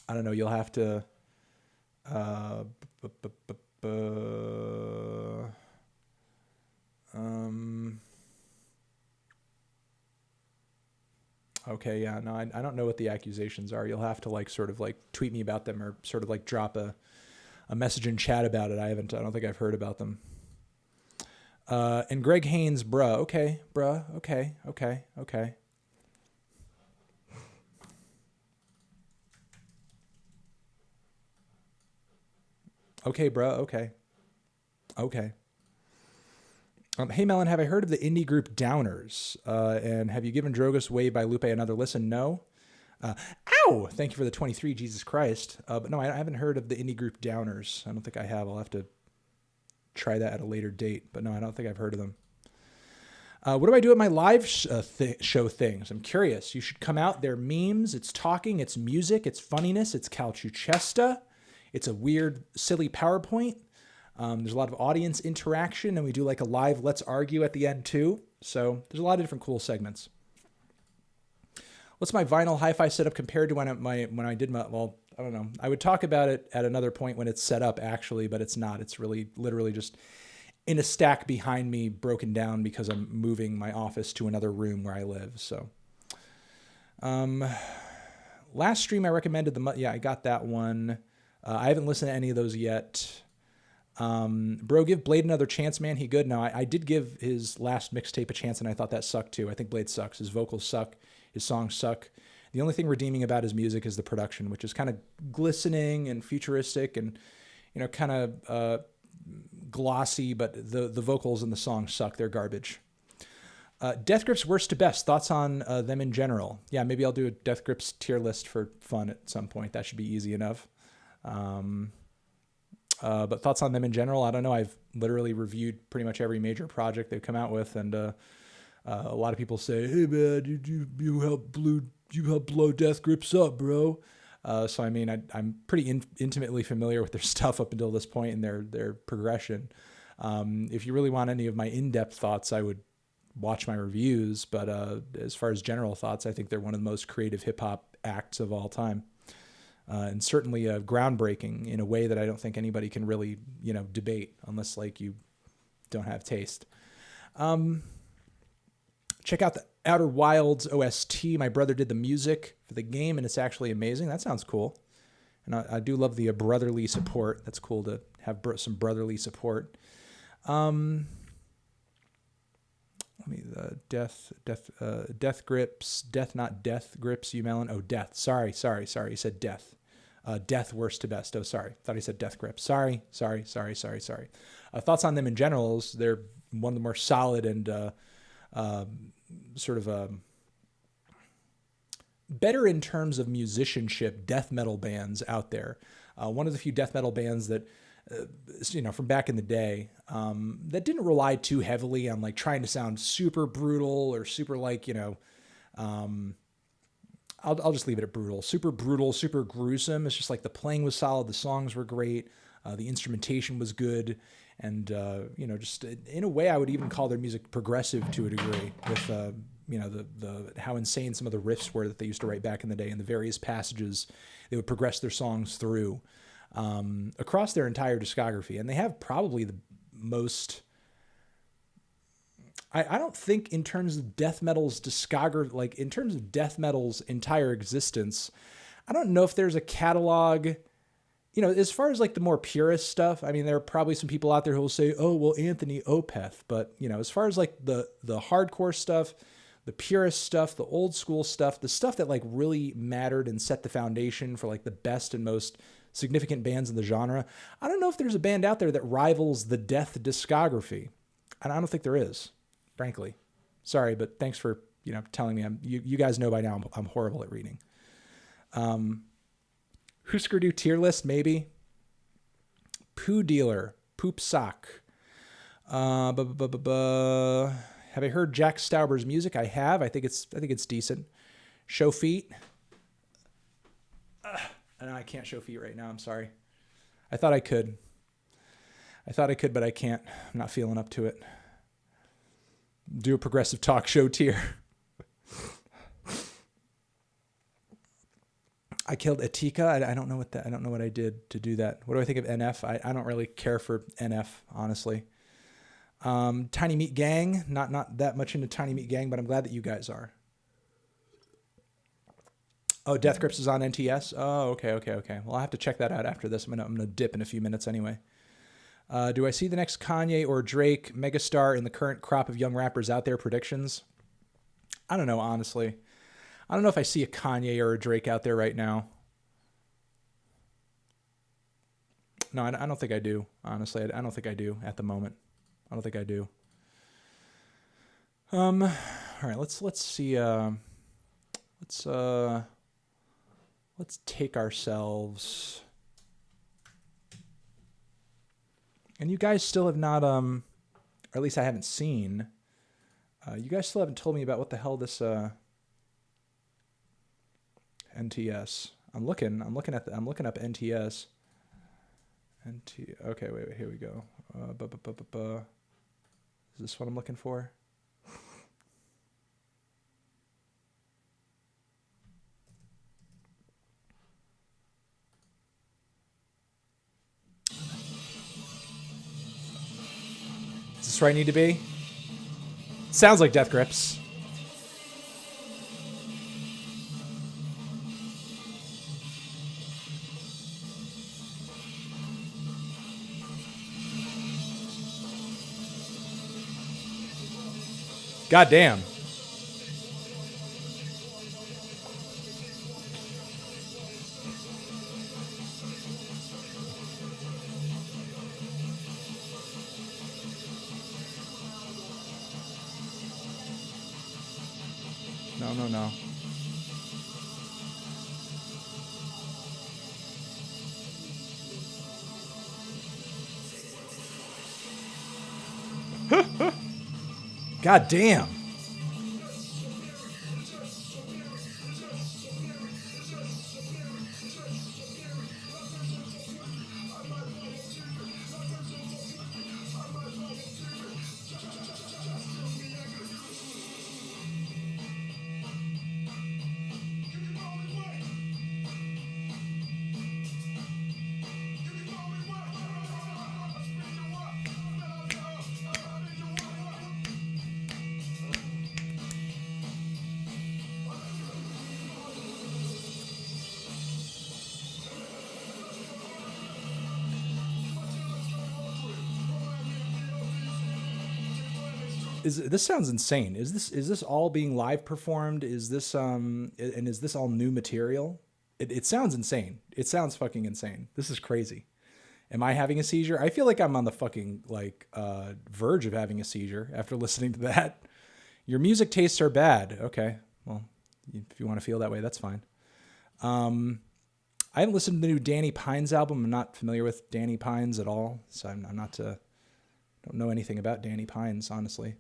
don't know. You'll have to... Okay, yeah, no, I don't know what the accusations are. You'll have to like sort of like tweet me about them or sort of like drop a message in chat about it. I don't think I've heard about them. And Greg Haynes, bruh. Okay, bruh. Okay. Okay, bruh. Okay. Hey, Melon, have I heard of the indie group Downers? And have you given Drogas Wave by Lupe another listen? No. Ow! Thank you for the 23, Jesus Christ. But no, I haven't heard of the indie group Downers. I don't think I have. I'll have to try that at a later date. But no, I don't think I've heard of them. What do I do at my live show things? I'm curious. You should come out. They're memes. It's talking. It's music. It's funniness. It's calciuchesta. It's a weird, silly PowerPoint. There's a lot of audience interaction, and we do like a live Let's Argue at the end too. So there's a lot of different cool segments. What's my vinyl hi-fi setup compared to when I did my, well, I don't know. I would talk about it at another point when it's set up actually, but it's not. It's really literally just in a stack behind me, broken down because I'm moving my office to another room where I live. So, last stream I recommended I got that one. I haven't listened to any of those yet. Bro, give Blade another chance, man. He good. No, I did give his last mixtape a chance, and I thought that sucked too. I think Blade sucks. His vocals suck. His songs suck. The only thing redeeming about his music is the production, which is kind of glistening and futuristic and, kind of glossy, but the vocals and the songs suck. They're garbage. Death Grips worst to best. Thoughts on them in general? Yeah, maybe I'll do a Death Grips tier list for fun at some point. That should be easy enough. But thoughts on them in general? I don't know. I've literally reviewed pretty much every major project they've come out with, and a lot of people say, "Hey man, you help blow Death Grips up, bro." So I mean, I'm pretty intimately familiar with their stuff up until this point and their progression. If you really want any of my in-depth thoughts, I would watch my reviews. But as far as general thoughts, I think they're one of the most creative hip hop acts of all time. And certainly groundbreaking in a way that I don't think anybody can really, debate unless like you don't have taste. Check out the Outer Wilds OST. My brother did the music for the game, and it's actually amazing. That sounds cool. And I do love the brotherly support. That's cool to have some brotherly support. Death Grips, not Death Grips, you melon. Oh, Death. Sorry. He said Death. Death worst to best. Oh, sorry. Thought he said Death Grips. Sorry. Thoughts on them in general is they're one of the more solid and better in terms of musicianship death metal bands out there. One of the few death metal bands that, from back in the day, that didn't rely too heavily on like trying to sound super brutal or super like, I'll just leave it at brutal, super gruesome. It's just like the playing was solid. The songs were great. The instrumentation was good. And, just in a way, I would even call their music progressive to a degree with, the how insane some of the riffs were that they used to write back in the day and the various passages they would progress their songs through across their entire discography. And they have probably the most, I don't think in terms of death metal's discography, like in terms of death metal's entire existence, I don't know if there's a catalog. As far as like the more purist stuff, I mean, there are probably some people out there who will say, "Oh, well, Anthony Opeth," but as far as like the hardcore stuff, the purist stuff, the old school stuff, the stuff that like really mattered and set the foundation for like the best and most significant bands in the genre, I don't know if there's a band out there that rivals the Death discography, and I don't think there is, frankly. Sorry, but thanks for telling me. You guys know by now I'm horrible at reading. Husker Du tier list, maybe. Poo Dealer, Poop Sock. Have I heard Jack Stauber's music? I have. I think it's decent. Show Feet. I know I can't show feet right now. I'm sorry. I thought I could, but I can't. I'm not feeling up to it. Do a progressive talk show tier. I killed Atika. I don't know what that. I don't know what I did to do that. What do I think of NF? I don't really care for NF, honestly. Tiny Meat Gang. Not that much into Tiny Meat Gang, but I'm glad that you guys are. Oh, Death Grips is on NTS. Oh, okay. Well, I'll have to check that out after this. I'm gonna dip in a few minutes anyway. Do I see the next Kanye or Drake megastar in the current crop of young rappers out there? Predictions? I don't know, honestly. I don't know if I see a Kanye or a Drake out there right now. No, I don't think I do. Honestly, I don't think I do at the moment. I don't think I do. All right, let's see. Let's take ourselves. And you guys still have not, or at least I haven't seen. You guys still haven't told me about what the hell this NTS. I'm looking up NTS. Okay, wait, here we go. Is this what I'm looking for? Is this where I need to be? Sounds like Death Grips. God damn. No. God damn. This sounds insane. Is this all being live performed? Is this and is this all new material? It sounds insane. It sounds fucking insane. This is crazy. Am I having a seizure? I feel like I'm on the fucking verge of having a seizure after listening to that. Your music tastes are bad. Okay, well, if you want to feel that way, that's fine. I haven't listened to the new Danny Pines album. I'm not familiar with Danny Pines at all, so I'm not don't know anything about Danny Pines, honestly.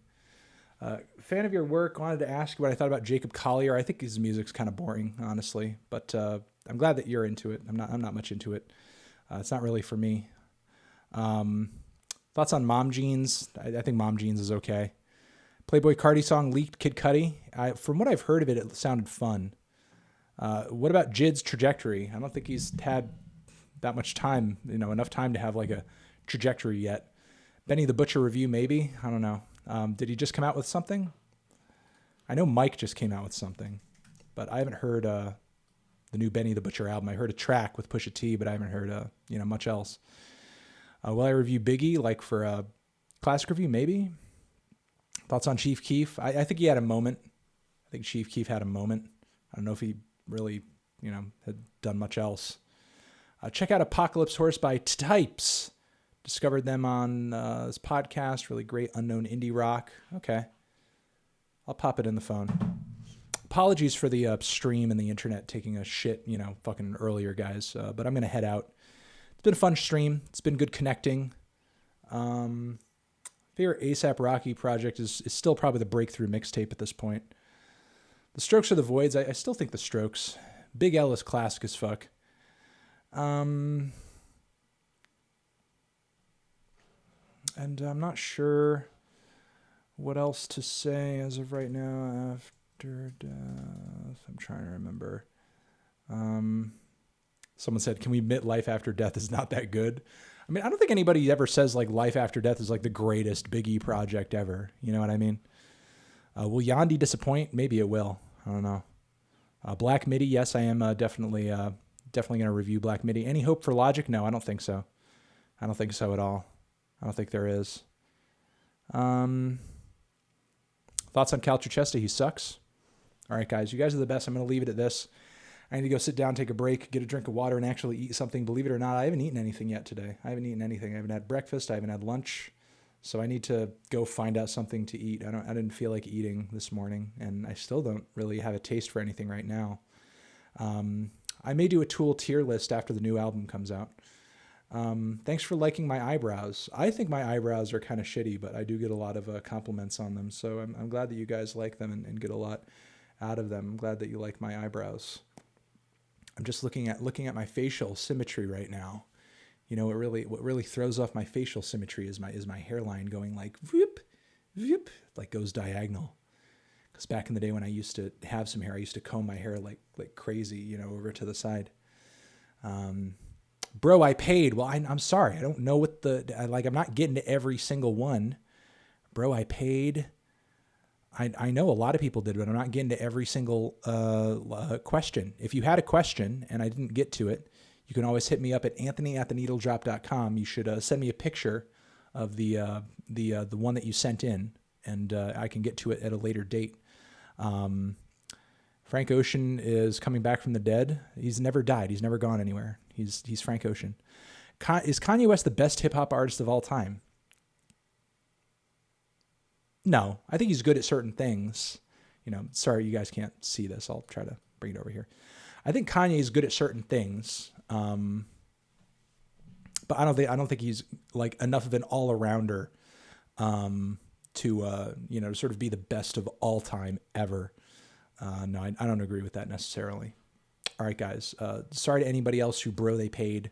Fan of your work. Wanted to ask you what I thought about Jacob Collier. I think his music's kind of boring, honestly, but I'm glad that you're into it. I'm not much into it. It's not really for me. Thoughts on Mom Jeans? I think Mom Jeans is okay. Playboy Cardi song leaked Kid Cudi. From what I've heard of it, it sounded fun. What about Jid's trajectory? I don't think he's had that much time, enough time to have like a trajectory yet. Benny the Butcher review, maybe? I don't know. Did he just come out with something? I know Mike just came out with something, but I haven't heard the new Benny the Butcher album. I heard a track with Pusha T, but I haven't heard much else. Will I review Biggie, like for a classic review? Maybe. Thoughts on Chief Keef? I think he had a moment. I think Chief Keef had a moment. I don't know if he really, had done much else. Check out Apocalypse Horse by Types. Discovered them on this podcast. Really great unknown indie rock. Okay. I'll pop it in the phone. Apologies for the stream and the internet taking a shit, fucking earlier, guys. But I'm going to head out. It's been a fun stream. It's been good connecting. Favorite ASAP Rocky project is still probably the Breakthrough mixtape at this point. The Strokes or the Voids. I still think the Strokes. Big L is classic as fuck. And I'm not sure what else to say as of right now after death. I'm trying to remember. Someone said, can we admit life after death is not that good? I mean, I don't think anybody ever says like life after death is like the greatest Biggie project ever. You know what I mean? Will Yandi disappoint? Maybe it will. I don't know. Black Midi, yes, I am definitely going to review Black Midi. Any hope for Logic? No, I don't think so. I don't think so at all. I don't think there is. Thoughts on Cal Truchesta? He sucks. All right, guys, you guys are the best. I'm going to leave it at this. I need to go sit down, take a break, get a drink of water, and actually eat something. Believe it or not, I haven't eaten anything yet today. I haven't eaten anything. I haven't had breakfast. I haven't had lunch. So I need to go find out something to eat. I didn't feel like eating this morning, and I still don't really have a taste for anything right now. I may do a Tool tier list after the new album comes out. Thanks for liking my eyebrows. I think my eyebrows are kind of shitty, but I do get a lot of compliments on them. So I'm glad that you guys like them and get a lot out of them. I'm glad that you like my eyebrows. I'm just looking at my facial symmetry right now. You know, what really throws off my facial symmetry is my hairline going like whoop, whoop, like goes diagonal. Because back in the day when I used to have some hair, I used to comb my hair like crazy, you know, over to the side. Bro, I paid. Well, I'm sorry. I don't know what I'm not getting to every single one. Bro, I paid. I know a lot of people did, but I'm not getting to every single question. If you had a question and I didn't get to it, you can always hit me up at anthony@theneedledrop.com. You should send me a picture of the one that you sent in, and I can get to it at a later date. Frank Ocean is coming back from the dead. He's never died. He's never gone anywhere. He's Frank Ocean. Is Kanye West the best hip-hop artist of all time? No. I think he's good at certain things. You know, sorry, you guys can't see this. I'll try to bring it over here. I think Kanye is good at certain things. But I don't think he's like enough of an all-arounder to sort of be the best of all time ever. No, I don't agree with that necessarily. All right, guys. Sorry to anybody else who they paid.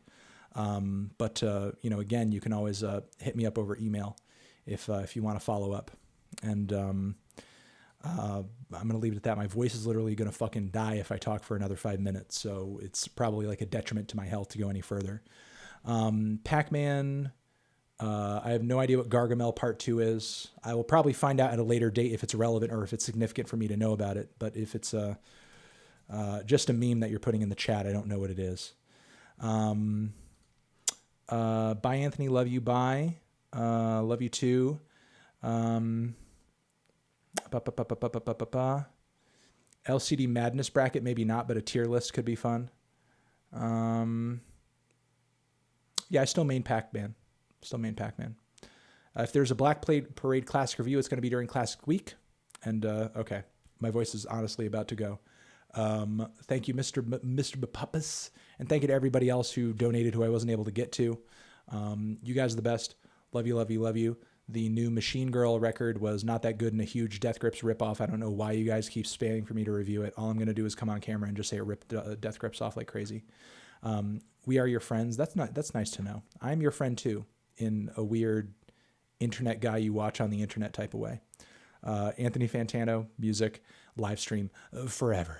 But again, you can always hit me up over email if you want to follow up. And I'm going to leave it at that. My voice is literally going to fucking die if I talk for another 5 minutes. So it's probably like a detriment to my health to go any further. Pac-Man, I have no idea what Gargamel Part 2 is. I will probably find out at a later date if it's relevant or if it's significant for me to know about it. But if it's just a meme that you're putting in the chat, I don't know what it is. Bye, Anthony. Love you. Bye. Love you too. LCD Madness bracket, maybe not, but a tier list could be fun. Yeah, I still main Pac-Man. If there's a Black Parade Classic review, it's going to be during Classic Week. And okay, my voice is honestly about to go. Thank you, Mr. Bapuppas, and thank you to everybody else who donated who I wasn't able to get to. You guys are the best. Love you, love you, love you. The new Machine Girl record was not that good and a huge Death Grips ripoff. I don't know why you guys keep spamming for me to review it. All I'm going to do is come on camera and just say it ripped Death Grips off like crazy. We are your friends. That's nice to know. I'm your friend too, in a weird internet guy you watch on the internet type of way. Anthony Fantano, music, live stream forever.